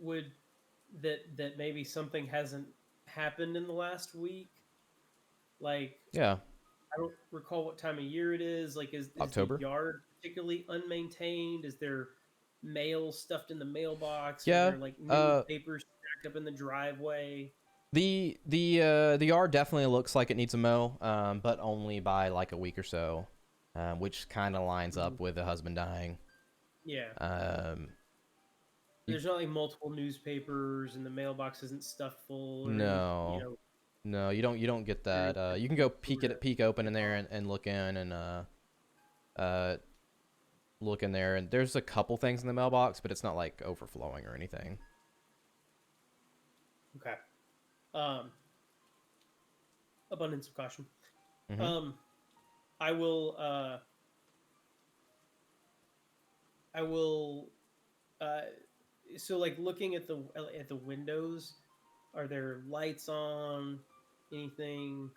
that maybe something hasn't happened in the last week? Like Yeah. I don't recall what time of year it is. Like is October? the yard particularly unmaintained? Is there mail stuffed in the mailbox? Yeah, Are there like newspapers stacked up in the driveway? The yard definitely looks like it needs a mow, but only by like a week or so, which kind of lines up with the husband dying. Yeah. There's not like multiple newspapers and the mailbox isn't stuffed full. Or No. You know, No, you don't get that. You can go peek open in there and look in and look in there, and there's a couple things in the mailbox, but it's not like overflowing or anything. okay. Abundance of caution. Mhm. I will. So like looking at the windows, are there lights on? Anything?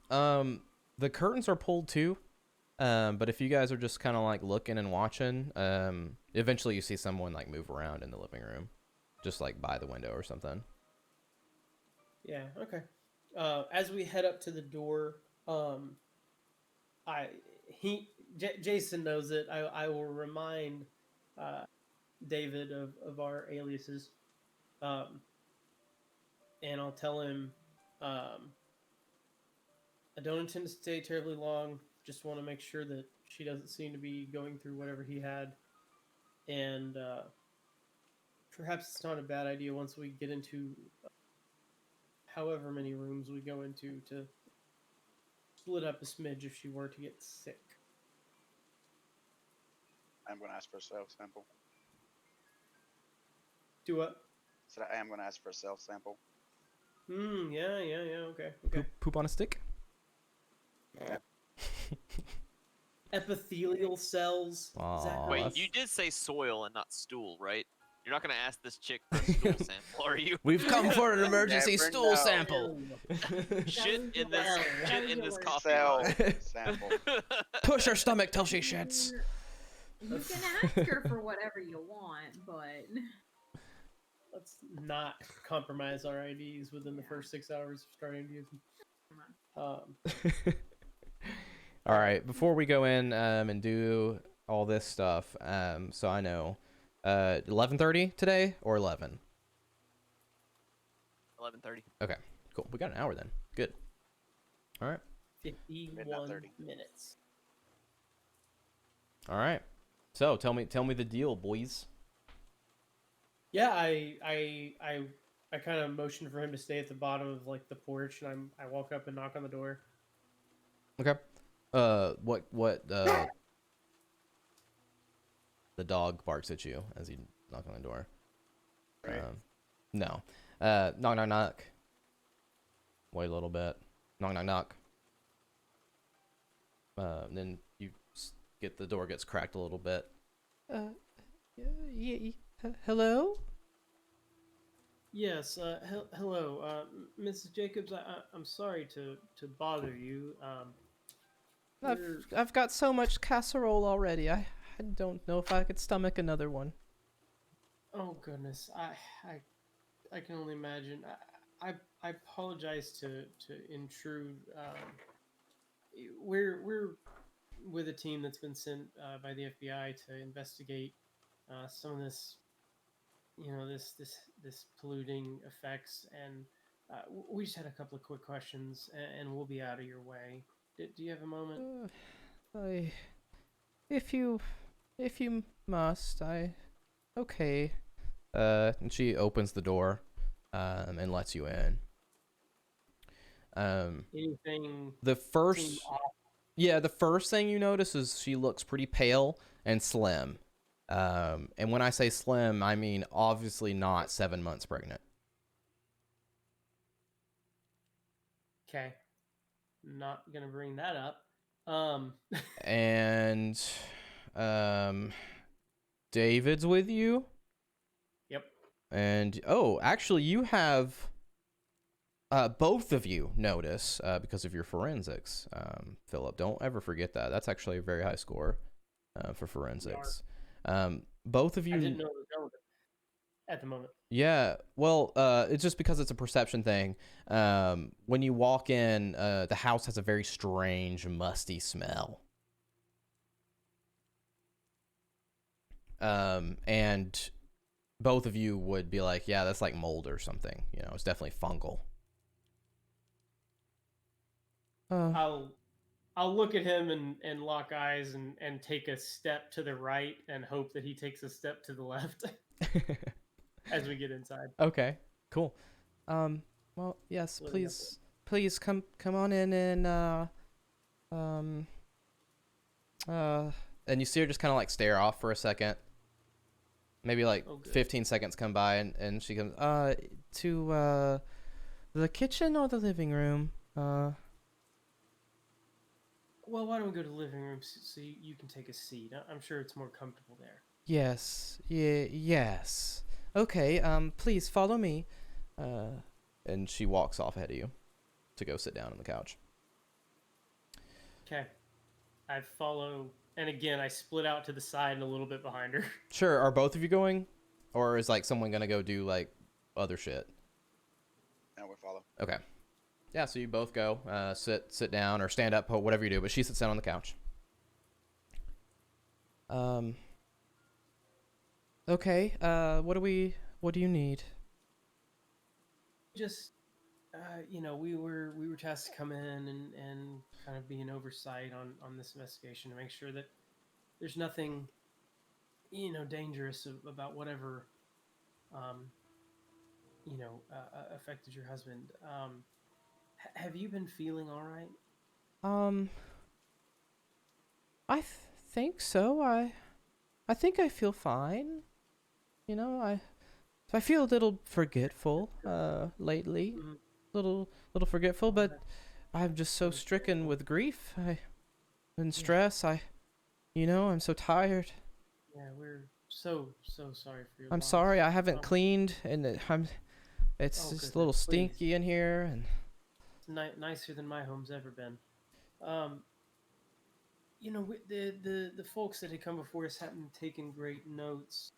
The curtains are pulled too. But if you guys are just kind of like looking and watching, eventually you see someone like move around in the living room, just like by the window or something. Yeah. Okay. As we head up to the door, Jason knows it. I will remind David of our aliases, and I'll tell him, I don't intend to stay terribly long. Just want to make sure that she doesn't seem to be going through whatever he had, and perhaps it's not a bad idea once we get into however many rooms we go into to split up a smidge if she were to get sick. I'm going to ask for a self sample. Do what? So I am going to ask for a self sample. Yeah, okay. Poop on a stick? Epithelial cells. Aw, Is that Wait, that's- you did say soil and not stool, right? You're not gonna ask this chick for a stool sample, are you? We've come for an emergency Never stool know. sample. Shit in this Well, shit in this coffee. Cell mug. sample. Push her stomach till she shits. You can ask her for whatever you want, but Let's not compromise our IDs within the first 6 hours of starting to use them. All right, before we go in and do all this stuff, so I know, 11:30 today or 11? 11:30. Okay, cool. We got an hour then. Good. All right. 51 30. minutes. All right. So tell me the deal, boys. Yeah, I kind of motioned for him to stay at the bottom of like the porch, and I walk up and knock on the door. Okay. What the dog barks at you as you knock on the door. Right. No. Knock, knock, knock. Wait a little bit. Knock, knock, knock. Then you get the door gets cracked a little bit. Hello? Yes. Hello, Mrs. Jacobs. I'm sorry to bother you. we're- I've got so much casserole already. I don't know if I could stomach another one. Oh goodness, I can only imagine. I apologize to intrude. We're with a team that's been sent by the FBI to investigate some of this, this polluting effects, and we just had a couple of quick questions, and we'll be out of your way. Do you have a moment? If you must, okay. And she opens the door, and lets you in. Anything? The seem first, off? yeah, the first thing you notice is she looks pretty pale and slim. And when I say slim, I mean obviously not 7 months pregnant. Okay, not gonna bring that up. And David's with you. Yep. And actually you have both of you notice because of your forensics. Philip, don't ever forget that. That's actually a very high score for forensics. Both of I you didn't know it was relevant at the moment. Yeah, well, it's just because it's a perception thing. When you walk in, the house has a very strange, musty smell. And both of you would be like, yeah, that's like mold or something. You know, it's definitely fungal. I'll look at him and lock eyes and take a step to the right and hope that he takes a step to the left as we get inside. Okay, cool. Well, yes, Splitting up please come on in and you see her just kind of like stare off for a second. Maybe like Oh, good. 15 seconds come by and she comes to the kitchen or the living room. Well, why don't we go to the living room so you can take a seat? I'm sure it's more comfortable there. Yes. Yes. Okay, please follow me. And she walks off ahead of you to go sit down on the couch. Okay. I follow, and again, I split out to the side and a little bit behind her. Sure, are both of you going? Or is like someone gonna go do like other shit? And we follow. Okay. Yeah, so you both go, sit down or stand up, whatever you do, but she sits down on the couch. Okay. What do you need? Just, we were tasked to come in and kind of be an oversight on this investigation to make sure that there's nothing, dangerous about whatever, um, affected your husband. Have you been feeling all right? Um, I think so. I think I feel fine. You know, I feel a little forgetful lately. Mhm. Little forgetful, but Okay. I'm just so stricken Understandable. with grief. And Yeah. stress. I'm so tired. Yeah, we're so sorry for your I'm loss. sorry. I haven't Um, cleaned, and it's oh just a little goodness, please. stinky in here, and It's nicer than my home's ever been. Um, the folks that had come before us hadn't taken great notes.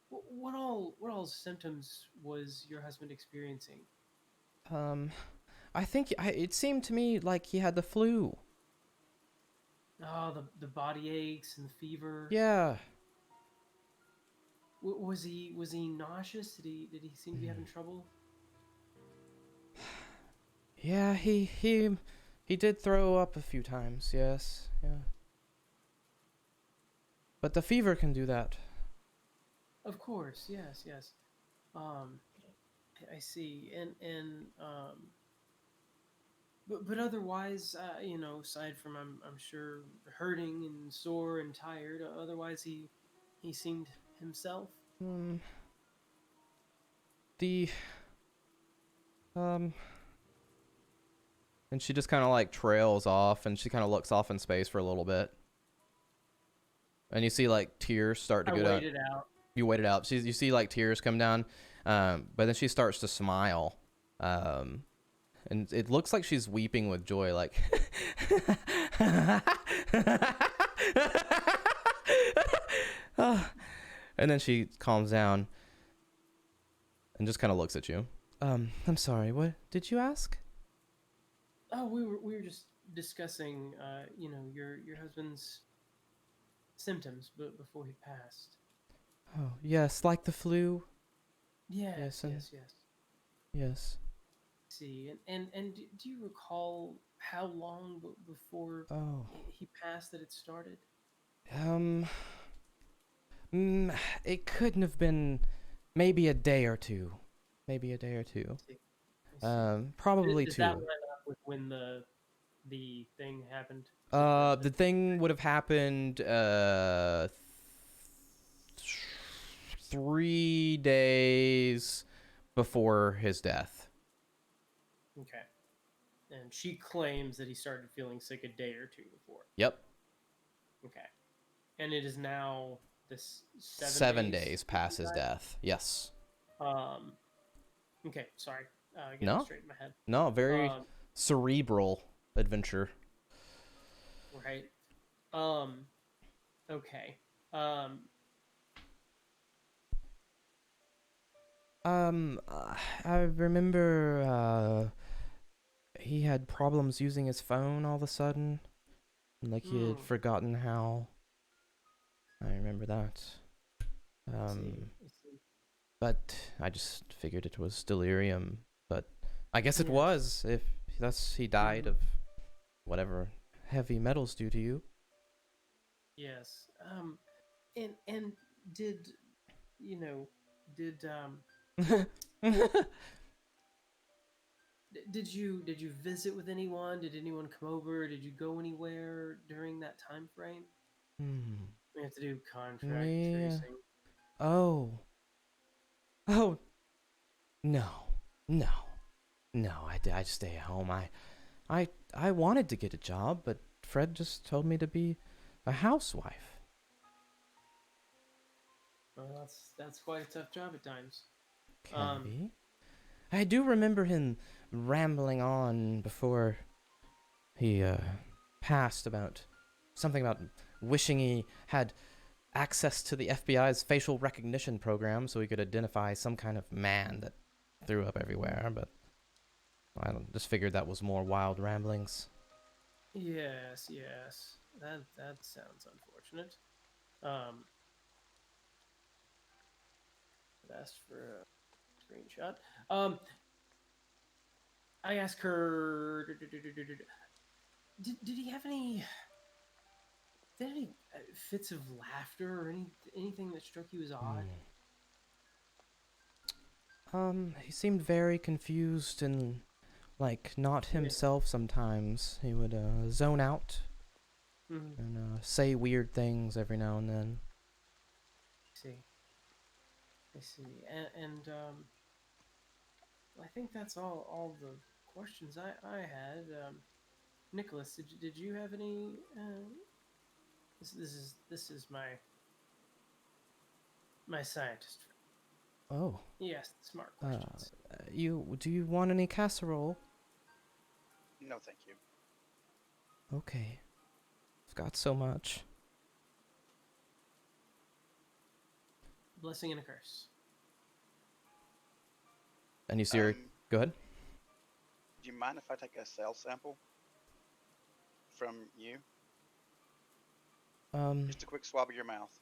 What all symptoms was your husband experiencing? um, it seemed to me like he had the flu. Oh, the body aches and the fever. Yeah. Was he nauseous? Did he seem to be having trouble? Yeah, he did throw up a few times. Yes. Yeah. But the fever can do that. Of course, yes. Um, I see. But otherwise, aside from I'm sure hurting and sore and tired, otherwise he seemed himself. Hmm. The um and she just kind of like trails off, and she kind of looks off in space for a little bit. And you see like tears start to I go down. waited out. You wait it out. You see like tears come down. But then she starts to smile. And it looks like she's weeping with joy, like and then she calms down and just kind of looks at you. I'm sorry, what did you ask? Oh, we were just discussing, your husband's symptoms, but before he passed. Oh, yes, like the flu. Yes, and yes. yes. See, and do you recall how long before Oh. he passed that it started? Um it couldn't have been maybe a day or two. Maybe a day or two. I see. I see. Probably Does that two. line up with when the thing happened? The thing would have happened 3 days before his death. Okay. And she claims that he started feeling sick a day or two before. Yep. Okay. And it is now this 7 days past his death. Yes. Okay, sorry. Getting No. straight in my head. No, very cerebral adventure. Right. Okay. I remember he had problems using his phone all of a sudden. Like he had forgotten how. I remember that. I see. But I just figured it was delirium. But I guess it Yeah. was, if he died of whatever heavy metals do to you. Yes. And did did did you visit with anyone? Did anyone come over? Did you go anywhere during that time frame? We have to do contract Yeah. tracing. Oh, no. I stay at home. I wanted to get a job, but Fred just told me to be a housewife. Well, that's quite a tough job at times. Can be. I do remember him rambling on before he passed about something about wishing he had access to the FBI's facial recognition program so he could identify some kind of man that threw up everywhere, but I just figured that was more wild ramblings. Yes. That sounds unfortunate. best for a screenshot. I asked her, did he have any fits of laughter or anything that struck you as odd? He seemed very confused and like not himself sometimes. He would zone out Mm-hmm. and say weird things every now and then. I see. And I think that's all the questions I had. Nicholas, did you have any? This is my scientist friend. Oh, Yes, smart questions. do you want any casserole? No, thank you. Okay, I've got so much. Blessing and a curse. And you see her. Go ahead. Do you mind if I take a cell sample from you? Just a quick swab of your mouth.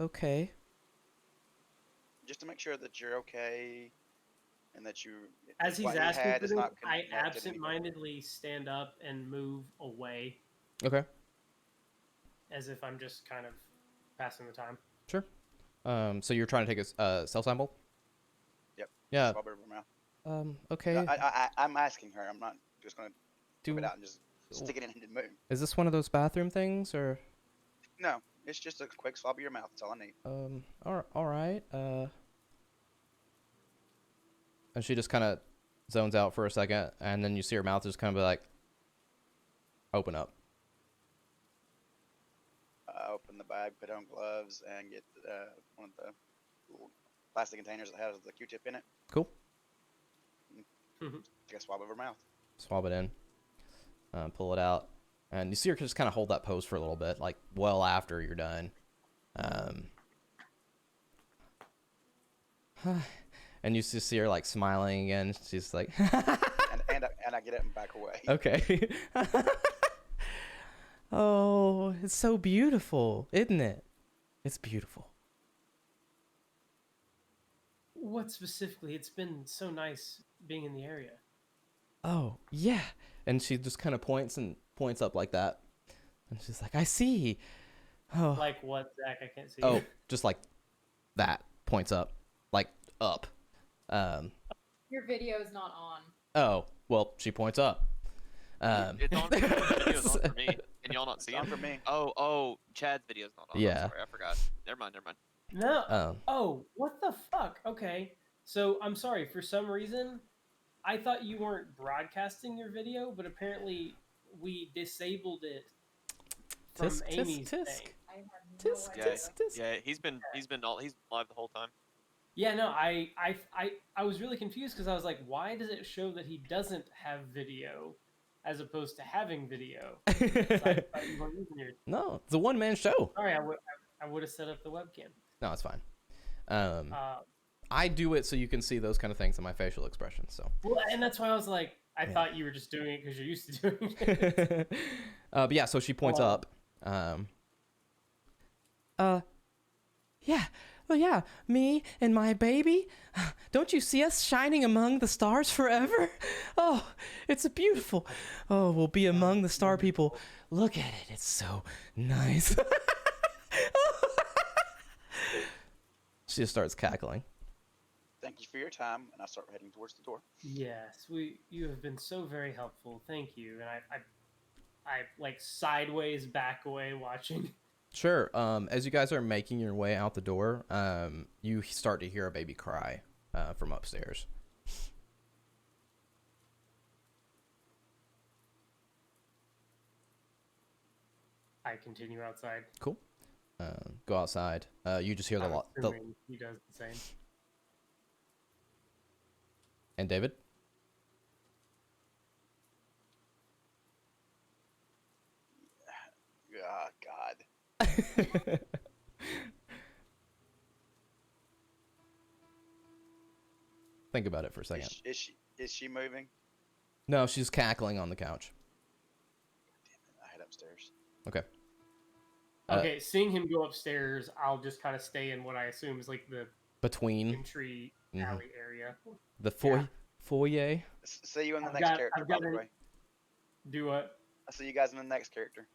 Okay. Just to make sure that you're okay and that you. As he's what he asking had for is this, not I connected anymore. absentmindedly stand up and move away Okay. as if I'm just kind of passing the time. Sure. So you're trying to take a cell sample? Yep. Yeah. Swab of her mouth. Okay. No, I'm asking her. I'm not just gonna Do it out and just stick it in and move. Is this one of those bathroom things or? No, it's just a quick swab of your mouth. That's all I need. All right. And she just kind of zones out for a second, and then you see her mouth just kind of be like, open up. Open the bag, put on gloves, and get one of the little plastic containers that has the Q-tip in it. Cool. Take a swab of her mouth. Swab it in. Pull it out. And you see her just kind of hold that pose for a little bit, like well after you're done. And you just see her like smiling again. She's like, and I get it and back away. okay. Oh, it's so beautiful, isn't it? It's beautiful. What specifically? It's been so nice being in the area. Oh, yeah. And she just kind of points up like that. And she's like, I see. Oh. Like what, Zach? I can't see. Oh, just like that. Points up. Like up. Your video is not on. Oh, well, she points up. It's on. The video's on for me. Can y'all not see It's on it? for me. Oh, Chad's video's not on. Yeah. I'm sorry, I forgot. Never mind. No. Oh, what the fuck? Okay. So I'm sorry. For some reason, I thought you weren't broadcasting your video, but apparently we disabled it from Tisk, tisk, Amy's tisk. thing. I have no Tisk, idea. tisk, tisk. Yeah, he's live the whole time. Yeah, no, I was really confused because I was like, why does it show that he doesn't have video as opposed to having video? So I thought you weren't using your... No, it's a one-man show. Sorry, I would have set up the webcam. No, it's fine. I do it so you can see those kind of things in my facial expressions. So. Well, and that's why I was like, I thought you were just doing it because you're used to doing it. But yeah, so she points up. Yeah. Well, yeah, me and my baby. Don't you see us shining among the stars forever? Oh, it's beautiful. Oh, we'll be among the star people. Look at it. It's so nice. She just starts cackling. Thank you for your time, and I start heading towards the door. Yes, you have been so very helpful. Thank you. And I like sideways back away watching. Sure. As you guys are making your way out the door, you start to hear a baby cry from upstairs. I continue outside. Cool. Go outside. You just hear I'm the assuming he does the same. And David? Ah, God. Think about it for a second. Is she moving? No, she's cackling on the couch. Damn it, I head upstairs. Okay. Okay, seeing him go upstairs, I'll just kind of stay in what I assume is like the Between entry Mhm. alley area. the Yeah. foyer. See you in the I've next got- character, I've by got the it. way. Do what? I'll see you guys in the next character.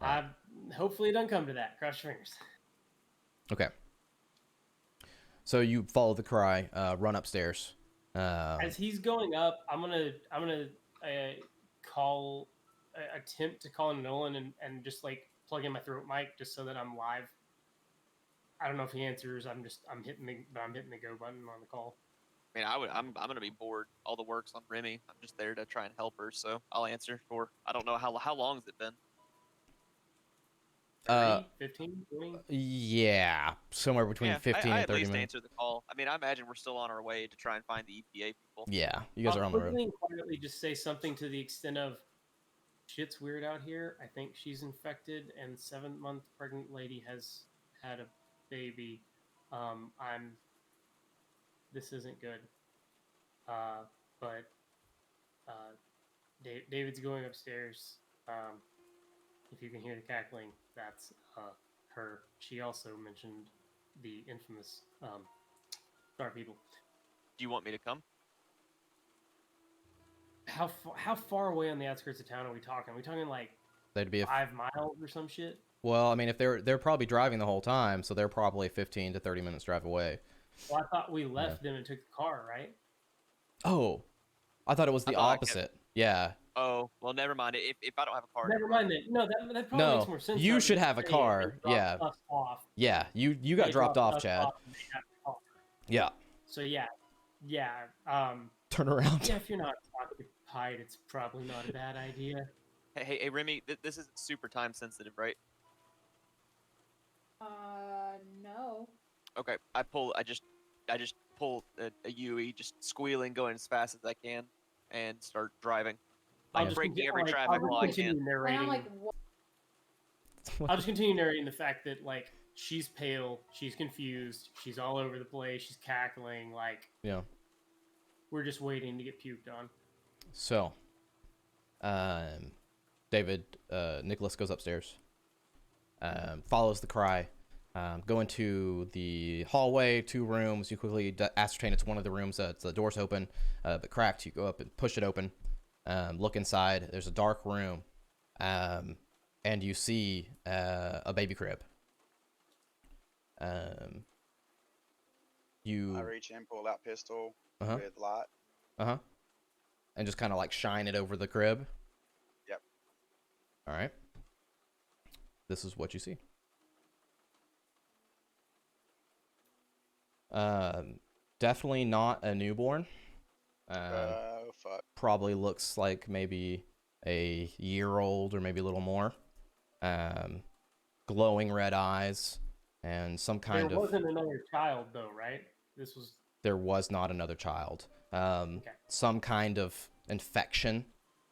Alright. Hopefully it doesn't come to that. Cross your fingers. Okay. So you follow the cry, run upstairs. As he's going up, I'm gonna call attempt to call Nolan and just like plug in my throat mic just so that I'm live. I don't know if he answers. I'm hitting the go button on the call. I mean, I'm gonna be bored. All the work's on Remy. I'm just there to try and help her, so I'll answer. For I don't know how long has it been? 30, 15, 20? Yeah, somewhere between Yeah, 15 I and at 30 least minutes. answer the call. I mean, I imagine we're still on our way to try and find the EPA people. Yeah, you guys are on the road. Quickly and quietly just say something to the extent of, "Shit's weird out here. I think she's infected, and 7-month pregnant lady has had a baby. This isn't good. But David's going upstairs. If you can hear the cackling, that's her. She also mentioned the infamous Star People. Do you want me to come? How far away on the outskirts of town are we talking? Are we talking like They'd be 5 miles or some shit? well, I mean, if they're probably driving the whole time, so they're probably 15 to 30 minutes drive away. Well, I thought we left them and took the car, right? Oh, I thought it was I the thought I kept- opposite. Yeah. Oh, well, never mind. If I don't have a car, Never mind that. No, that probably No, makes more sense. you now should that have a say car, they dropped yeah. us off. Yeah, you got They dropped off, us Chad. off and they have a car. Yeah. So yeah. Turn around. Yeah, if you're not occupied, it's probably not a bad idea. hey, Remy, this isn't super time sensitive, right? No. Okay, I just pull a UE, just squealing, going as fast as I can, and start driving. I'll Like just breaking continue- every like, traffic I'll law I continue can. And narrating. I'm like, what? I'll just continue narrating the fact that like she's pale, she's confused, she's all over the place, she's cackling, like Yeah. we're just waiting to get puked on. So, David, Nicholas goes upstairs, follows the cry, go into the hallway, 2 rooms. You quickly ascertain it's one of the rooms. The door's open, but cracked. You go up and push it open, look inside. There's a dark room, and you see a baby crib. You I reach in, pull out pistol Uh-huh. with light. and just kind of like shine it over the crib. Yep. All right. This is what you see. Definitely not a newborn. Oh fuck. Probably looks like maybe a year old or maybe a little more. Glowing red eyes and some kind There of. wasn't another child though, right? This was There was not another child. Okay. Some kind of infection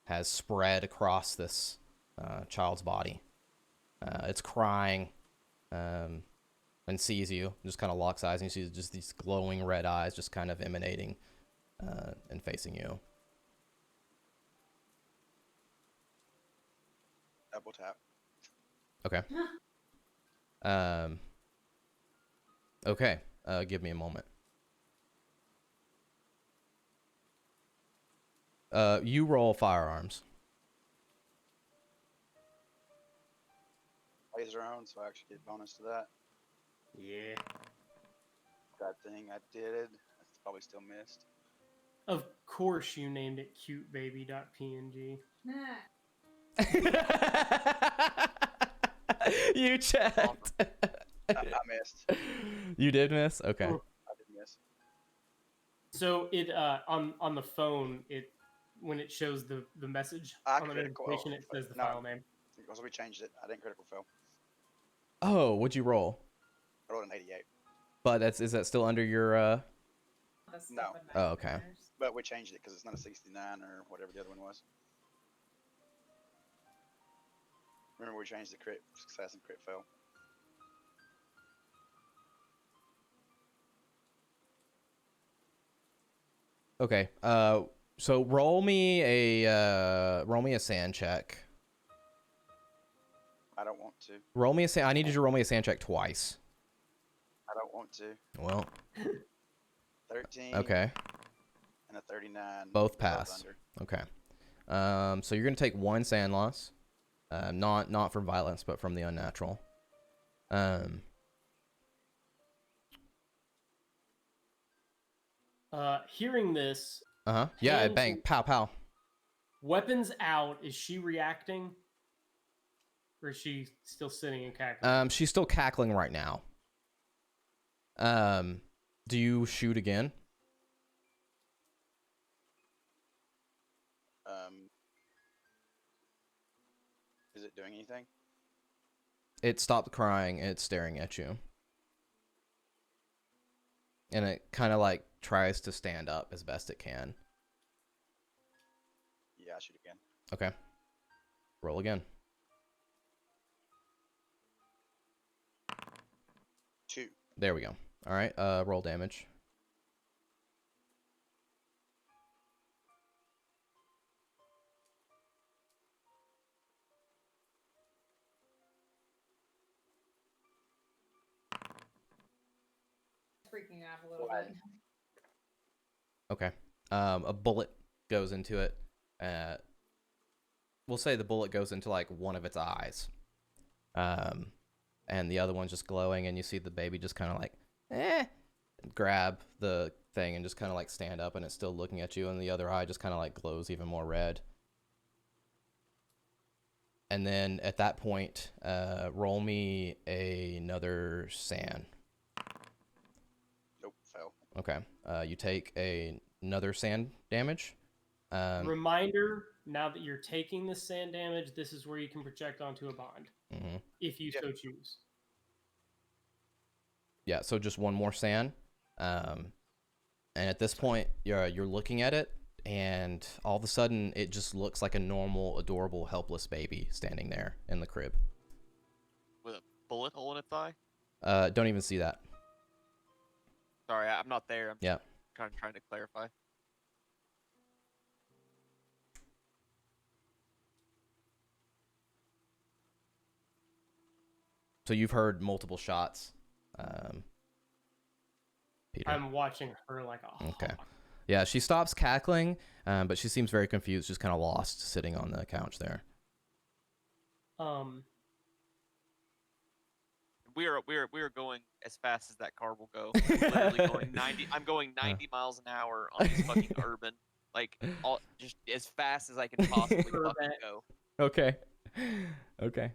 has spread across this child's body. It's crying and sees you, just kind of locks eyes, and you see just these glowing red eyes just kind of emanating and facing you. Double tap. Okay. Okay. Give me a moment. You roll firearms. Plays their own, so I actually get bonus to that. yeah. That thing I did. That's probably still missed. Of course, you named it cutebaby.png. Nah. You checked. I missed. You did miss? Okay. I did miss. So it on the phone, it when it shows the message Ah, on the critical. notification, it says the No. file name. Also, we changed it. I didn't critical fail. Oh, what'd you roll? I rolled an 88. But is that still under your The stuff No. in my Oh, okay. corners. But we changed it because it's not a 69 or whatever the other one was. Remember, we changed the crit success and crit fail. Okay. So roll me a sand check. I don't want to. Roll me a sand. I need you to roll me a sand check twice. I don't want to. Well, 13. okay. And a 39. Both pass. under. Okay. So you're gonna take 1 sand loss. Not from violence, but from the unnatural. Hearing this, Yeah, Hands- bang, pow, pow. weapons out, is she reacting? Or is she still sitting and cackling? She's still cackling right now. Do you shoot again? Is it doing anything? It stopped crying. It's staring at you. And it kind of like tries to stand up as best it can. Yeah, I shoot again. Okay. Roll again. 2. There we go. All right. Roll damage. Freaking out a little Why? bit. Okay. A bullet goes into it. We'll say the bullet goes into like one of its eyes. And the other one's just glowing, and you see the baby just kind of like, grab the thing and just kind of like stand up, and it's still looking at you, and the other eye just kind of like glows even more red. And then at that point, roll me another sand. Nope, fail. Okay. You take another sand damage. Reminder, now that you're taking the sand damage, this is where you can project onto a bond. Mhm. If you Yeah. so choose. Yeah, so just one more sand. And at this point, you're looking at it, and all of a sudden, it just looks like a normal, adorable, helpless baby standing there in the crib. With a bullet hole in its eye. Don't even see that. Sorry, I'm not there. I'm Yeah. kind of trying to clarify. So you've heard multiple shots, Peter. I'm watching her like a Okay. hawk. Yeah, she stops cackling, but she seems very confused, just kind of lost, sitting on the couch there. We are going as fast as that car will go. Literally going 90. I'm going 90 miles an hour on this fucking urban, like just as fast as I can possibly fucking Corvette. go. Okay. Okay.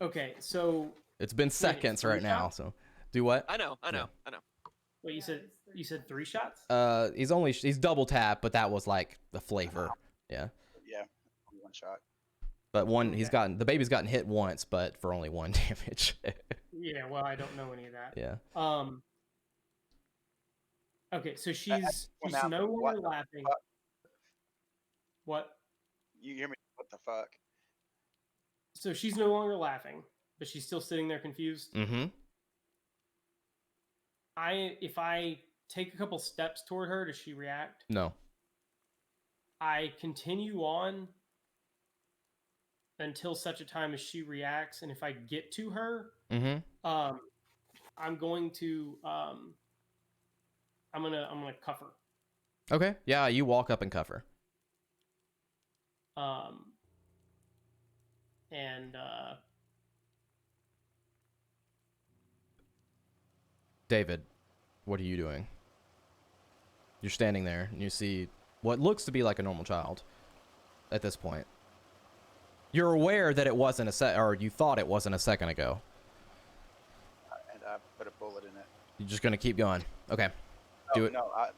Okay, so It's been seconds three right now, shots? so do what? I know. wait, you said 3 shots? He's double tap, but that was like the flavor. Yeah. Yeah, 1 shot. But he's Okay. gotten, the baby's gotten hit once, but for only 1 damage. Yeah, well, I don't know any of that. Yeah. Okay, so she's now, no what longer the laughing. fuck? What? You hear me? What the fuck? So she's no longer laughing, but she's still sitting there confused. Mm-hmm. If I take a couple steps toward her, does she react? No. I continue on until such a time as she reacts, and if I get to her, Mm-hmm. I'm going to I'm gonna cuff her. Okay. Yeah, you walk up and cuff her. And David, what are you doing? You're standing there, and you see what looks to be like a normal child at this point. You're aware that it wasn't or you thought it wasn't a second ago. And I put a bullet in it. You're just gonna keep going. Okay. No, Do it. No, I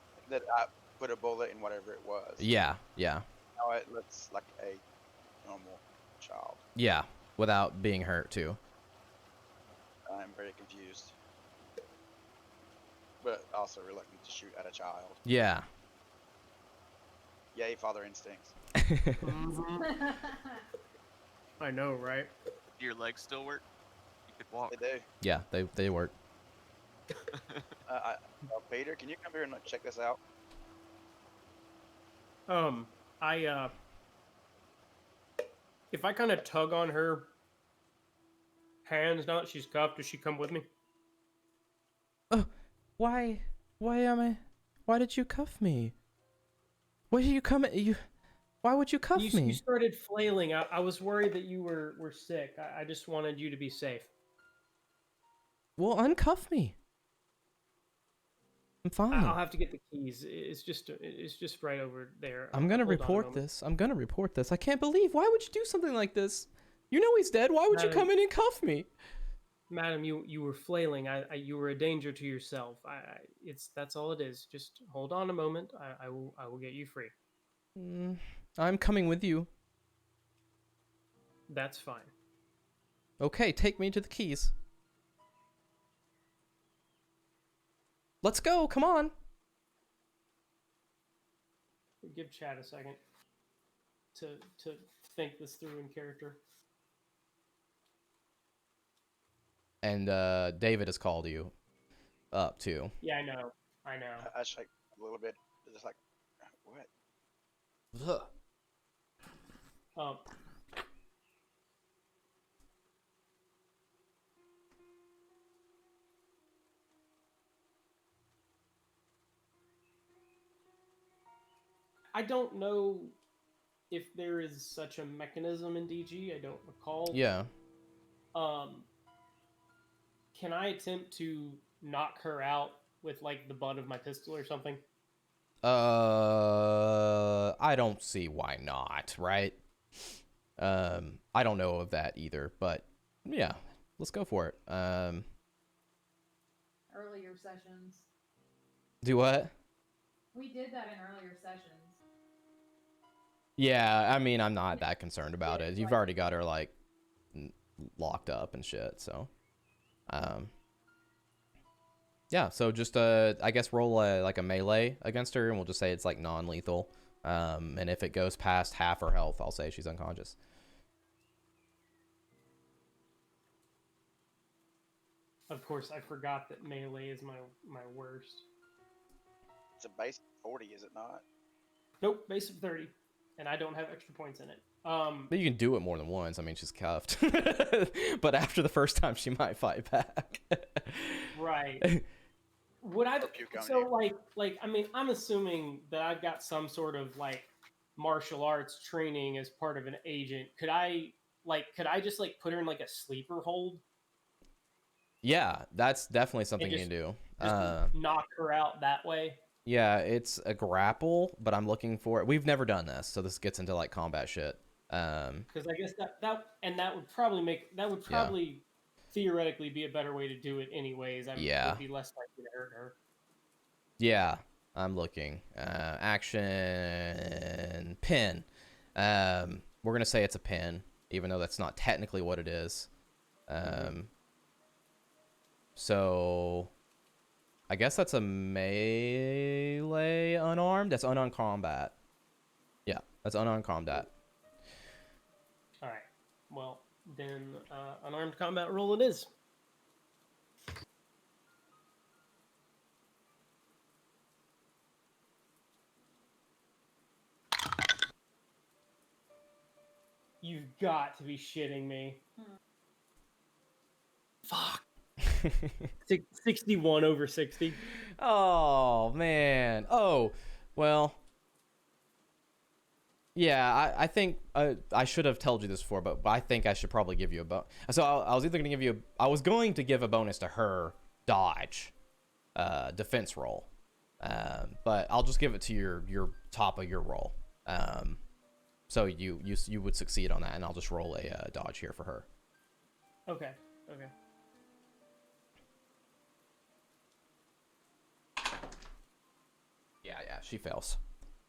put a bullet in whatever it was. Yeah. Yeah. Now it looks like a normal child. Yeah. Without being hurt too. I'm very confused. But also reluctant to shoot at a child. Yeah. Yay, father instincts. I know, right? Do your legs still work? You could walk. They do. Yeah. They work. Peter, can you come here and check this out? if I kind of tug on her hands now that she's cuffed, does she come with me? Why am I? Why did you cuff me? Why did you come? Why would you cuff me? You started flailing. I was worried that you were sick. I just wanted you to be safe. Well, uncuff me. I'm fine. I'll have to get the keys. It's just right over there. I'm gonna Hold on a report moment. this. I'm gonna report this. I can't believe. Why would you do something like this? You know he's dead. Why would you Madam- come in and cuff me? Madam, you were flailing. You were a danger to yourself. That's all it is. Just hold on a moment. I will get you free. I'm coming with you. That's fine. Okay, take me to the keys. Let's go. Come on. Give Chad a second to think this through in character. And David has called you up too. Yeah, I know. I just like a little bit, just like, what? Ugh. Um, I don't know if there is such a mechanism in DG. I don't recall. Yeah. Can I attempt to knock her out with like the butt of my pistol or something? I don't see why not, right? I don't know of that either, but yeah, let's go for it. Earlier sessions. Do what? We did that in earlier sessions. Yeah, I mean, I'm not that concerned about it. You've already got her like locked up and shit, so yeah, so just I guess roll like a melee against her, and we'll just say it's like non-lethal. And if it goes past half her health, I'll say she's unconscious. Of course, I forgot that melee is my worst. It's a base 40, is it not? Nope, base of 30, and I don't have extra points in it. But you can do it more than once. I mean, she's cuffed. But after the first time, she might fight back. Right. Would I? Or puke on So you. like I mean, I'm assuming that I've got some sort of like martial arts training as part of an agent. Could I just like put her in like a sleeper hold? Yeah, that's definitely something you just- can do. Just knock her out that way. Yeah, it's a grapple, but I'm looking for it. We've never done this, so this gets into like combat shit. Because I guess that would probably theoretically be a better way to do it anyways. Yeah. It'd be less likely to hurt her. Yeah, I'm looking. Action pin. We're gonna say it's a pin, even though that's not technically what it is. So I guess that's a melee unarmed. That's unarmed combat. Yeah, that's unarmed combat. All right. Well, then unarmed combat roll it is. You've got to be shitting me. Fuck. 61 over 60. Oh man. Oh, well. Yeah, I think I should have told you this before, but I think I should probably give you a bonus. So I was either going to give you I was going to give a bonus to her dodge, defense roll, but I'll just give it to your top of your roll. So you would succeed on that, and I'll just roll a dodge here for her. Okay. Yeah, she fails.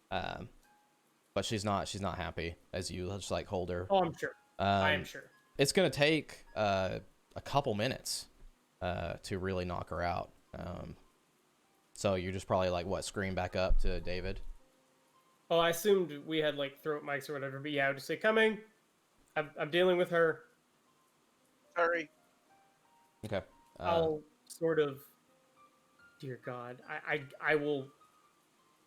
But she's not happy as you just like hold her. Oh, I'm sure. I am sure. It's gonna take a couple minutes to really knock her out. So you're just probably like what, scream back up to David. Oh, I assumed we had like throat mics or whatever, but yeah, I would just say, coming. I'm dealing with her. Hurry. Okay. I'll sort of, dear God, I will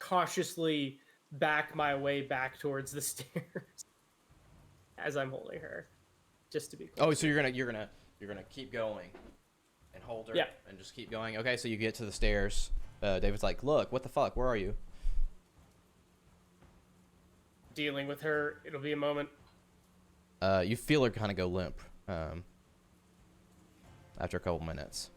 cautiously back my way back towards the stairs as I'm holding her, just to be clear. Oh, so you're gonna keep going and hold her Yeah. and just keep going. Okay, so you get to the stairs. David's like, "Look, what the fuck? Where are you?" Dealing with her. It'll be a moment. You feel her kind of go limp after a couple minutes.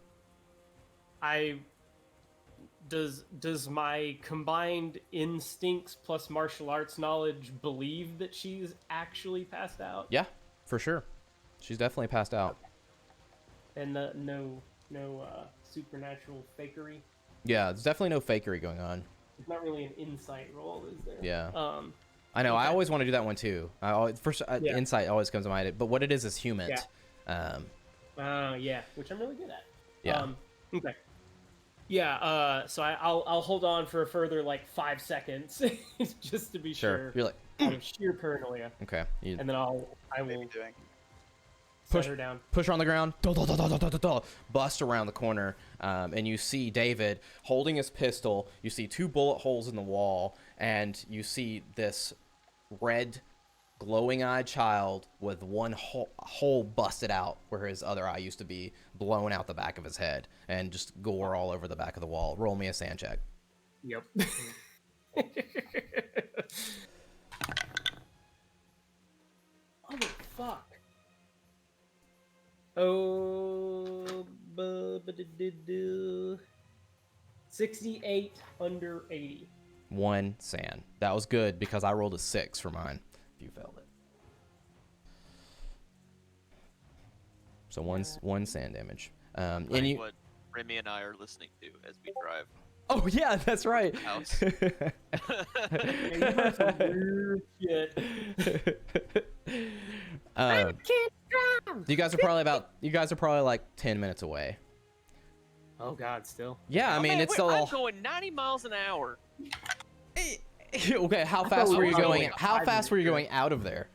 Does my combined instincts plus martial arts knowledge believe that she's actually passed out? Yeah, for sure. She's definitely passed out. And no supernatural fakery. Yeah, there's definitely no fakery going on. It's not really an insight roll, is there? Yeah. I know. I okay. always want to do that one too. Yeah. Insight always comes to mind, but what it is human. Yeah. Yeah, which I'm really good at. Yeah. Okay. Yeah. So I'll hold on for a further like 5 seconds, just to be Sure. sure. You're like, Out of sheer paranoia, okay. You and then I will Maybe doing. Push- set her down. push her on the ground, bust around the corner, and you see David holding his pistol. You see 2 bullet holes in the wall, and you see this red, glowing-eyed child with one hole busted out where his other eye used to be, blown out the back of his head, and just gore all over the back of the wall. Roll me a sand check. Yep. Oh fuck. Oh, 68 under 80. 1 sand. That was good because I rolled a 6 for mine. If you failed it. So one sand damage. And Like you. what Remy and I are listening to as we drive. Oh yeah, that's right. House. Yeah, you heard some weird shit. You guys are probably like 10 minutes away. Oh god, still. Yeah, I mean Man, it's wait, still. I'm going 90 miles an hour. Okay, how thought fast we were were you going going? at How 5 fast were you minutes. going out of there?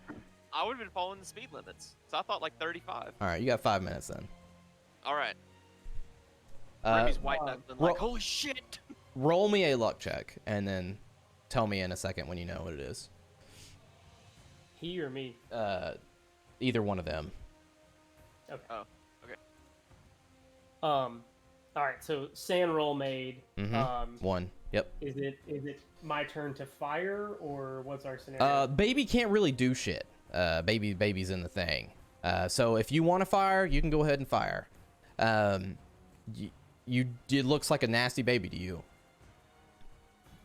I would have been following the speed limits. So I thought like 35. All right, you got 5 minutes then. All right. Uh, Remy's white knuckling like, ro- holy shit. roll me a luck check and then tell me in a second when you know what it is. He or me? Either one of them. Okay. Oh, okay. All right. So sand roll made. Mhm. 1. Yep. Is it my turn to fire or what's our scenario? Baby can't really do shit. Baby's in the thing. So if you want to fire, you can go ahead and fire. It looks like a nasty baby to you.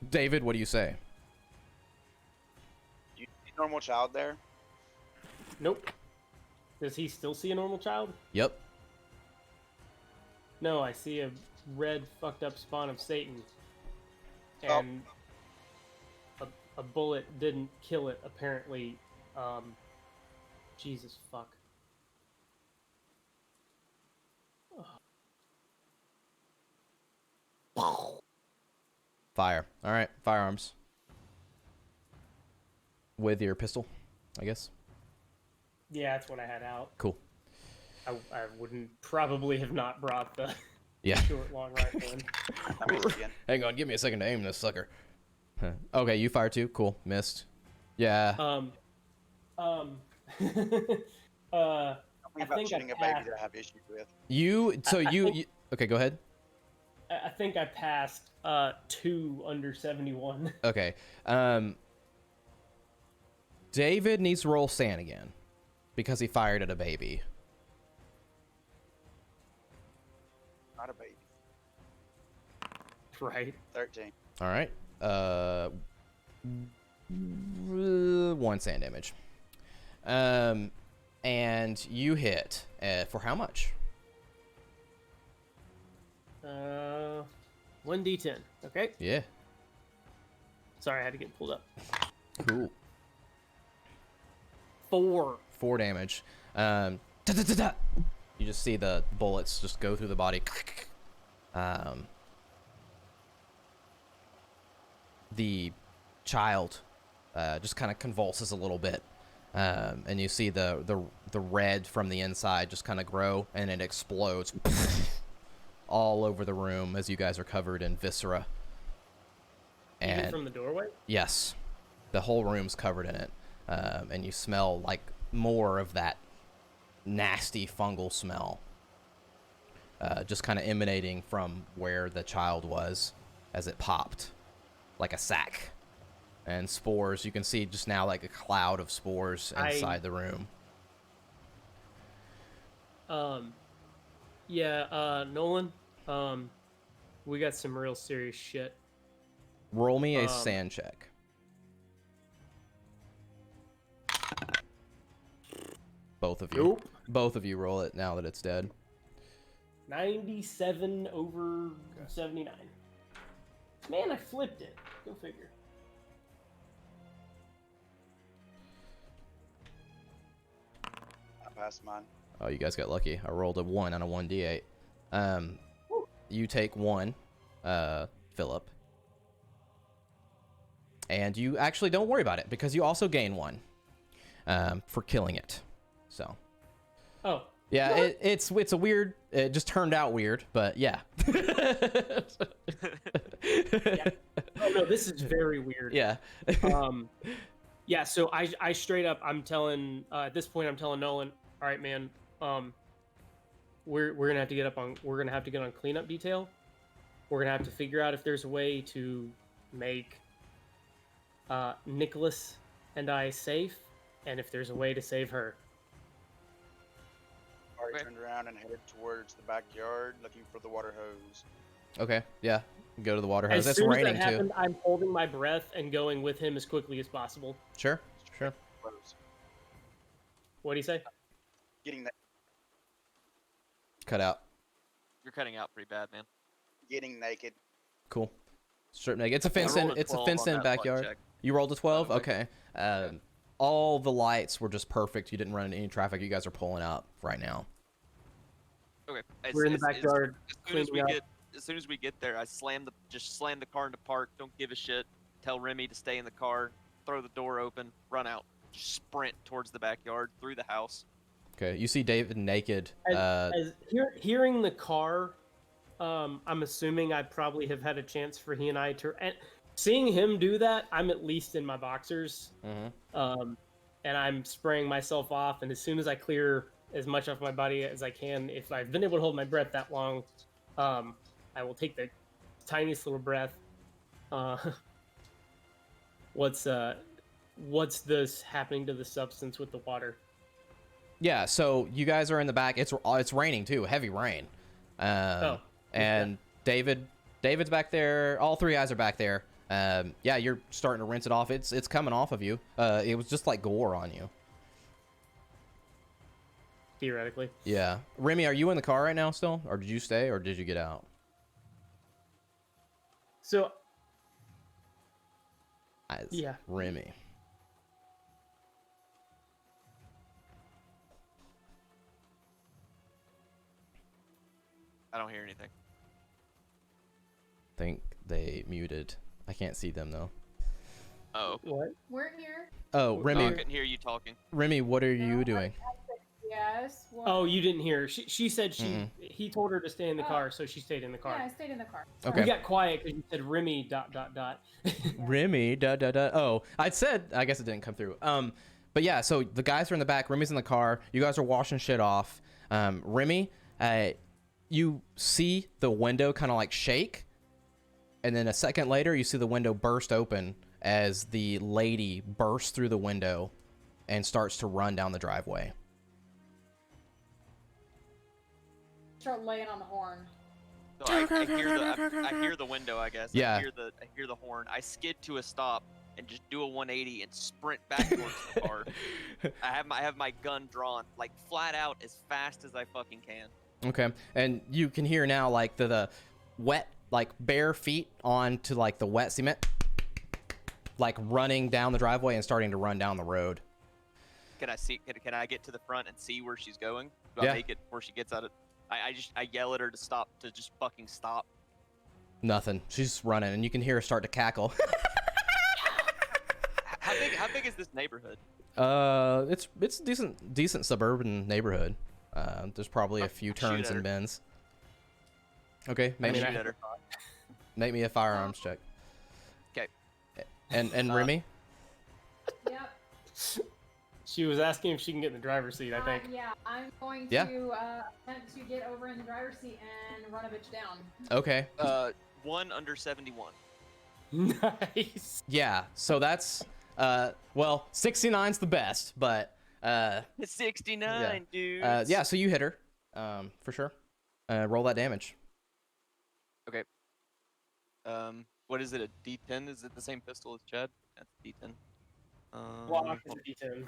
David, what do you say? You see a normal child there? Nope. Does he still see a normal child? Yep. No, I see a red fucked up spawn of Satan. Oh. And a bullet didn't kill it, apparently. Jesus fuck. Fire. All right, firearms. With your pistol, I guess. Yeah, that's what I had out. Cool. I wouldn't probably have not brought the Yeah. short long rifle in. I missed again. Hang on, give me a second to aim this sucker. Huh. Okay, you fire too. Cool. Missed. Yeah. Tell me I about think I shooting a baby passed. that I have issues with. You. So I you, think- you. Okay, go ahead. I think I passed 2 under 71. Okay. David needs to roll sand again because he fired at a baby. Not a baby. Right. 13. All right. 1 sand damage. And you hit for how much? 1d10. Okay. Yeah. Sorry, I had to get pulled up. Cool. 4. 4 damage. Da-da-da-da. You just see the bullets just go through the body. The child just kind of convulses a little bit, and you see the red from the inside just kind of grow, and it explodes all over the room as you guys are covered in viscera. Even And from the doorway? yes, the whole room's covered in it, and you smell like more of that nasty fungal smell, just kind of emanating from where the child was as it popped like a sack. And spores, you can see just now like a cloud of spores inside the room. Nolan, we got some real serious shit. Roll me a sand check. Both of you. Nope. Both of you roll it now that it's dead. 97 over 79. Man, I flipped it. Go figure. I passed mine. Oh, you guys got lucky. I rolled a 1 on a 1d8. You take 1, Philip. And you actually don't worry about it because you also gain 1 for killing it. So. Oh. Yeah, it's a weird. It just turned out weird, but yeah. Yeah. Oh no, this is very weird. Yeah. Yeah. So I straight up, I'm telling at this point, I'm telling Nolan, all right, man, we're gonna have to get on cleanup detail. We're gonna have to figure out if there's a way to make Nicholas and I safe, and if there's a way to save her. Already Okay. turned around and headed towards the backyard, looking for the water hose. Okay. Yeah. Go to the water hose. As It's soon raining as that too. happened, I'm holding my breath and going with him as quickly as possible. Sure. Sure. Close. What do you say? Getting that. Cut out. You're cutting out pretty bad, man. Getting naked. Cool. Strip naked. It's a I fenced in. rolled a It's a 12 fenced on in that luck backyard. check. You rolled a 12. Oh, Okay. All the lights were just perfect. You didn't run into any traffic. You guys are pulling up right now. Okay. We're in the backyard. As soon as we get there, I slam the car into park. Don't give a shit. Tell Remy to stay in the car. Throw the door open. Run out. Just sprint towards the backyard through the house. Okay. You see David naked. Hearing the car, I'm assuming I probably have had a chance for he and I to. And seeing him do that, I'm at least in my boxers. Mhm. And I'm spraying myself off. And as soon as I clear as much off my body as I can, if I've been able to hold my breath that long, I will take the tiniest little breath. What's this happening to the substance with the water? Yeah. So you guys are in the back. It's raining too. Heavy rain. And David's back there. All three guys are back there. Yeah, you're starting to rinse it off. It's coming off of you. It was just like gore on you. Theoretically. Yeah. Remy, are you in the car right now still? Or did you stay or did you get out? So As Yeah. Remy. I don't hear anything. Think they muted. I can't see them though. Oh. what? We're here. Oh, No, I Remy, couldn't hear you talking. Remy, what are you doing? Yes. What? Oh, you didn't hear. She said Mm-mm. he told her to stay in the Oh. car, so she stayed in the car. Yeah, I stayed in the car. Okay. We got quiet because you said Remy ... Remy, Oh, I guess it didn't come through. But yeah, so the guys are in the back. Remy's in the car. You guys are washing shit off. Remy, you see the window kind of like shake, and then a second later, you see the window burst open as the lady bursts through the window and starts to run down the driveway. Start laying on the horn. So I hear the window, I guess. Yeah. I hear the horn. I skid to a stop and just do a 180 and sprint back towards the car. I have my gun drawn, like flat out as fast as I fucking can. Okay, and you can hear now like the wet, like bare feet onto like the wet cement, like running down the driveway and starting to run down the road. Can I see? Can I get to the front and see where she's going? Do Yeah. I make it before she gets out of? I yell at her to stop, to just fucking stop. Nothing. She's running, and you can hear her start to cackle. How big is this neighborhood? It's decent suburban neighborhood. There's probably a few Shoot turns at and her. bends. Okay, make Shoot me at her. make me a firearms check. 'Kay. And Remy, Yep. She was asking if she can get in the driver's seat, I think. Yeah, I'm going Yeah. to attempt to get over in the driver's seat and run a bitch down. Okay. 1 under 71. Nice. Yeah. So that's well, 69's the best, but 69, dude. yeah. So you hit her, for sure. Roll that damage. Okay. What is it? A D10? Is it the same pistol as Chad? That's a D10. Block is a D10.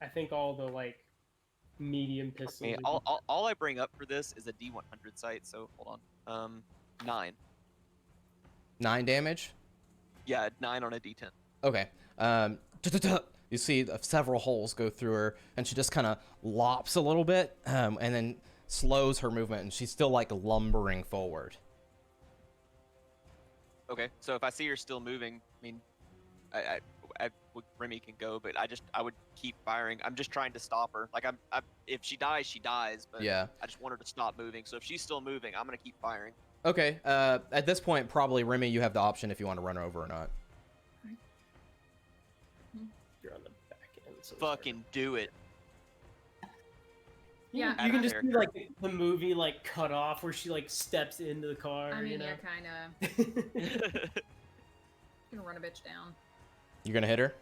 I think all the like medium pistols. Okay, are all I bring up for this is a D100 sight. So hold on. 9. 9 damage. Yeah, 9 on a D10. Okay. You see several holes go through her, and she just kind of lops a little bit, and then slows her movement, and she's still like lumbering forward. Okay, so if I see her still moving, I mean, Remy can go, but I would keep firing. I'm just trying to stop her. Like if she dies, she dies. But Yeah. I just want her to stop moving. So if she's still moving, I'm gonna keep firing. Okay. At this point, probably Remy, you have the option if you want to run her over or not. You're on the back end. So Fucking do it. Yeah. You can Out of just there. see like the movie like cut off where she like steps into the car. I mean, you know? yeah, kind of. Gonna run a bitch down. You're gonna hit her.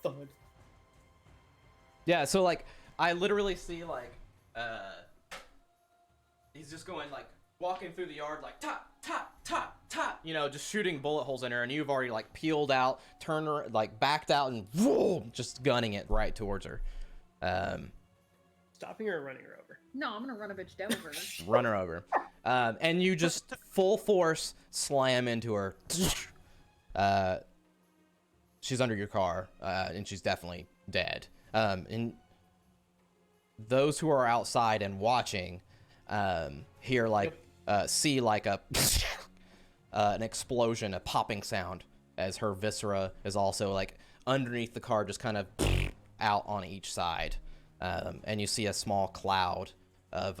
Thud. Yeah. So like, I literally see like, he's just going like walking through the yard like top, top, top, top. You know, just shooting bullet holes in her, and you've already like peeled out, turned her, like backed out, and whoa, just gunning it right towards her. Stopping her or running her over? No, I'm gonna run a bitch down over. Run her over. And you just full force slam into her. She's under your car, and she's definitely dead. And those who are outside and watching hear like see like a an explosion, a popping sound as her viscera is also like underneath the car, just kind of out on each side. And you see a small cloud of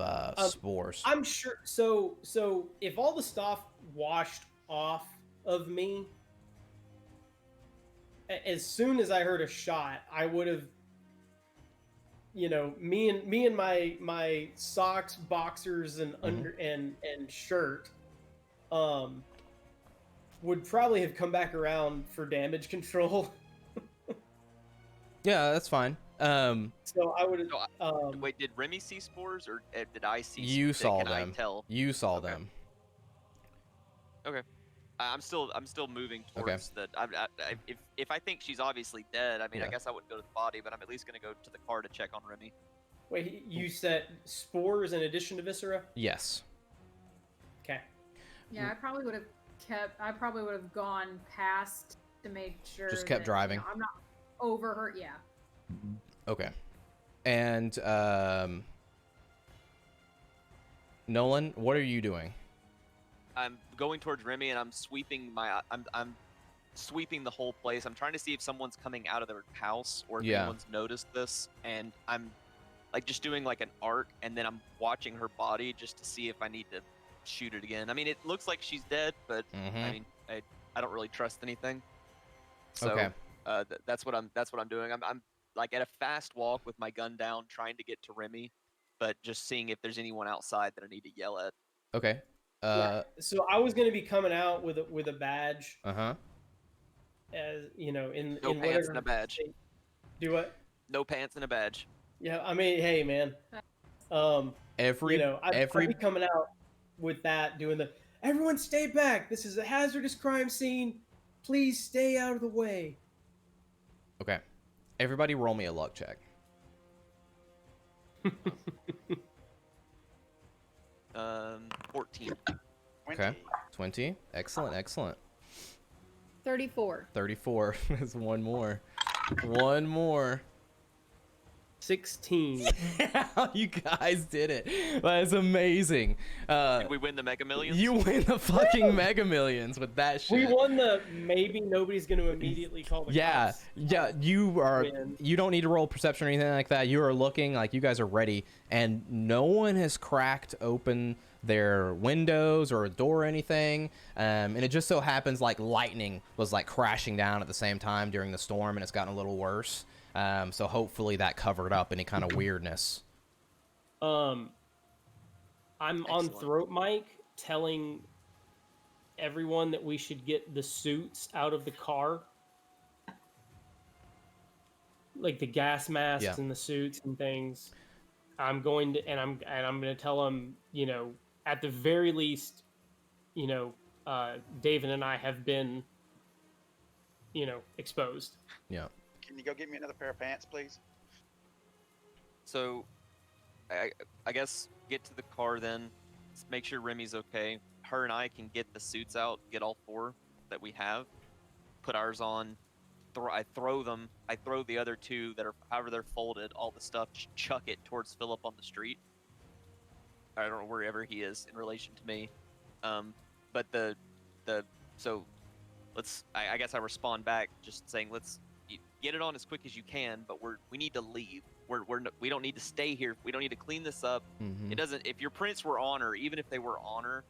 spores. I'm sure. So if all the stuff washed off of me, as soon as I heard a shot, I would have, you know, me and my socks, boxers, and under and shirt, would probably have come back around for damage control. Yeah, that's fine. So I would have. So, wait, did Remy see spores or did I see? You saw can them. I tell? You saw Okay. them. Okay. I'm still moving towards the. If I think she's obviously dead, I mean, Yeah. I guess I wouldn't go to the body, but I'm at least gonna go to the car to check on Remy. Wait, you said spores in addition to viscera? Yes. Okay. Yeah, I probably would have gone past to make sure. Just kept that, driving. I'm not over her. Yeah. Okay. And Nolan, what are you doing? I'm going towards Remy and I'm sweeping I'm sweeping the whole place. I'm trying to see if someone's coming out of their house or if Yeah. anyone's noticed this, and I'm like just doing like an arc, and then I'm watching her body just to see if I need to shoot it again. I mean, it looks like she's dead, but Mhm. I mean, I don't really trust anything. So Okay. that's what I'm doing. I'm like at a fast walk with my gun down, trying to get to Remy, but just seeing if there's anyone outside that I need to yell at. Okay. Yeah. So I was going to be coming out with a badge, Uh-huh. as you know, in No in pants whatever. and a badge. Do what? No pants and a badge. Yeah, I mean, hey, man. Every You know, I'd be coming out with that, doing the everyone stay back. This is a hazardous crime scene. Please stay out of the way. Okay. Everybody roll me a luck check. 14. Okay. 20. Excellent, excellent. 34. 34. There's one more. One more. 16. You guys did it. That is amazing. Did we win the Mega Millions? You win the fucking Mega Millions with that shit. We won the maybe nobody's going to immediately call the Yeah, cops. yeah. Win. You don't need to roll perception or anything like that. You are looking like you guys are ready, and no one has cracked open their windows or a door or anything. And it just so happens like lightning was like crashing down at the same time during the storm, and it's gotten a little worse. So hopefully that covered up any kind of weirdness. I'm on Excellent. throat mic telling everyone that we should get the suits out of the car, like the gas masks Yeah. and the suits and things. I'm going to, and I'm going to tell them, you know, at the very least, you know, David and I have been, you know, exposed. Yeah. Can you go get me another pair of pants, please? So, I guess get to the car then. Let's make sure Remy's okay. Her and I can get the suits out, get all 4 that we have, put ours on. I throw them. I throw the other 2 that are however they're folded, all the stuff, just chuck it towards Philip on the street. I don't know wherever he is in relation to me. But so let's. I guess I respond back just saying let's get it on as quick as you can, but we need to leave. We don't need to stay here. We don't need to clean this up. Mhm. It doesn't. If your prints were on her, even if they were on her,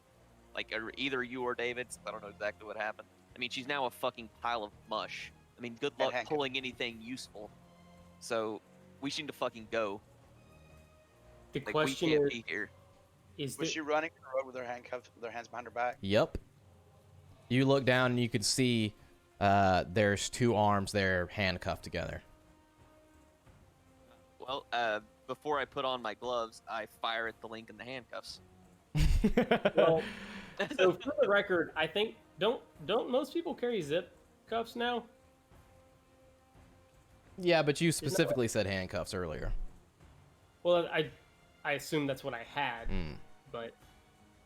like either you or David's, I don't know exactly what happened. I mean, she's now a fucking pile of mush. I mean, good luck handcuffs. pulling anything useful. So we seem to fucking go. The Like, question we can't is, be here. is Was that, she running the road with her handcuffs, with her hands behind her back? Yep. You look down and you can see there's 2 arms there handcuffed together. Well, before I put on my gloves, I fire at the link in the handcuffs. well, so for the record, I think, don't most people carry zip cuffs now? Yeah, but you specifically said handcuffs earlier. Well, I assume that's what I had, Mm. but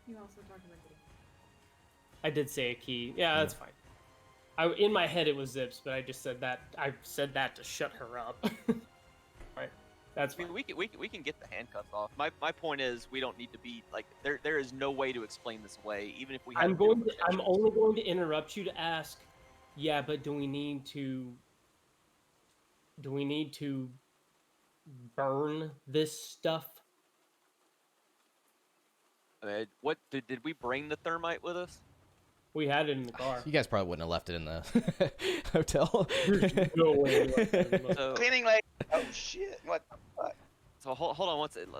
You also talked about the I did say a key. Yeah, that's fine. In my head it was zips, but I just said that. I said that to shut her up. Right, that's I mean, fine. we can get the handcuffs off. My point is, we don't need to be like there is no way to explain this away, even if we. Had I'm to do going to. I'm protections. only going to interrupt you to ask. Yeah, but do we need to? Do we need to burn this stuff? What did we bring the thermite with us? We had it in the car. You guys probably wouldn't have left it in the hotel. There's no way. we left it in the boat. So Cleaning lady. Oh shit! What the fuck? so hold on one second.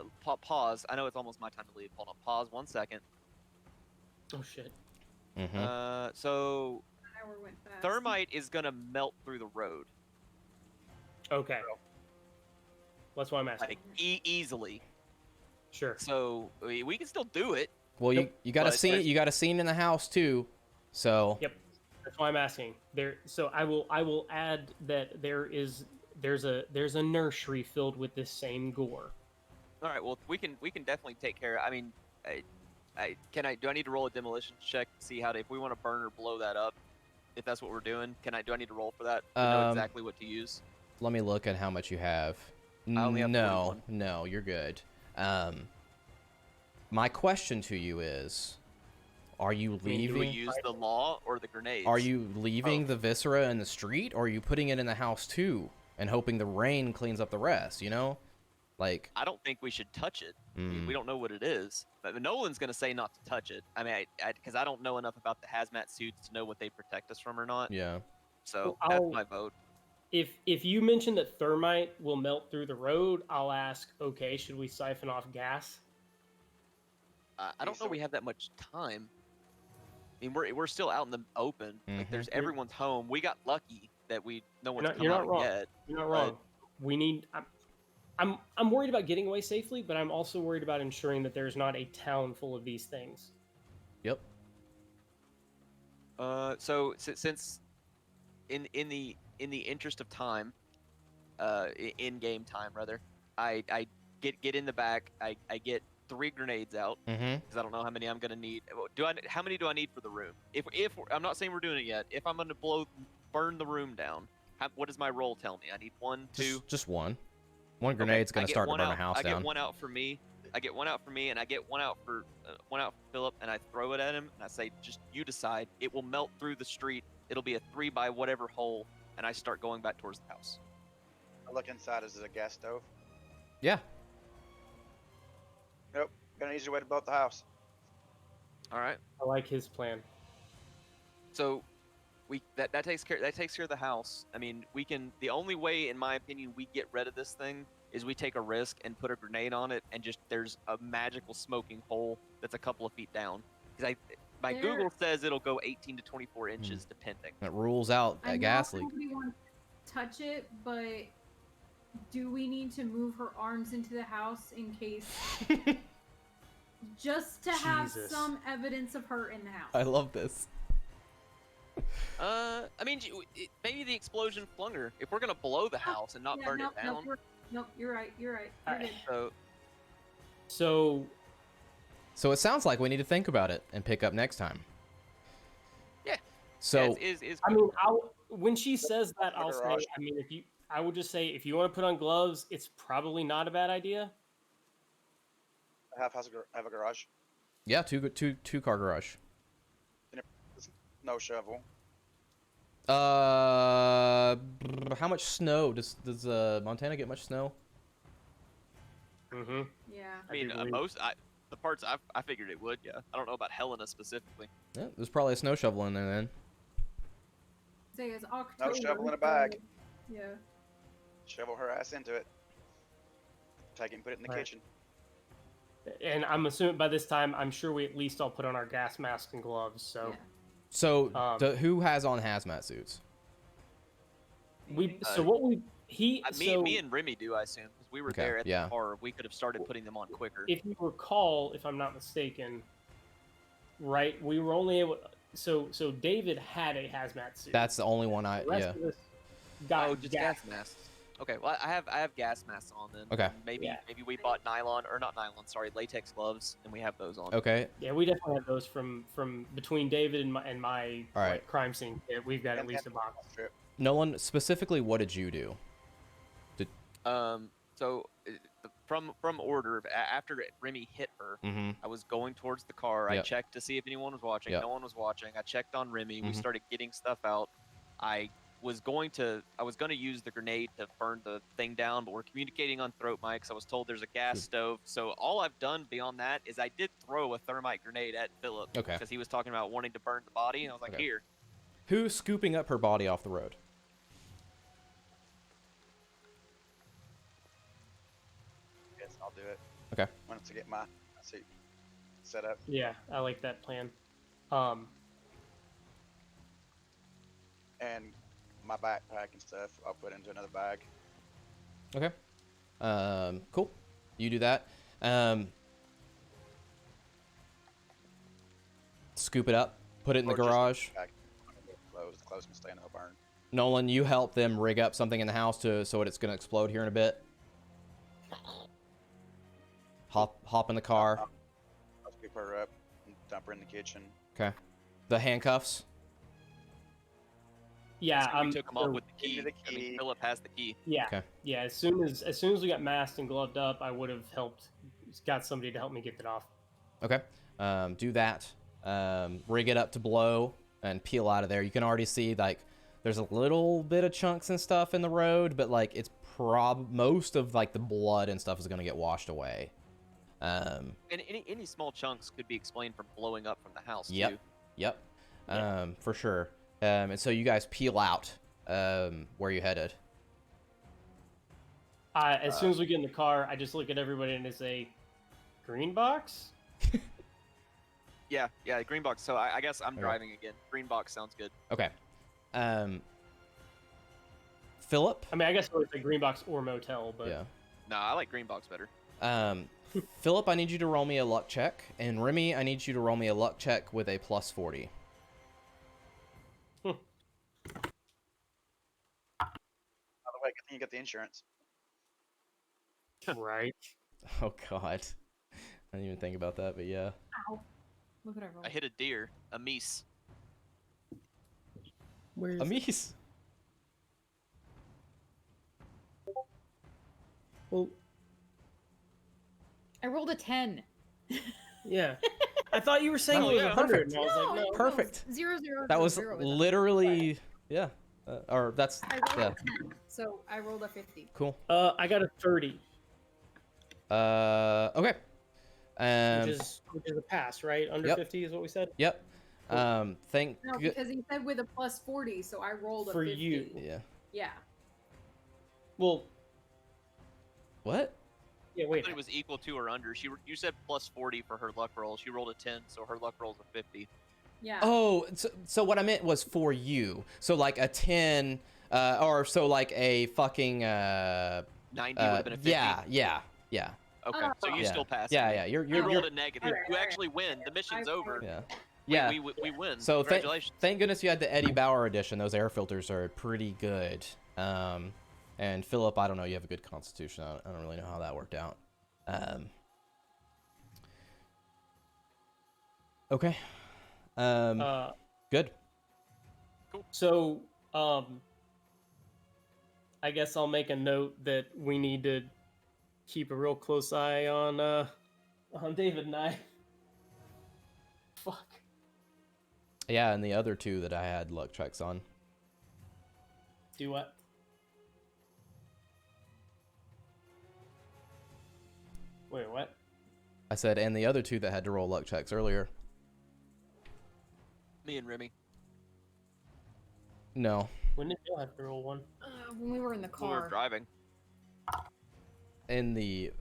Pause. I know it's almost my time to leave. Hold on. Pause 1 second. Oh shit. Mhm. So hour went fast. thermite is gonna melt through the road, Okay. That's why I'm asking. like easily. Sure. So we can still do it. Well, you got a But- scene. You got a scene in the house too. So Yep. That's why I'm asking. So I will add that there's a nursery filled with this same gore. All right. Well, we can definitely take care. I mean, do I need to roll a demolition check to see if we want to burn or blow that up? If that's what we're doing, do I need to roll for that to know exactly what to use? let me look at how much you have. I only have No, 41. no, you're good. My question to you is, are you mean, Do we leaving? use the law or the grenades? Are you leaving the viscera in the street, or are you putting it in the house too, and hoping the rain cleans up the rest? You know, like. I don't think we should touch it. I mean, Mm. we don't know what it is. But Nolan's gonna say not to touch it. I mean, because I don't know enough about the hazmat suits to know what they protect us from or not. Yeah. So Well, that's I'll- my vote. If you mention that thermite will melt through the road, I'll ask, okay, should we siphon off gas? I don't know we have that much time. I mean, we're still out in the open. Like, there's everyone's home. We got lucky that no one's come you're out not wrong. yet. You're not But- wrong. We need. I'm worried about getting away safely, but I'm also worried about ensuring that there's not a town full of these things. Yep. So since in the interest of time, in game time rather, I get in the back. I get 3 grenades out Mm-hmm. because I don't know how many I'm gonna need. How many do I need for the room? If I'm not saying we're doing it yet. If I'm gonna burn the room down, what does my roll tell me? I need 1, 2. Just one. One Okay, grenade's I gonna get start to one burn a out- house I down. get one out for me. I get one out for me, and I get one out for Philip, and I throw it at him, and I say, "Just you decide." It will melt through the street. It'll be a 3 by whatever hole, and I start going back towards the house. I look inside. Is it a gas stove? Yeah. Nope. Got an easier way to blow up the house. All right. I like his plan. So, that takes care of the house. I mean, we can. The only way, in my opinion, we get rid of this thing is we take a risk and put a grenade on it, and just there's a magical smoking hole that's a couple of feet down. Because my There- Google says it'll go 18 to 24 inches depending. That rules out I a know gas leak. nobody wants to touch it, but do we need to move her arms into the house in case, just to have Jesus. some evidence of her in the house? I love this. I mean, maybe the explosion flung her. If we're gonna blow the house and not burn it down, Nope, you're right. You're right. You're Alright. good. so So it sounds like we need to think about it and pick up next time. Yeah. So yeah, is I mean, when she says that, I'll say. Garage. I mean, I would just say, if you want to put on gloves, it's probably not a bad idea. Half has have a garage. yeah, two car garage. No shovel. How much snow does Montana get? Much snow? Mm-hmm. Yeah. I mean, do believe- the parts I figured it would. Yeah, I don't know about Helena specifically. Yeah, there's probably a snow shovel in there then. Say it's October. shovel in a bag. so- Yeah. Shovel her ass into it. Take it and put it in the Right. kitchen. And I'm assuming by this time, I'm sure we at least all put on our gas masks and gloves. So Yeah. So who has on hazmat suits? Me and Remy do, I assume, because we were Okay, there at yeah. the car. We could have started putting them on quicker. if you recall, if I'm not mistaken, right, we were only able. So David had a hazmat suit. That's the only one I The rest yeah. of us got Oh, just gas masks. Okay, well, I have gas masks on then. Okay. Maybe Yeah. we bought latex gloves, and we have those on. Okay. Yeah, we definitely have those from between David and my All right. like, crime scene. Yeah, we've got at And least a box. Strip. Nolan, specifically, what did you do? So from order, after Remy hit her, Mm-hmm. I was going towards the car. I Yep. checked to see if anyone was watching. Yep. No one was watching. I checked on Remy. We Mhm. started getting stuff out. I was going to use the grenade to burn the thing down, but we're communicating on throat mics. I was told there's a gas Good. stove. So all I've done beyond that is I did throw a thermite grenade at Philip Okay. because he was talking about wanting to burn the body, and I was like, Okay. here. Who's scooping up her body off the road? Yes, I'll do it. Okay. Once I get my suit set up. Yeah, I like that plan. And my backpack and stuff, I'll put into another bag. Okay. Cool. You do that. Scoop it up. Put it in the Or just garage. bag. The clothes can stay and they'll burn. Nolan, you help them rig up something in the house so it's gonna explode here in a bit. Hop in the car. I'll scoop her up and dump her in the kitchen. Okay. The handcuffs. Yeah, So we took him off with the Give key. me the I mean, key. Philip has the key. yeah, Okay. yeah. As soon as we got masked and gloved up, I would have got somebody to help me get it off. Okay. Do that. Rig it up to blow and peel out of there. You can already see like there's a little bit of chunks and stuff in the road, but like it's most of like the blood and stuff is gonna get washed away. And any small chunks could be explained from blowing up from the house Yep. too. Yep. Yeah. For sure. And so you guys peel out. Where you headed? As soon as we get in the car, I just look at everybody and I say, "Green box." Yeah, green box. So I guess I'm Okay. driving again. Green box sounds good. Okay. Philip. I mean, I guess it's a green box or motel, but Yeah. No, I like green box better. Philip, I need you to roll me a luck check, and Remy, I need you to roll me a luck check with a plus 40. By the way, good thing you got the insurance. right. Oh God, I didn't even think about that, but yeah. Ow. Look at everyone. I hit a deer, a meese. Where's Amis. well, I rolled a 10. yeah. I thought you were saying Oh, it was yeah, 100. perfect. And I was like, no. Perfect. 0, 0, That 0, was 0 with a- literally, yeah. Or that's I rolled yeah. a 10, so I rolled a 50. Cool. I got a 30, Okay. which is a pass, right? Under Yep. 50 is what we said. Yep. Thank No, good. because he said with a plus 40, so I rolled a For 50. you. Yeah. Yeah. Well, What? yeah. I Wait. thought it was equal to or under. You said plus 40 for her luck roll. She rolled a 10, so her luck roll's a 50. Yeah. Oh, so what I meant was for you. So like a 10, or so like a fucking 90 would have been a 50. yeah. Okay, Oh. so you Yeah. still pass. Yeah, me. yeah. You You're rolled a negative. Alright, You alright. actually win. The mission's I- over. yeah. We- Yeah. We win. So Congratulations. thank goodness you had the Eddie Bauer edition. Those air filters are pretty good. And Philip, I don't know. You have a good constitution. I don't really know how that worked out. Okay. Good. So, I guess I'll make a note that we need to keep a real close eye on David and I. Fuck. Yeah, and the other two that I had luck checks on. Do what? Wait, what? I said, and the other two that had to roll luck checks earlier. Me and Remy. No. When did you have to roll one? When we were in the When we were car. driving. In the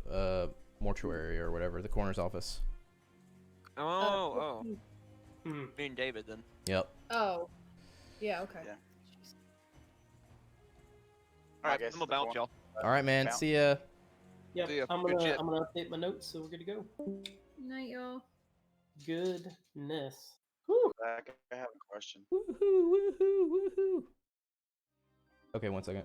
mortuary or whatever, the coroner's office. Oh. Hmm. Me and David then. Yep. Oh. Yeah, okay. Yeah. All right, guess I'm the about point- y'all. All right, man. Bounce. See ya. Yep. See ya. I'm Good gonna shit. update my notes, so we're good to go. Night, y'all. Goodness. Whew. Zach, I have a question. Woohoo! Woohoo! Woohoo! Okay, 1 second.